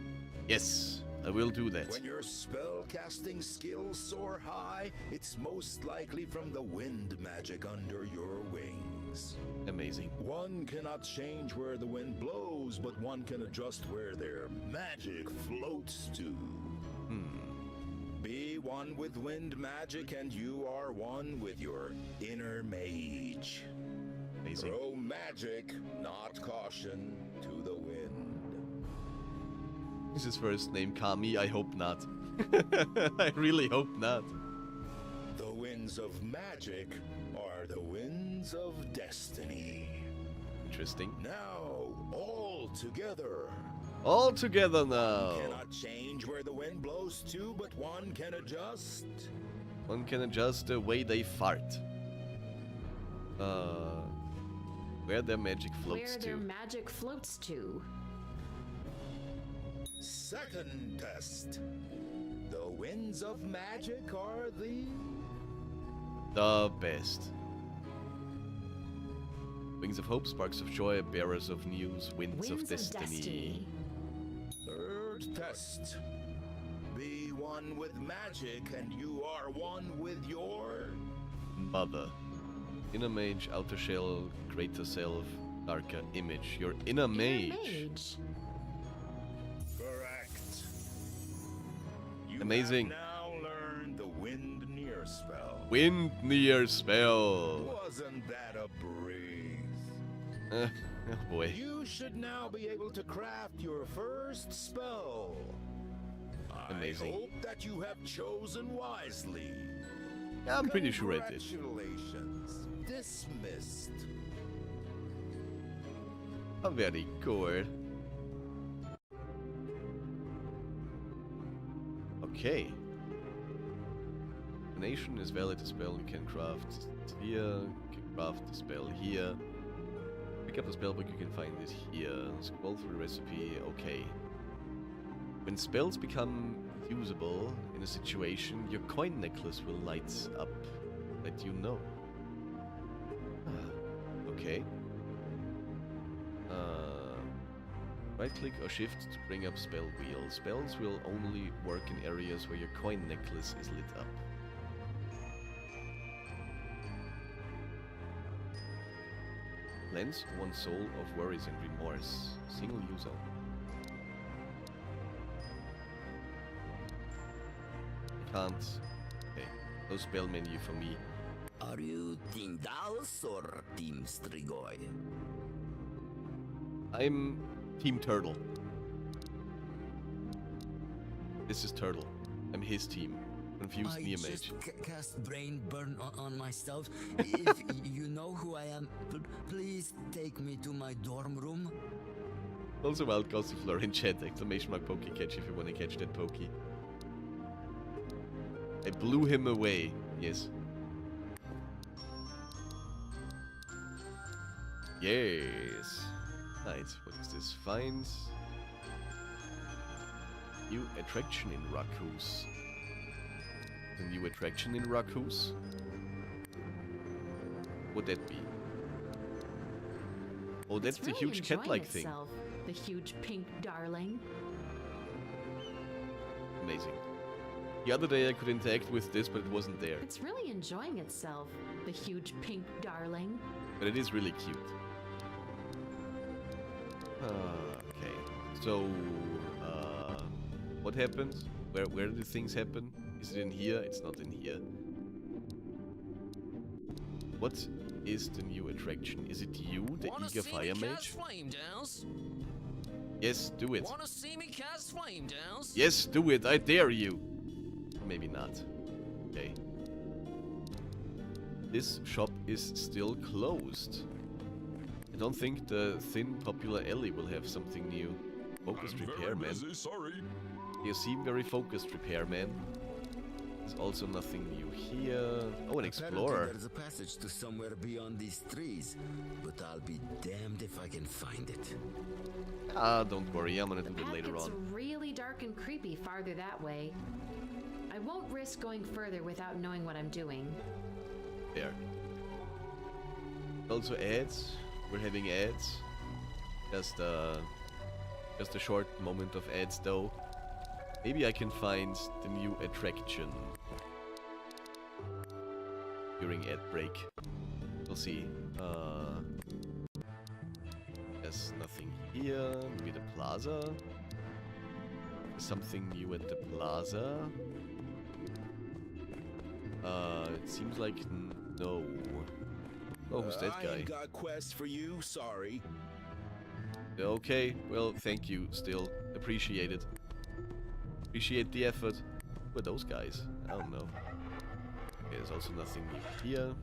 Yes, I will do that. When your spell casting skills soar high, it's most likely from the wind magic under your wings. Amazing. One cannot change where the wind blows, but one can adjust where their magic floats to. Be one with wind magic, and you are one with your inner mage. Amazing. Throw magic, not caution, to the wind. Is his first name Kami? I hope not. I really hope not. The winds of magic are the winds of destiny. Interesting. Now, all together. All together now. One cannot change where the wind blows to, but one can adjust. One can adjust the way they fart. Where their magic floats Where to. their magic floats to. Second test. The winds of magic are the best. Wings of hope, sparks of joy, bearers of news, winds of destiny. Third test. Be one with magic, and you are one with your Mother. Inner mage, outer shell, greater self, darker image. Your inner mage. Correct. You Amazing. have now learned the wind near spell. Wind near spell. Wasn't that a breeze? Oh boy. You should now be able to craft your first spell. Amazing. I hope that you have chosen wisely. Yeah, I'm pretty sure I did. Congratulations. Dismissed. Oh, very good. Okay. The nation is valid a spell. You can craft here. You can craft the spell here. Pick up the spellbook. You can find it here. Scroll through the recipe. Okay. When spells become usable in a situation, your coin necklace will light up. Let you know. Okay. Right click or shift to bring up spell wheel. Spells will only work in areas where your coin necklace is lit up. Cleanse one soul of worries and remorse. Single user. Can't. Okay. No spell menu for me. Are you Team Daos or Team Strigoi? I'm Team Turtle. This is Turtle. I'm his team. Confused Near-Mage. I just cast Brain Burn on myself. If you know who I am, please take me to my dorm room. Also wild Gossifleur in chat. Exclamation mark Pokey catch if you want to catch that Pokey. I blew him away. Yes. Yes. Right. What is this? Find new attraction in Raccoos. The new attraction in Raccoos? Would that be? Oh, that's the huge cat-like thing. The huge pink darling. Amazing. The other day I could interact with this, but it wasn't there. It's really enjoying itself. The huge pink darling. But it is really cute. Okay. So, what happens? Where do things happen? Is it in here? It's not in here. What is the new attraction? Is it you, the eager fire mage? Yes, do it. Wanna see me cast flame downs? Yes, do it. I dare you. Maybe not. Okay. This shop is still closed. I don't think the thin popular alley will have something new. Focused repairman. Sorry. You seem very focused, repairman. There's also nothing new here. Oh, an explorer. There's a passage to somewhere beyond these trees, but I'll be damned if I can find it. Ah, don't worry. I'm gonna do it later It's on. really dark and creepy farther that way. I won't risk going further without knowing what I'm doing. There. Also ads. We're having ads. Just a short moment of ads though. Maybe I can find the new attraction during ad break. We'll see. There's nothing here. Maybe the plaza. Something new at the plaza. It seems like no. Oh, who's that guy? I ain't got quest for you, sorry. Okay, well, thank you still. Appreciate it. Appreciate the effort. Who are those guys? I don't know. Okay, there's also nothing new here.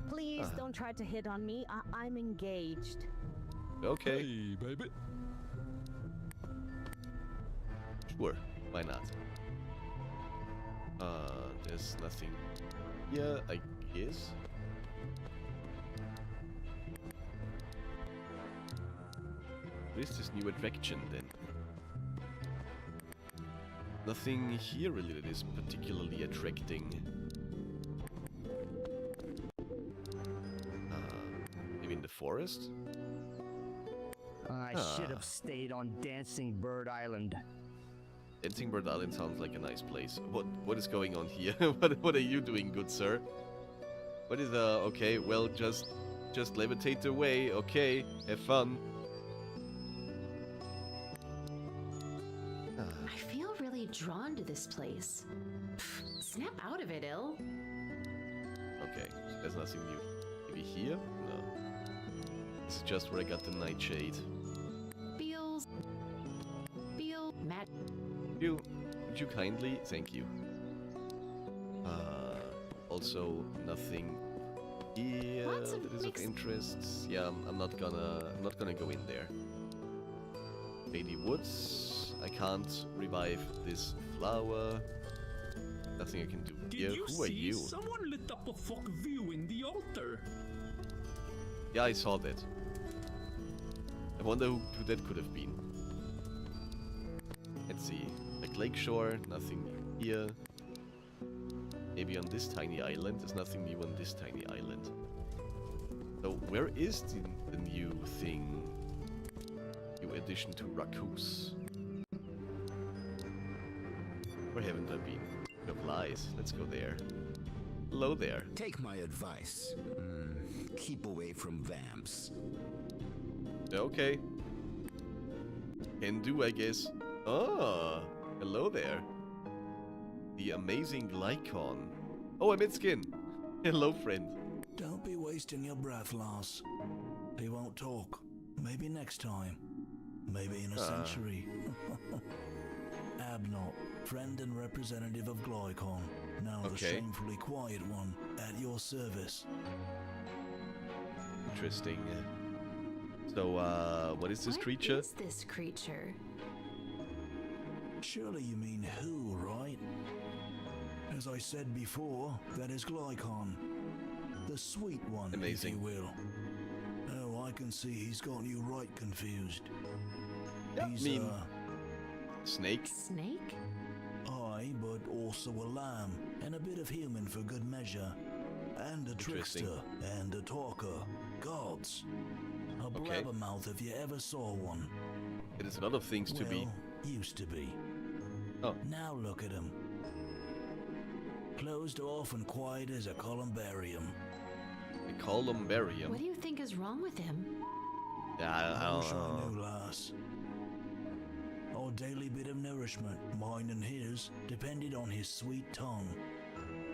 Please don't try to hit on me. I'm engaged. Okay. Hey, baby. Sure, why not? There's nothing here, I guess. What is this new attraction then? Nothing here really that is particularly attracting. Maybe in the forest? I should have stayed on Dancing Bird Island. Dancing Bird Island sounds like a nice place. What is going on here? what are you doing, good sir? What is okay, well just levitate away, okay, have fun. I feel really drawn to this place. Snap out of it, Il. Okay, so there's nothing new. Maybe here? No. This is just where I got the nightshade. Matt. Would you kindly? Thank you. Also nothing here that is of interest. Yeah, I'm not gonna go in there. Lady Woods. I can't revive this flower. Nothing I can do here. Who are you? Someone lit up a fuck view in the altar. Yeah, I saw that. I wonder who that could have been. Let's see. Like Lakeshore, nothing here. Maybe on this tiny island. There's nothing new on this tiny island. So where is the new thing? New addition to Raccoos. Where haven't I been? Of lies. Let's go there. Hello there. Take my advice. Keep away from vamps. Okay. Can do, I guess. Ah, hello there. The amazing Glycon. Oh, I'm in skin. Hello, friend. Don't be wasting your breath, lass. He won't talk. Maybe next time. Maybe in a century. Abnot, friend and representative of Glycon. Now the shamefully quiet one, at your service. Interesting. So, what is this creature? What is this creature? Surely you mean who, right? As I said before, that is Glycon. The sweet one, amazing, if you will. Oh, I can see he's got you right confused. He's snake? Snake? Aye, but also a lamb, and a bit of human for good measure. And a trickster, and a talker. Gods. A blabbermouth if you ever saw one. It is a lot of things to be. Used to be. Oh. Now look at him. Closed off and quiet as a columbarium. A columbarium? What do you think is wrong with him? Yeah, I wish don't I know. knew, lass. Our daily bit of nourishment, mine and his, depended on his sweet tongue.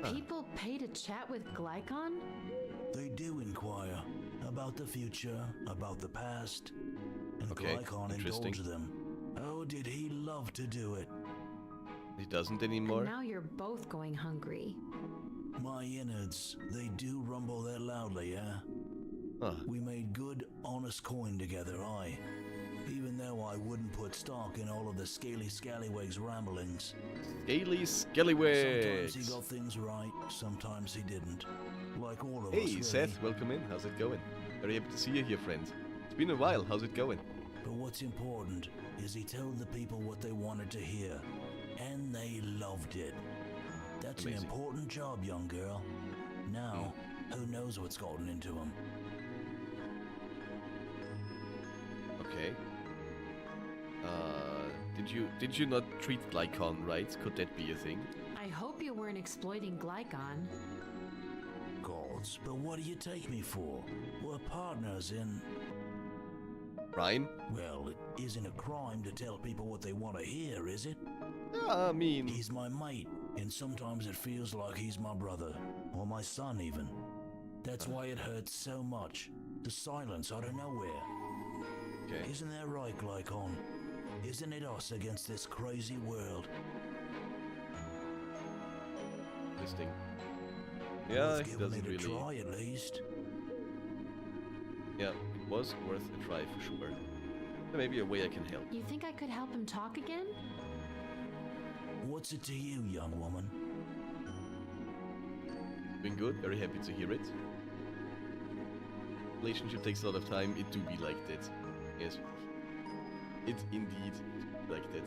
People pay to chat with Glycon? They do inquire about the future, about the past, and Glycon indulged them. Oh, did he love to do it? He doesn't anymore? And now you're both going hungry. My innards, they do rumble that loudly, We made good, honest coin together, aye. Even though I wouldn't put stock in all of the scaly scallywags' ramblings. Scaly scallywags! Sometimes he got things right, sometimes he didn't. Like all of us, Hey, really. Seth, welcome in. How's it going? Very happy to see you here, friend. It's been a while. How's it going? But what's important is he told the people what they wanted to hear. And they loved it. That's Amazing. an important job, young girl. Now, who knows what's gotten into him? Okay. Did you not treat Glycon right? Could that be a thing? I hope you weren't exploiting Glycon. Gods, but what do you take me for? We're partners in... Crime? Well, it isn't a crime to tell people what they want to hear, is it? I mean... He's my mate, and sometimes it feels like he's my brother, or my son even. That's why it hurts so much. The silence out of nowhere. Okay. Isn't that right, Glycon? Isn't it us against this crazy world? Interesting. Yeah, he doesn't really... try at least. Yeah, it was worth a try for sure. There may be a way I can help. You think I could help him talk again? What's it to you, young woman? Doing good, very happy to hear it. Relationship takes a lot of time, it do be like that. Yes. It indeed like that.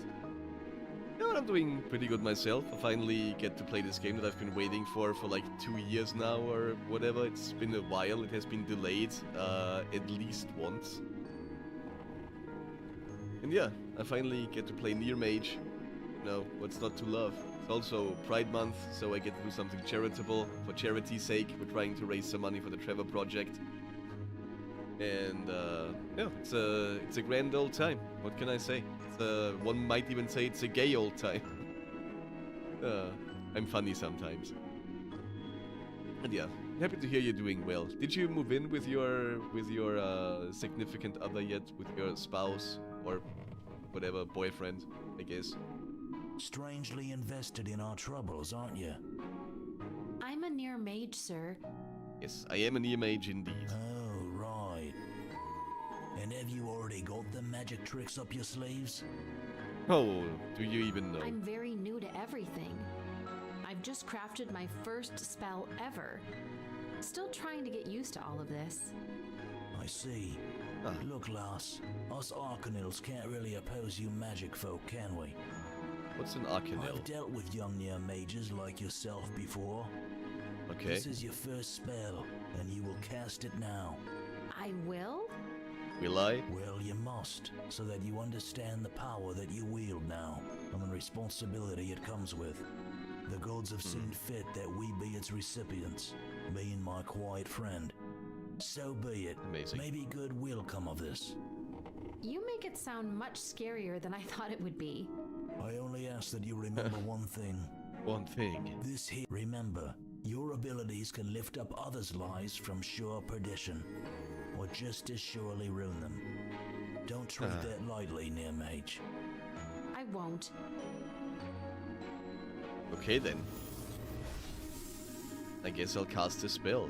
Yeah, but I'm doing pretty good myself. I finally get to play this game that I've been waiting for like 2 years now or whatever. It's been a while, it has been delayed at least once. And yeah, I finally get to play Near-Mage. You know, what's not to love? It's also Pride Month, so I get to do something charitable for charity's sake. We're trying to raise some money for the Trevor Project. And yeah, it's a grand old time. What can I say? One might even say it's a gay old time. I'm funny sometimes. And yeah, happy to hear you're doing well. Did you move in with your significant other yet? With your spouse or whatever, boyfriend, I guess? Strangely invested in our troubles, aren't you? I'm a Near-Mage, sir. Yes, I am a Near-Mage indeed. Oh, right. And have you already got the magic tricks up your sleeves? Oh, do you even know? I'm very new to everything. I've just crafted my first spell ever. Still trying to get used to all of this. I see. Look, lass, us Arcanils can't really oppose you magic folk, can we? What's an Arcanil? I've dealt with young Near-Mages like yourself before. Okay. This is your first spell, and you will cast it now. I will? Will I? Well, you must, so that you understand the power that you wield now, and the responsibility it comes with. The gods have seen fit that we be its recipients, being my quiet friend. So be it. Amazing. Maybe good will come of this. You make it sound much scarier than I thought it would be. I only ask that you remember one thing. One thing? This here. Remember, your abilities can lift up others' lives from sure perdition, or just as surely ruin them. Don't treat that lightly, Near-Mage. I won't. Okay then. I guess I'll cast a spell.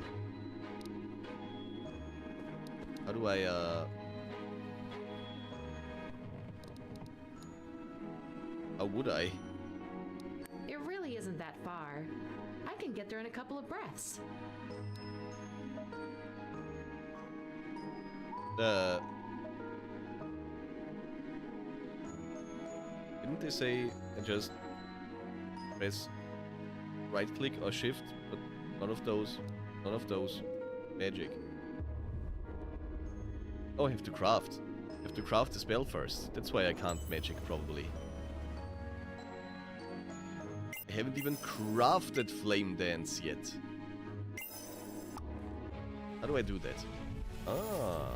How do I, How would I? It really isn't that far. I can get there in a couple of breaths. Didn't they say I just press right click or shift? But none of those. Magic. Oh, I have to craft. I have to craft the spell first. That's why I can't magic, probably. I haven't even crafted Flame Dance yet. How do I do that? Ah.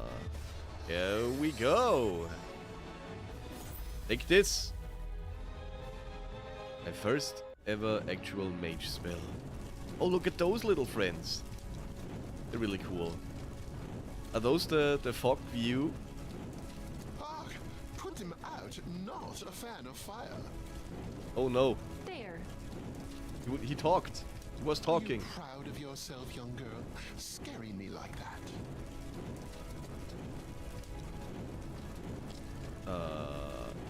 Here we go. Take this. My first ever actual mage spell. Oh, look at those little friends. They're really cool. Are those the fog view? Hark! Put him out, not a fan of fire. Oh no. There. He talked. He was talking. Are you proud of yourself, young girl? Scaring me like that.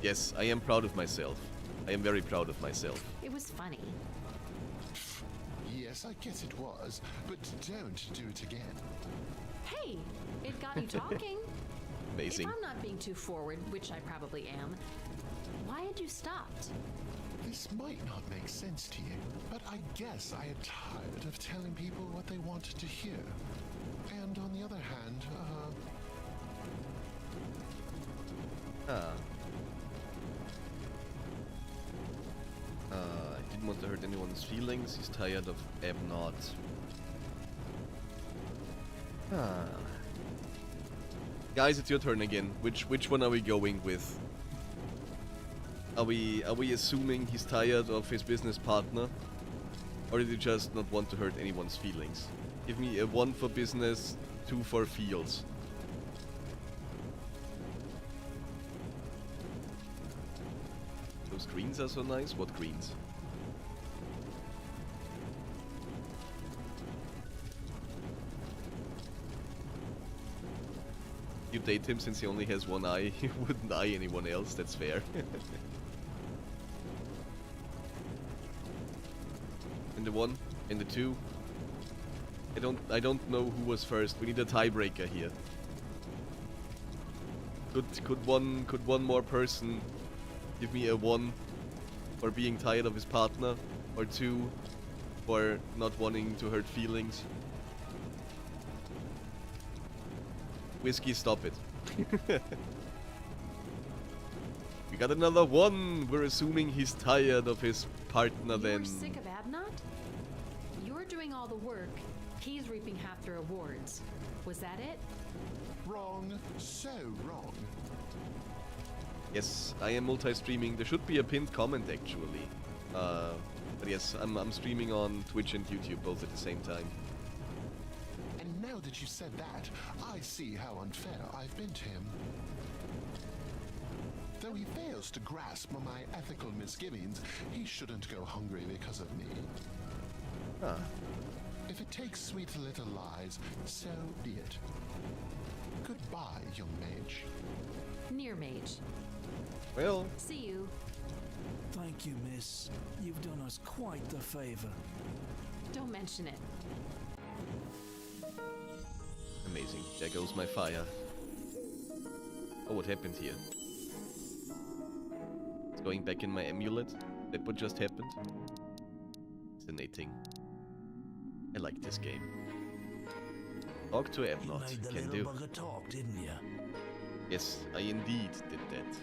Yes, I am proud of myself. I am very proud of myself. It was funny. Yes, I guess it was, but don't do it again. Hey, it got you talking. Amazing. If I'm not being too forward, which I probably am, why had you stopped? This might not make sense to you, but I guess I am tired of telling people what they wanted to hear. And on the other hand, Didn't want to hurt anyone's feelings. He's tired of Abnott. Guys, it's your turn again. Which one are we going with? Are we assuming he's tired of his business partner? Or did he just not want to hurt anyone's feelings? Give me a 1 for business, 2 for feels. Those greens are so nice. What greens? You date him since he only has one eye. He wouldn't eye anyone else. That's fair. And the 1, and the 2. I don't know who was first. We need a tiebreaker here. Could one more person give me a 1 for being tired of his partner, or 2 for not wanting to hurt feelings? Whiskey, stop it. We got another 1. We're assuming he's tired of his partner then. You're sick of Abnott? You're doing all the work. He's reaping half the rewards. Was that it? Wrong. So wrong. Yes, I am multi-streaming. There should be a pinned comment actually. But yes, I'm streaming on Twitch and YouTube both at the same time. And now that you said that, I see how unfair I've been to him. Though he fails to grasp my ethical misgivings, he shouldn't go hungry because of me. Huh. If it takes sweet little lies, so be it. Goodbye, young mage. Near-Mage. Well. See you. Thank you, miss. You've done us quite the favor. Don't mention it. Amazing. There goes my fire. Oh, what happened here? It's going back in my amulet. That what just happened? Fascinating. I like this game. Talk to Abnott. You made the Can little do. bugger talk, didn't you? Yes, I indeed did that.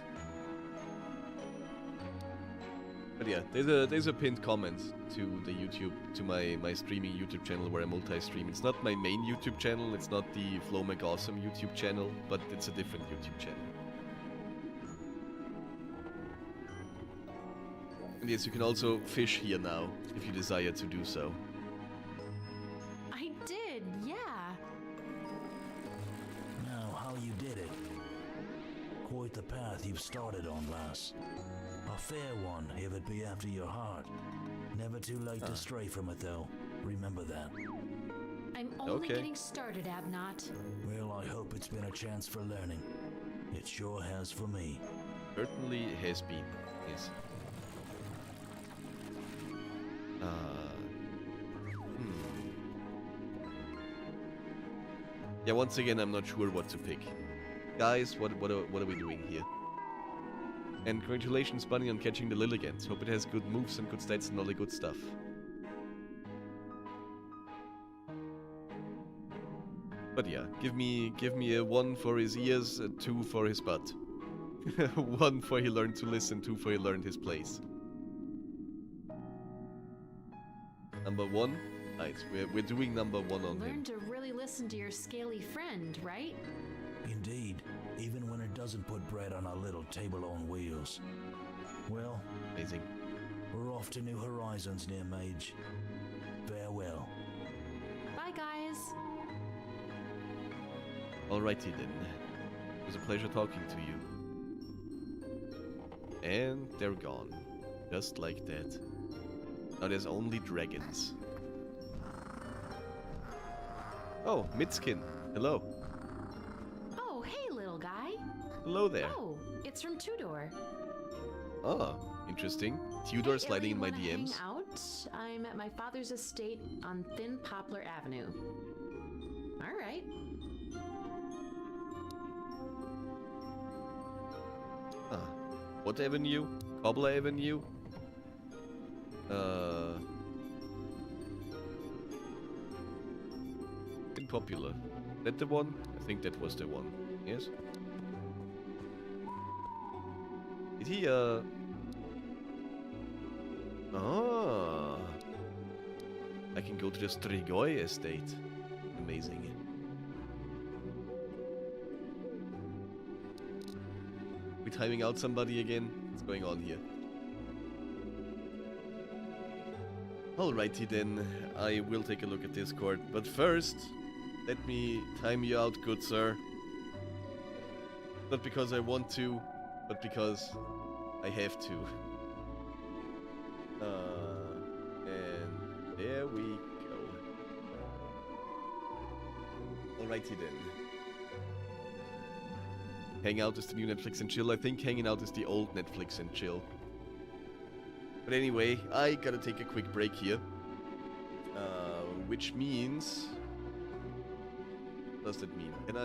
But yeah, there's a pinned comment to the YouTube, to my streaming YouTube channel where I multi-stream. It's not my main YouTube channel, it's not the Mayor of Awesomeville YouTube channel, but it's a different YouTube channel. And yes, you can also fish here now, if you desire to do so. I did, yeah. Now, how you did it. Quite the path you've started on, lass. A fair one, if it be after your heart. Never too late to stray from it, though. Remember that. I'm only getting started, Abnott. Well, I hope it's been a chance for learning. It sure has for me. Certainly has been, yes. Yeah, once again, I'm not sure what to pick. Guys, what are we doing here? And congratulations, Bunny, on catching the Lilligant. Hope it has good moves and good stats and all the good stuff. But yeah, give me a 1 for his ears, a 2 for his butt. 1 for he learned to listen, 2 for he learned his place. Number 1? Right, we're doing number 1 on him. Learn to really listen to your scaly friend, right? Indeed, even when it doesn't put bread on our little table on wheels. Well, amazing. We're off to new horizons, Near-Mage. Farewell. Bye, guys. Alrighty then. It was a pleasure talking to you. And they're gone. Just like that. Now there's only dragons. Oh, Midskin. Hello. Oh, hey, little guy. Hello there. Oh, it's from Tudor. Oh, interesting. Tudor Hey, sliding in my wanna DMs. Hang out? I'm at my father's estate on Thin Poplar Avenue. All right. What avenue? Cobbler Avenue? Unpopular. That the one? I think that was the one. Yes? Did he, Ah. I can go to the Strigoi estate. Amazing. We timing out somebody again? What's going on here? Alrighty then, I will take a look at Discord. But first, let me time you out, good sir. Not because I want to, but because I have to. And there we go. Alrighty then. Hangout is the new Netflix and chill. I think hanging out is the old Netflix and chill. But anyway, I gotta take a quick break here. Which means... What does that mean? And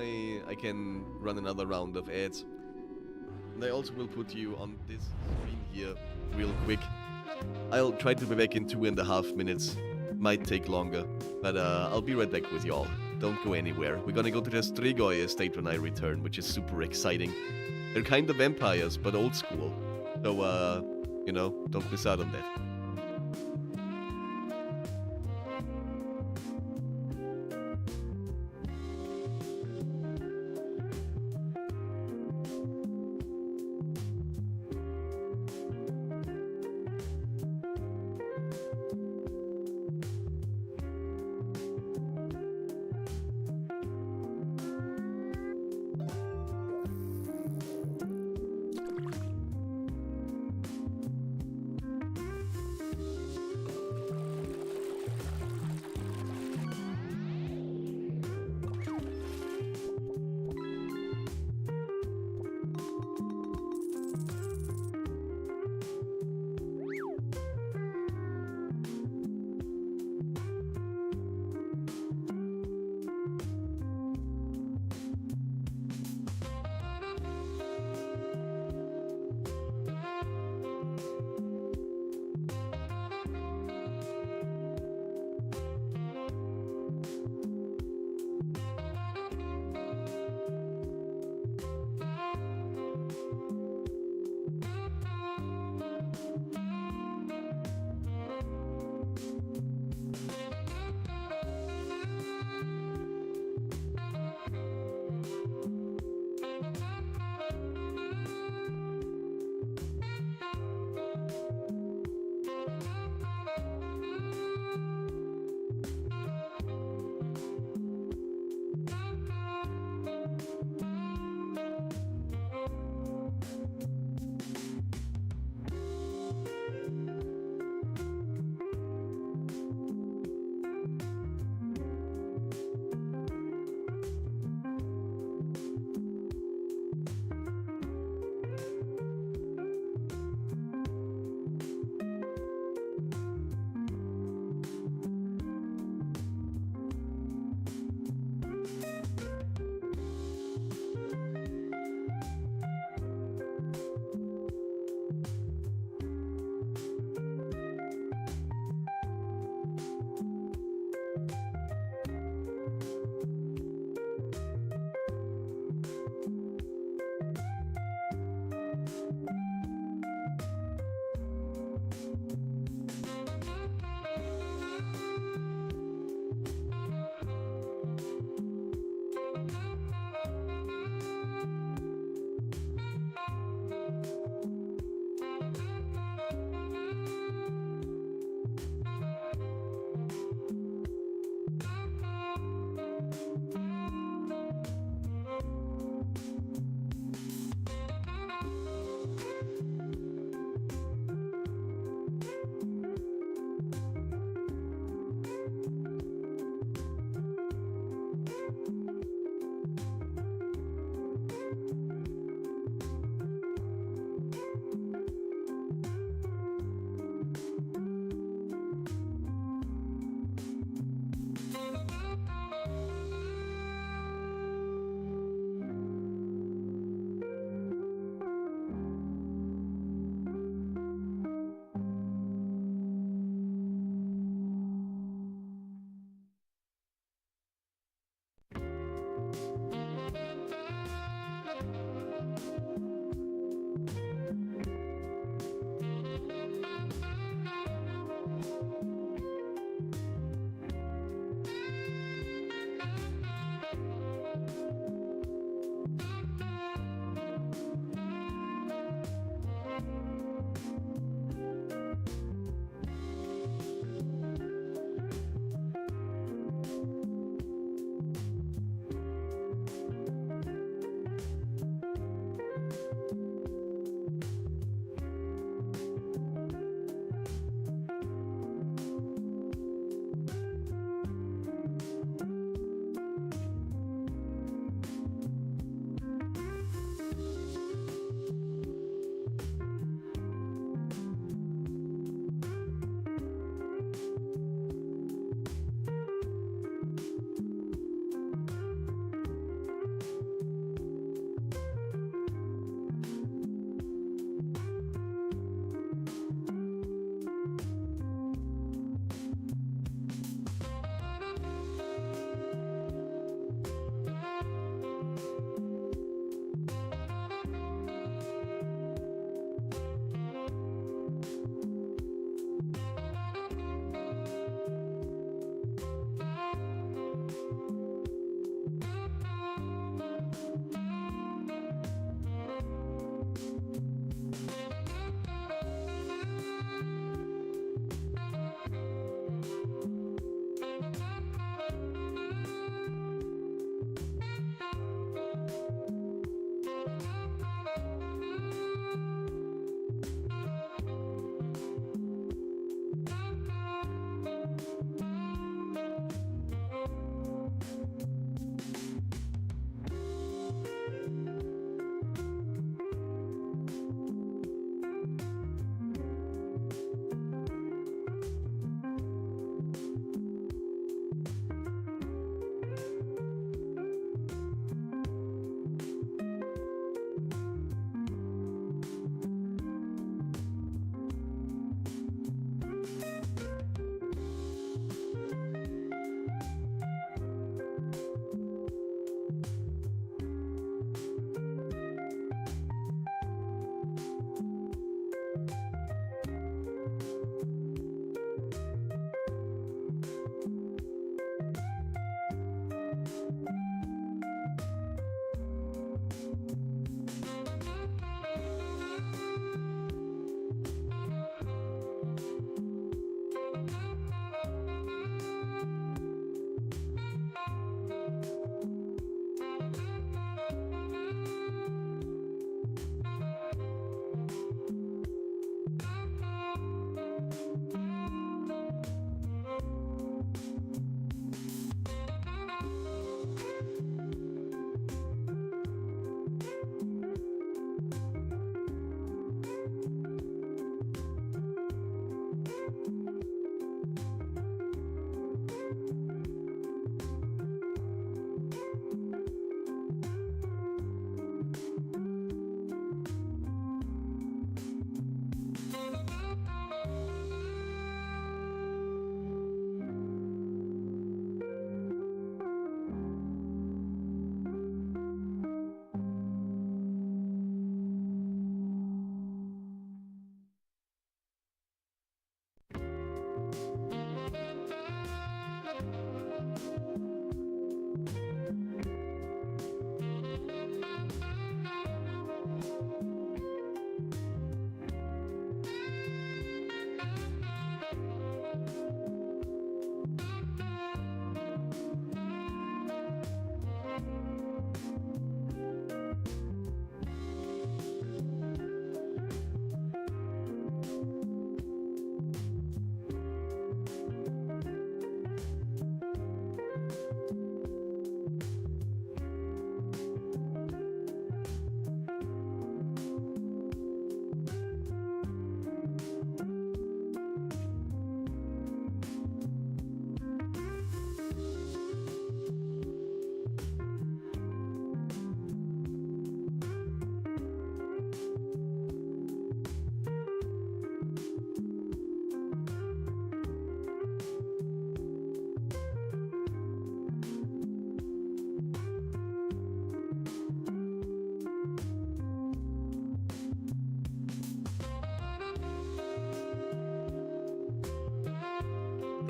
I can run another round of ads. And I also will put you on this screen here real quick. I'll try to be back in 2.5 minutes. Might take longer, but I'll be right back with y'all. Don't go anywhere. We're gonna go to the Strigoi estate when I return, which is super exciting. They're kind of vampires, but old school. So, you know, don't miss out on that.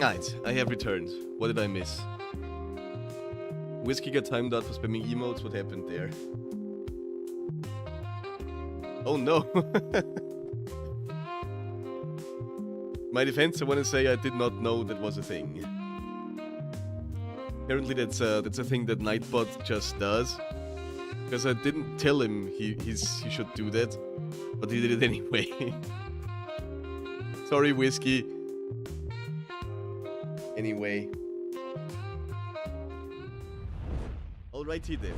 Right, I have returned. What did I miss? Whiskey got timed out for spamming emotes. What happened there? Oh no! My defense, I want to say I did not know that was a thing. Apparently that's a thing that Nightbot just does. Because I didn't tell him he should do that, but he did it anyway. Sorry, Whiskey. Anyway. Alrighty then.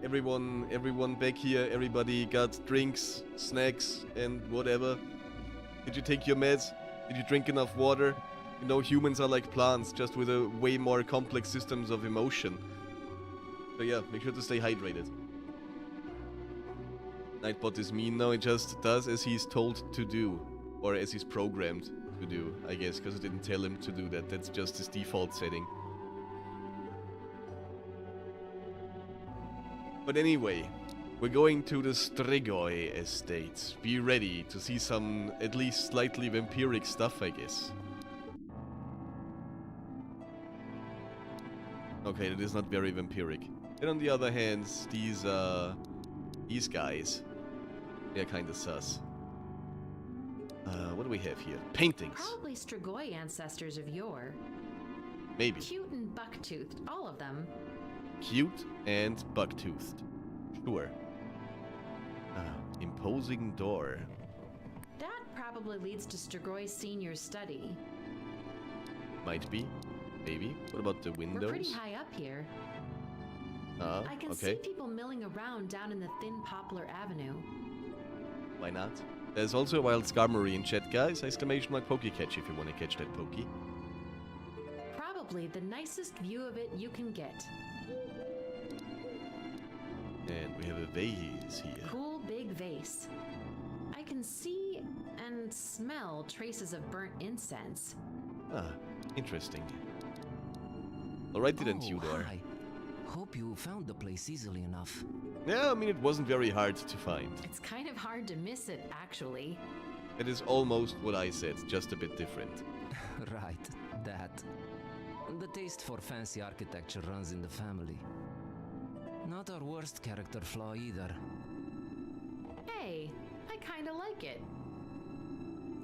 Everyone back here, everybody got drinks, snacks, and whatever. Did you take your meds? Did you drink enough water? You know, humans are like plants, just with a way more complex systems of emotion. So yeah, make sure to stay hydrated. Nightbot is mean now, he just does as he's told to do. Or as he's programmed to do, I guess, because I didn't tell him to do that. That's just his default setting. But anyway, we're going to the Strigoi estate. Be ready to see some at least slightly vampiric stuff, I guess. Okay, that is not very vampiric. And on the other hand, these guys, they're kinda sus. What do we have here? Paintings. Probably Strigoi ancestors of yore. Maybe. Cute and buck-toothed, all of them. Cute and buck-toothed. Sure. Imposing door. That probably leads to Strigoi Senior's study. Might be. Maybe. What about the windows? We're pretty high up here. I can see people milling around down in the thin poplar avenue. Why not? There's also a wild Skarmory in chat, guys. Exclamation mark Pokecatch if you want to catch that Pokey. Probably the nicest view of it you can get. And we have a vase here. Cool big vase. I can see and smell traces of burnt incense. Ah, interesting. Alrighty then, Tudor. Hi. Hope you found the place easily enough. Yeah, I mean, it wasn't very hard to find. It's kind of hard to miss it, actually. It is almost what I said, just a bit different. Right, that. The taste for fancy architecture runs in the family. Not our worst character flaw either. Hey, I kinda like it.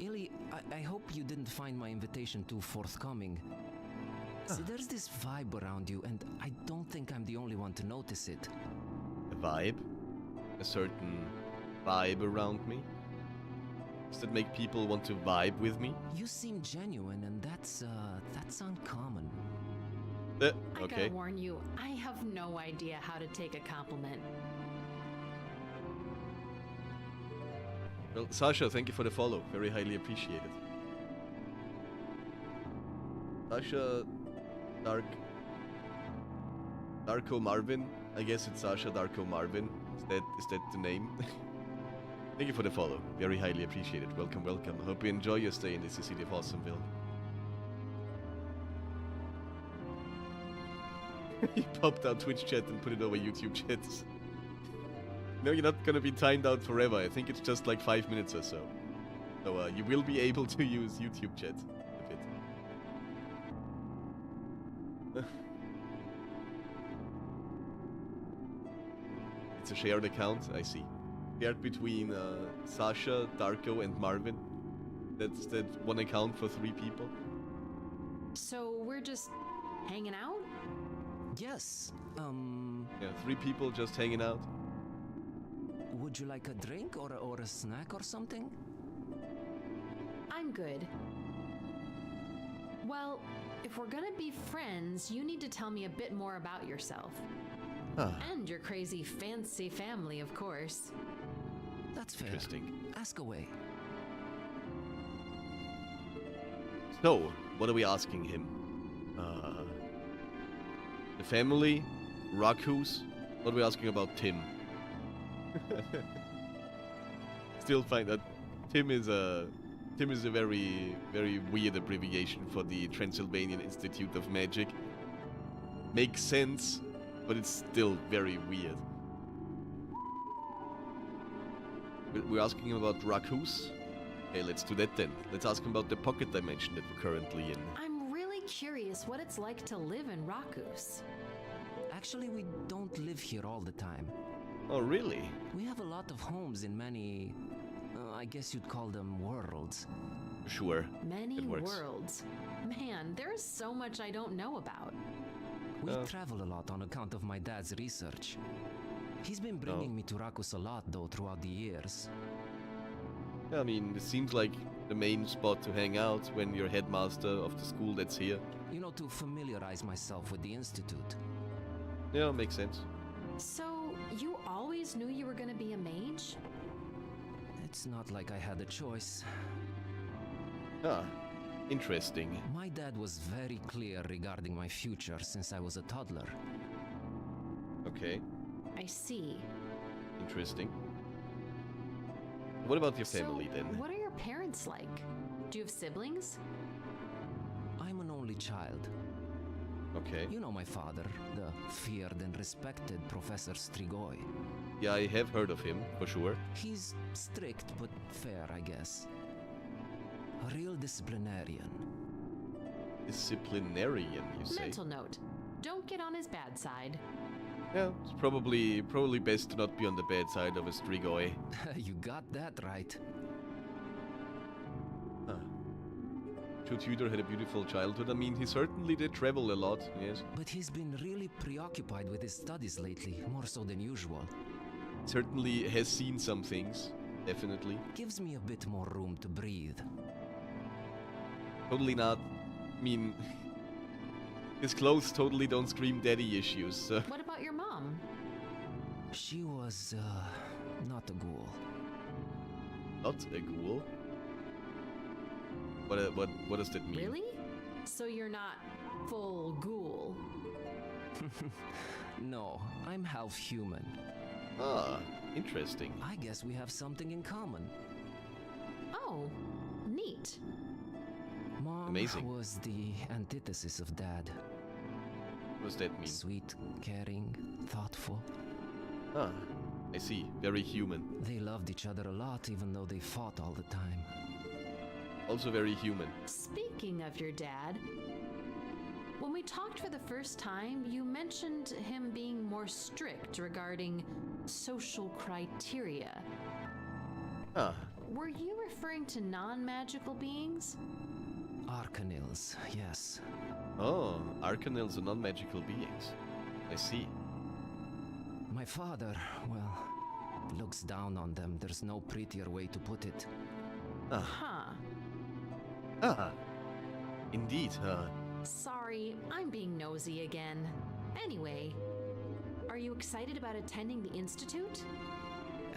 Illy, I hope you didn't find my invitation too forthcoming. See, there's this vibe around you, and I don't think I'm the only one to notice it. A vibe? A certain vibe around me? Does that make people want to vibe with me? You seem genuine, and that's uncommon. I okay. gotta warn you, I have no idea how to take a compliment. Well, Sasha, thank you for the follow. Very highly appreciated. Sasha... Darko Marvin. I guess it's Sasha Darko Marvin. Is that the name? Thank you for the follow. Very highly appreciated. Welcome, welcome. I hope you enjoy your stay in the city of Awesomeville. He popped out Twitch chat and put it over YouTube chat. No, you're not gonna be timed out forever. I think it's just like 5 minutes or so. So you will be able to use YouTube chat a bit. It's a shared account, I see. Shared between Sasha, Darko, and Marvin. That's that one account for 3 people. So we're just hanging out? Yes, Yeah, 3 people just hanging out. Would you like a drink or a snack or something? I'm good. Well, if we're gonna be friends, you need to tell me a bit more about yourself. And your crazy fancy family, of course. That's fair. Interesting. Ask away. So, what are we asking him? The family? Rakus? What are we asking about Tim? Still find that Tim is a very, very weird abbreviation for the Transylvanian Institute of Magic. Makes sense, but it's still very weird. We're asking him about Rakus? Hey, let's do that then. Let's ask him about the pocket dimension that we're currently in. I'm really curious what it's like to live in Rakus. Actually, we don't live here all the time. Oh, really? We have a lot of homes in many, I guess you'd call them worlds. Sure. Many it works. worlds. Man, there's so much I don't know about. We travel a lot on account of my dad's research. He's been bringing me to Rakus a lot, though, throughout the years. Yeah, I mean, it seems like the main spot to hang out when you're headmaster of the school that's here. You know, to familiarize myself with the institute. Yeah, makes sense. So, you always knew you were gonna be a mage? It's not like I had a choice. Ah, interesting. My dad was very clear regarding my future since I was a toddler. Okay. I see. Interesting. What about your family then? What are your parents like? Do you have siblings? I'm an only child. Okay. You know my father, the feared and respected Professor Strigoi. Yeah, I have heard of him, for sure. He's strict but fair, I guess. A real disciplinarian. Disciplinarian, you say? Mental note. Don't get on his bad side. Yeah, it's probably best to not be on the bad side of a Strigoi. You got that right. Huh. Joe Tudor had a beautiful childhood. I mean, he certainly did travel a lot, yes. But he's been really preoccupied with his studies lately, more so than usual. Certainly has seen some things, definitely. Gives me a bit more room to breathe. Totally not. I mean, his clothes totally don't scream daddy issues. So. What about your mom? She was, not a ghoul. Not a ghoul? What does that mean? Really? So you're not full ghoul? No, I'm half human. Ah, interesting. I guess we have something in common. Oh, neat. Mom was the antithesis of Dad. What does that mean? Sweet, caring, thoughtful. Ah, I see. Very human. They loved each other a lot, even though they fought all the time. Also very human. Speaking of your dad, when we talked for the first time, you mentioned him being more strict regarding social criteria. Ah. Were you referring to non-magical beings? Arcanils, yes. Oh, Arcanils are non-magical beings. I see. My father, well, looks down on them. There's no prettier way to put it. Ah. Huh. Ah. Indeed, Sorry, I'm being nosy again. Anyway, are you excited about attending the Institute?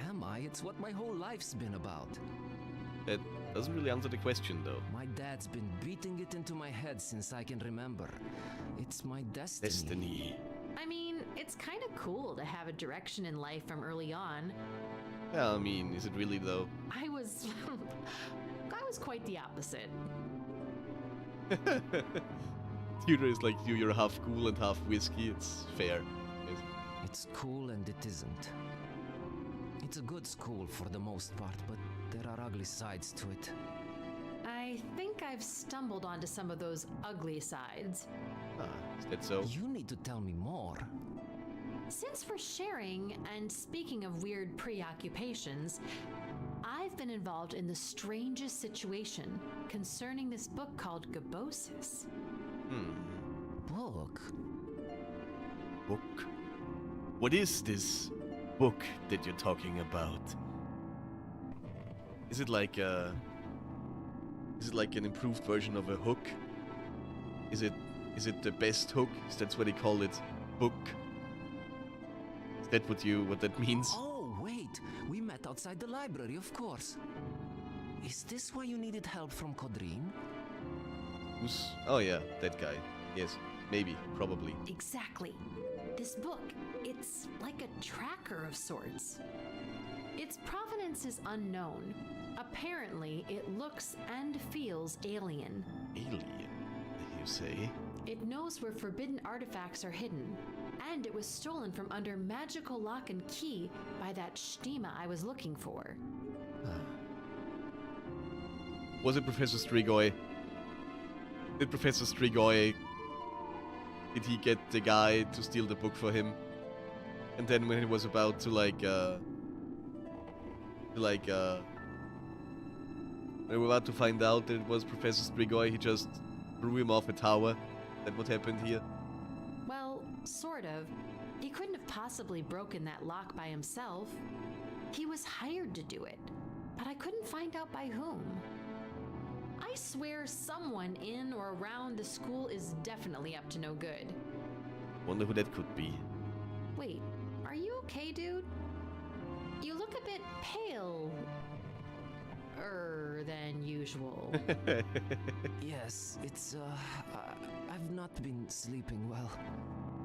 Am I? It's what my whole life's been about. That doesn't really answer the question, though. My dad's been beating it into my head since I can remember. It's my destiny. I mean, it's kind of cool to have a direction in life from early on. Yeah, I mean, is it really, though? I was quite the opposite. Tudor is like you, you're half ghoul and half whiskey, it's fair. Yes. It's cool and it isn't. It's a good school for the most part, but there are ugly sides to it. I think I've stumbled onto some of those ugly sides. Ah, is that so? You need to tell me more. Since we're sharing, and speaking of weird preoccupations, I've been involved in the strangest situation concerning this book called Gabosis. Book? Book? What is this book that you're talking about? Is it like an improved version of a hook? Is it the best hook? Is that what they call it? Book? Is that what that means? Oh, wait! We met outside the library, of course. Is this why you needed help from Kodrin? Who's... Oh yeah, that guy. Yes, maybe, probably. Exactly. This book, it's like a tracker of sorts. Its provenance is unknown. Apparently, it looks and feels alien. Alien, you say? It knows where forbidden artifacts are hidden, and it was stolen from under magical lock and key by that Stima I was looking for. Was it Professor Strigoi? Did Professor Strigoi... Did he get the guy to steal the book for him? And then when he was about to when we were about to find out that it was Professor Strigoi, he just threw him off a tower. That what happened here? Well, sort of. He couldn't have possibly broken that lock by himself. He was hired to do it, but I couldn't find out by whom. I swear someone in or around the school is definitely up to no good. Wonder who that could be. Wait, are you okay, dude? You look a bit pale... than usual. Yes, it's, I've not been sleeping well.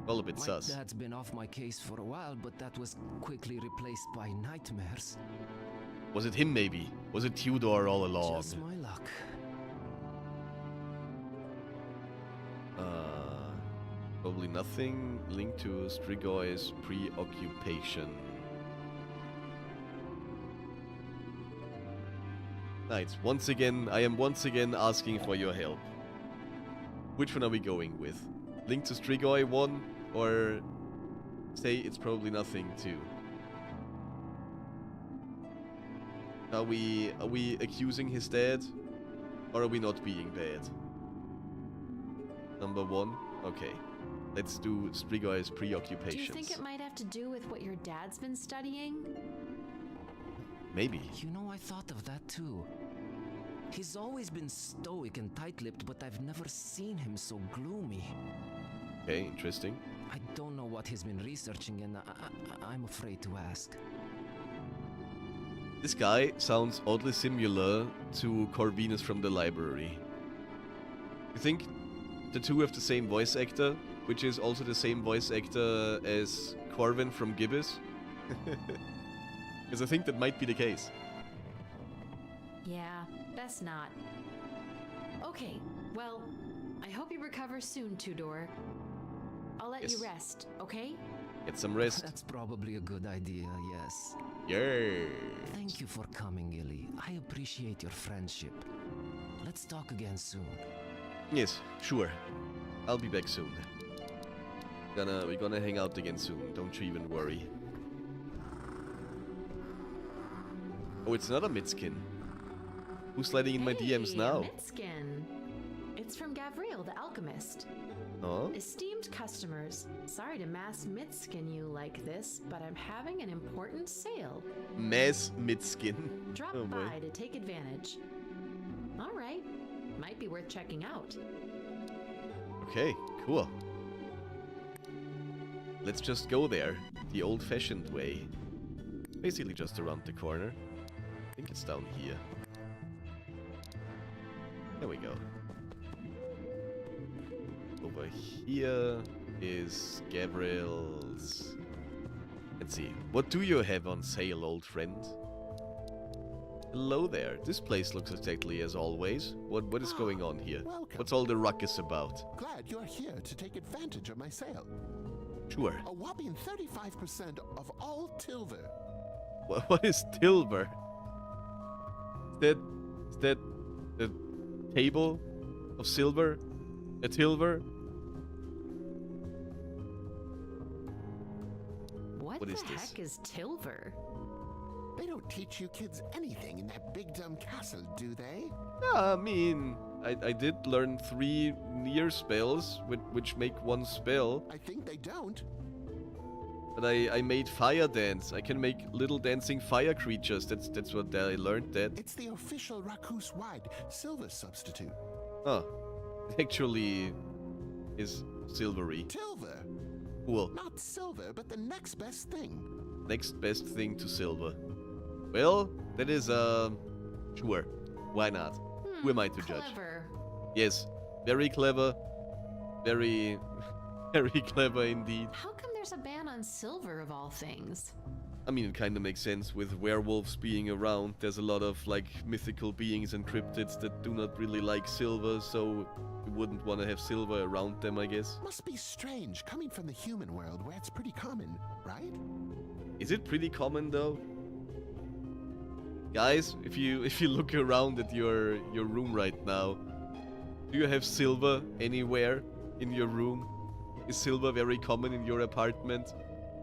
Well, a bit sus. My dad's been off my case for a while, but that was quickly replaced by nightmares. Was it him, maybe? Was it Tudor all along? Just my luck. Probably nothing linked to Strigoi's preoccupation. Right, I am once again asking for your help. Which one are we going with? Link to Strigoi 1, or say it's probably nothing 2? Are we accusing his dad, or are we not being bad? Number 1? Okay. Let's do Strigoi's preoccupations. Do you think it might have to do with what your dad's been studying? Maybe. You know, I thought of that too. He's always been stoic and tight-lipped, but I've never seen him so gloomy. Okay, interesting. I don't know what he's been researching, and I'm afraid to ask. This guy sounds oddly similar to Corvinus from the library. You think the two have the same voice actor, which is also the same voice actor as Corvin from Gibbous? Because I think that might be the case. Yeah, best not. Okay, well, I hope you recover soon, Tudor. I'll let you rest, okay? Get some rest. That's probably a good idea, yes. Yeah. Thank you for coming, Illy. I appreciate your friendship. Let's talk again soon. Yes, sure. I'll be back soon. We're gonna hang out again soon, don't you even worry. Oh, it's another Mitskin. Who's sliding in my DMs now? Mitskin. It's from Gavriel, the alchemist. Oh? Esteemed customers, sorry to mass Mitskin you like this, but I'm having an important sale. Mass Mitskin. Drop by to take advantage. All right, might be worth checking out. Okay, cool. Let's just go there, the old-fashioned way. Basically just around the corner. I think it's down here. There we go. Over here is Gabriel's... Let's see. What do you have on sale, old friend? Hello there. This place looks exactly as always. What is going on here? Welcome. What's all the ruckus about? Glad you're here to take advantage of my sale. Sure. A whopping 35% of all Tilver. What is Tilver? Is that the table of silver? A Tilver? What is the this? heck is Tilver? They don't teach you kids anything in that big dumb castle, do they? Yeah, I mean, I did learn 3 near spells, which make 1 spell. I think they don't. But I made fire dance. I can make little dancing fire creatures. That's what I learned that. It's the official Rakus wide silver substitute. Oh, it actually is silvery. Tilver. Cool. Not silver, but the next best thing. Next best thing to silver. Well, that is, sure. Why not? Who am I to judge? Clever. Yes, very clever. Very, very clever indeed. How come there's a ban on silver of all things? I mean, it kind of makes sense with werewolves being around. There's a lot of, like, mythical beings and cryptids that do not really like silver, so you wouldn't want to have silver around them, I guess. Must be strange coming from the human world where it's pretty common, right? Is it pretty common, though? Guys, if you look around at your room right now, do you have silver anywhere in your room? Is silver very common in your apartment,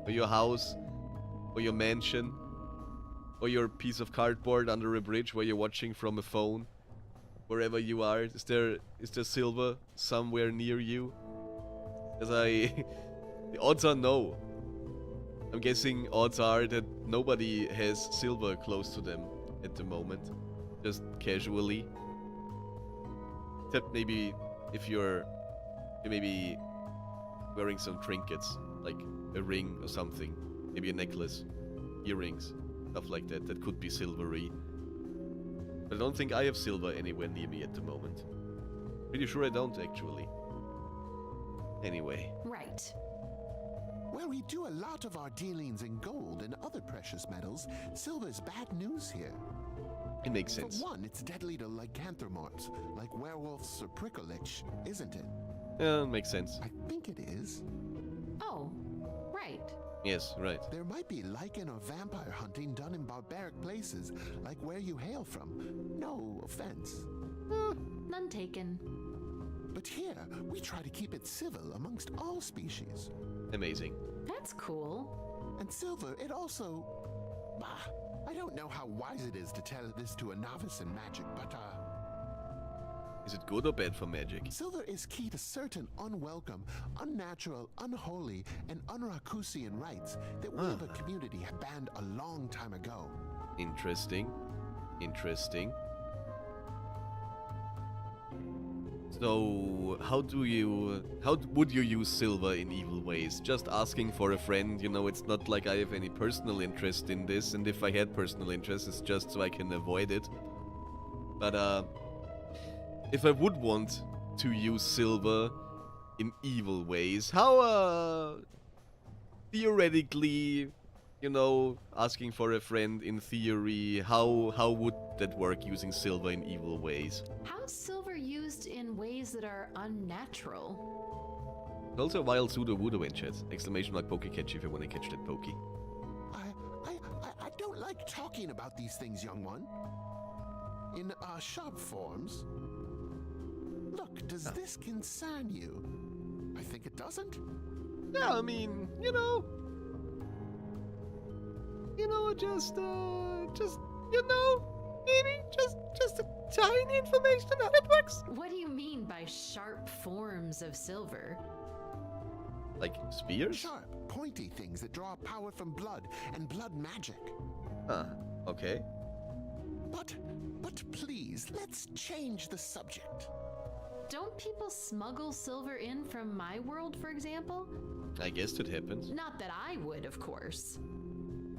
or your house, or your mansion, or your piece of cardboard under a bridge where you're watching from a phone? Wherever you are, is there silver somewhere near you? Because the odds are no. I'm guessing odds are that nobody has silver close to them at the moment, just casually. Except maybe if you're maybe wearing some trinkets, like a ring or something, maybe a necklace, earrings, stuff like that. That could be silvery. But I don't think I have silver anywhere near me at the moment. Pretty sure I don't, actually. Anyway. Right. Where we do a lot of our dealings in gold and other precious metals, silver's bad news here. It makes sense. For one, it's deadly to lycanthropomorphs, like werewolves or pricklelich, isn't it? Yeah, makes sense. I think it is. Oh, right. Yes, right. There might be lichen or vampire hunting done in barbaric places, like where you hail from. No offense. None taken. But here, we try to keep it civil amongst all species. Amazing. That's cool. And silver, it also... I don't know how wise it is to tell this to a novice in magic, but is it good or bad for magic? Silver is key to certain unwelcome, unnatural, unholy, and un-Rakusian rites that we of a community have banned a long time ago. Interesting. Interesting. So, how would you use silver in evil ways? Just asking for a friend, you know, it's not like I have any personal interest in this, and if I had personal interest, it's just so I can avoid it. But, if I would want to use silver in evil ways, how, theoretically, you know, asking for a friend in theory, how would that work using silver in evil ways? How's silver used in ways that are unnatural? Also a wild pseudo-voodoo in chat. Exclamation mark Pokecatch if you want to catch that Pokey. I don't like talking about these things, young one. In sharp forms. Look, does this concern you? I think it doesn't. Yeah, I mean, you know, just, you know, maybe just a tiny information on how it works. What do you mean by sharp forms of silver? Like spears? Sharp, pointy things that draw power from blood and blood magic. Okay. But please, let's change the subject. Don't people smuggle silver in from my world, for example? I guess it happens. Not that I would, of course.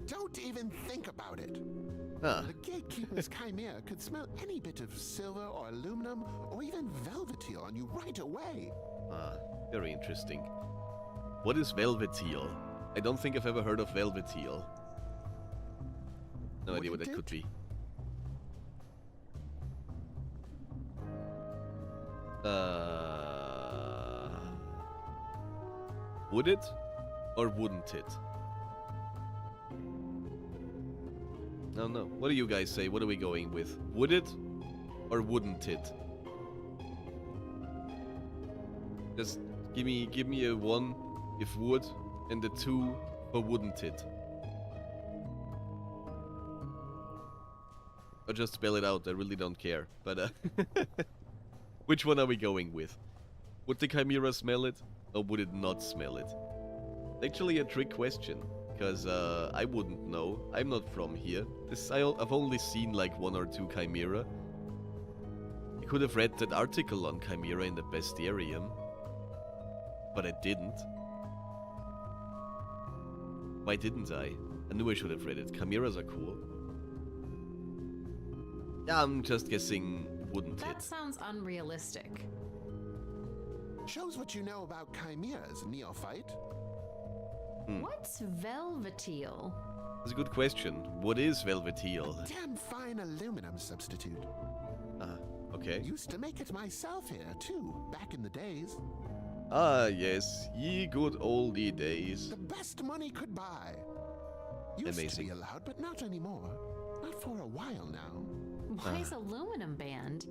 Don't even think about it. The gatekeeper's chimera could smell any bit of silver or aluminum or even velveteal on you right away. Very interesting. What is velveteal? I don't think I've ever heard of velveteal. No idea what that could be. Would it or wouldn't it? No. What do you guys say? What are we going with? Would it or wouldn't it? Just give me a 1 if would and a 2 for wouldn't it. Or just spell it out. I really don't care. But which one are we going with? Would the chimera smell it or would it not smell it? Actually a trick question. Because I wouldn't know. I'm not from here. I've only seen like 1 or 2 chimera. I could have read that article on chimera in the bestiarium. But I didn't. Why didn't I? I knew I should have read it. Chimeras are cool. Yeah, I'm just guessing wouldn't it. That sounds unrealistic. Shows what you know about chimeras, neophyte. What's velveteal? That's a good question. What is velveteal? A damn fine aluminum substitute. Okay. Used to make it myself here, too, back in the days. Ah, yes. Ye good oldie days. The best money could buy. Used to be allowed, but not anymore. Not for a while now. Why is aluminum banned?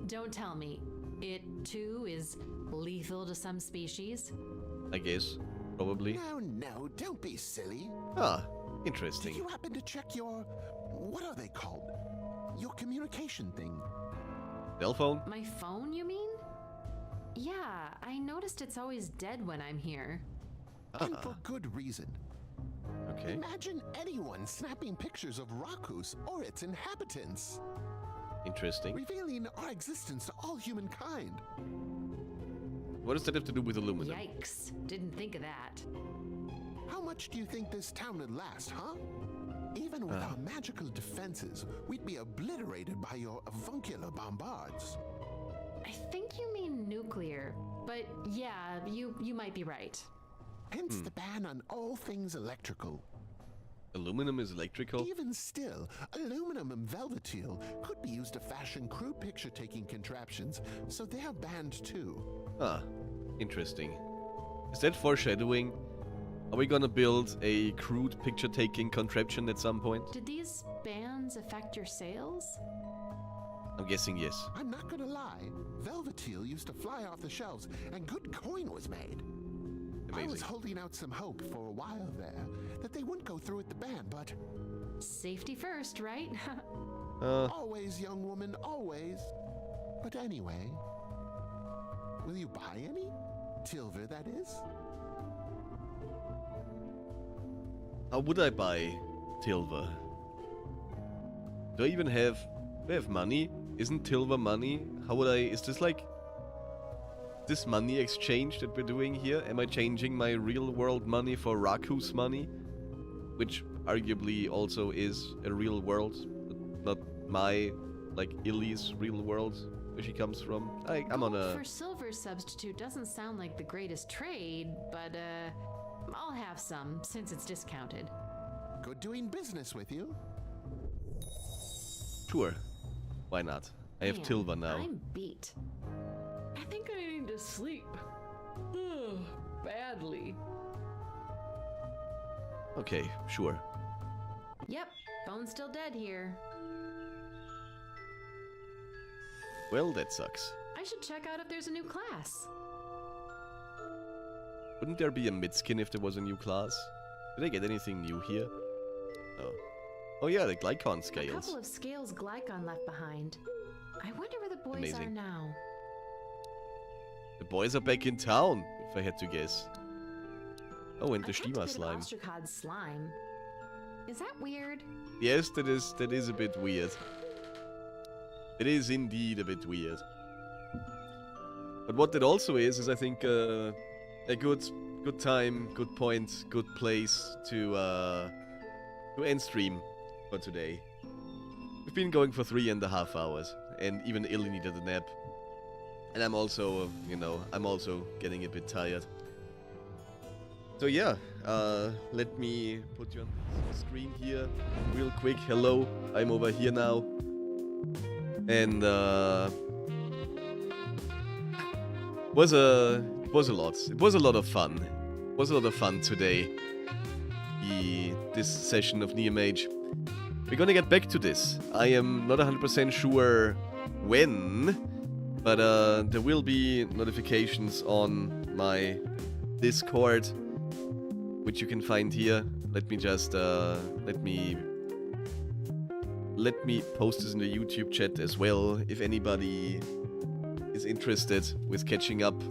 Don't tell me. It, too, is lethal to some species? I guess. Probably. No, don't be silly. Ah, interesting. Did you happen to check your... what are they called? Your communication thing. Cell phone? My phone, you mean? Yeah, I noticed it's always dead when I'm here. And for good reason. Okay. Imagine anyone snapping pictures of Rakus or its inhabitants. Interesting. Revealing our existence to all humankind. What does that have to do with aluminum? Yikes. Didn't think of that. How much do you think this town would last, huh? Even with our magical defenses, we'd be obliterated by your avuncular bombards. I think you mean nuclear, but yeah, you might be right. Hence the ban on all things electrical. Aluminum is electrical? Even still, aluminum and velveteel could be used to fashion crude picture-taking contraptions, so they're banned too. Ah, interesting. Is that foreshadowing? Are we gonna build a crude picture-taking contraption at some point? Did these bans affect your sales? I'm guessing yes. I'm not gonna lie, velveteel used to fly off the shelves, and good coin was made. Amazing. I was holding out some hope for a while there that they wouldn't go through with the ban, but... Safety first, right? Always, young woman, always. But anyway, will you buy any? Tilver, that is? How would I buy Tilver? Do I even have... Do I have money? Isn't Tilver money? How would I... Is this like... this money exchange that we're doing here? Am I changing my real world money for Raku's money? Which arguably also is a real world, but not my, like, Illy's real world, where she comes from. I'm on a... For silver substitute doesn't sound like the greatest trade, but I'll have some, since it's discounted. Good doing business with you. Sure. Why not? I have Man, Tilver now. I'm beat. I think I need to sleep. Ugh, badly. Okay, sure. Yep, phone's still dead here. Well, that sucks. I should check out if there's a new class. Wouldn't there be a midskin if there was a new class? Did I get anything new here? Oh. Oh yeah, the Glycon A scales. couple of scales Glycon left behind. I wonder where the boys Amazing. are now. The boys are back in town, if I had to guess. Oh, and the I kept a Stima bit of slime. Ostracod slime. Is that weird? Yes, that is a bit weird. It is indeed a bit weird. But what that also is I think a good time, good point, good place to end stream for today. We've been going for 3.5 hours, and even Illy needed a nap. And I'm also, I'm also getting a bit tired. So yeah, let me put you on the screen here real quick. Hello, I'm over here now. And was a lot. It was a lot of fun. It was a lot of fun today. This session of Near-Mage. We're gonna get back to this. I am not 100% sure when, but there will be notifications on my Discord, which you can find here. Let me just let me post this in the YouTube chat as well if anybody is interested with catching up.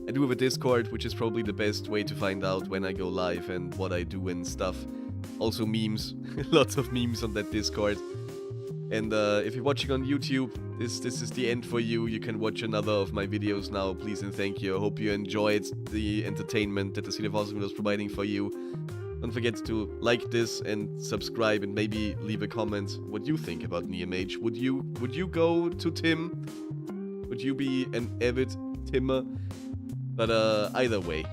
I do have a Discord, which is probably the best way to find out when I go live and what I do and stuff. Also memes, lots of memes on that Discord. And if you're watching on YouTube, this is the end for you. You can watch another of my videos now, please and thank you. I hope you enjoyed the entertainment that the City of Awesomeville is providing for you. Don't forget to like this and subscribe and maybe leave a comment what you think about Near-Mage. Would you go to Tim? Would you be an avid Timmer? But either way,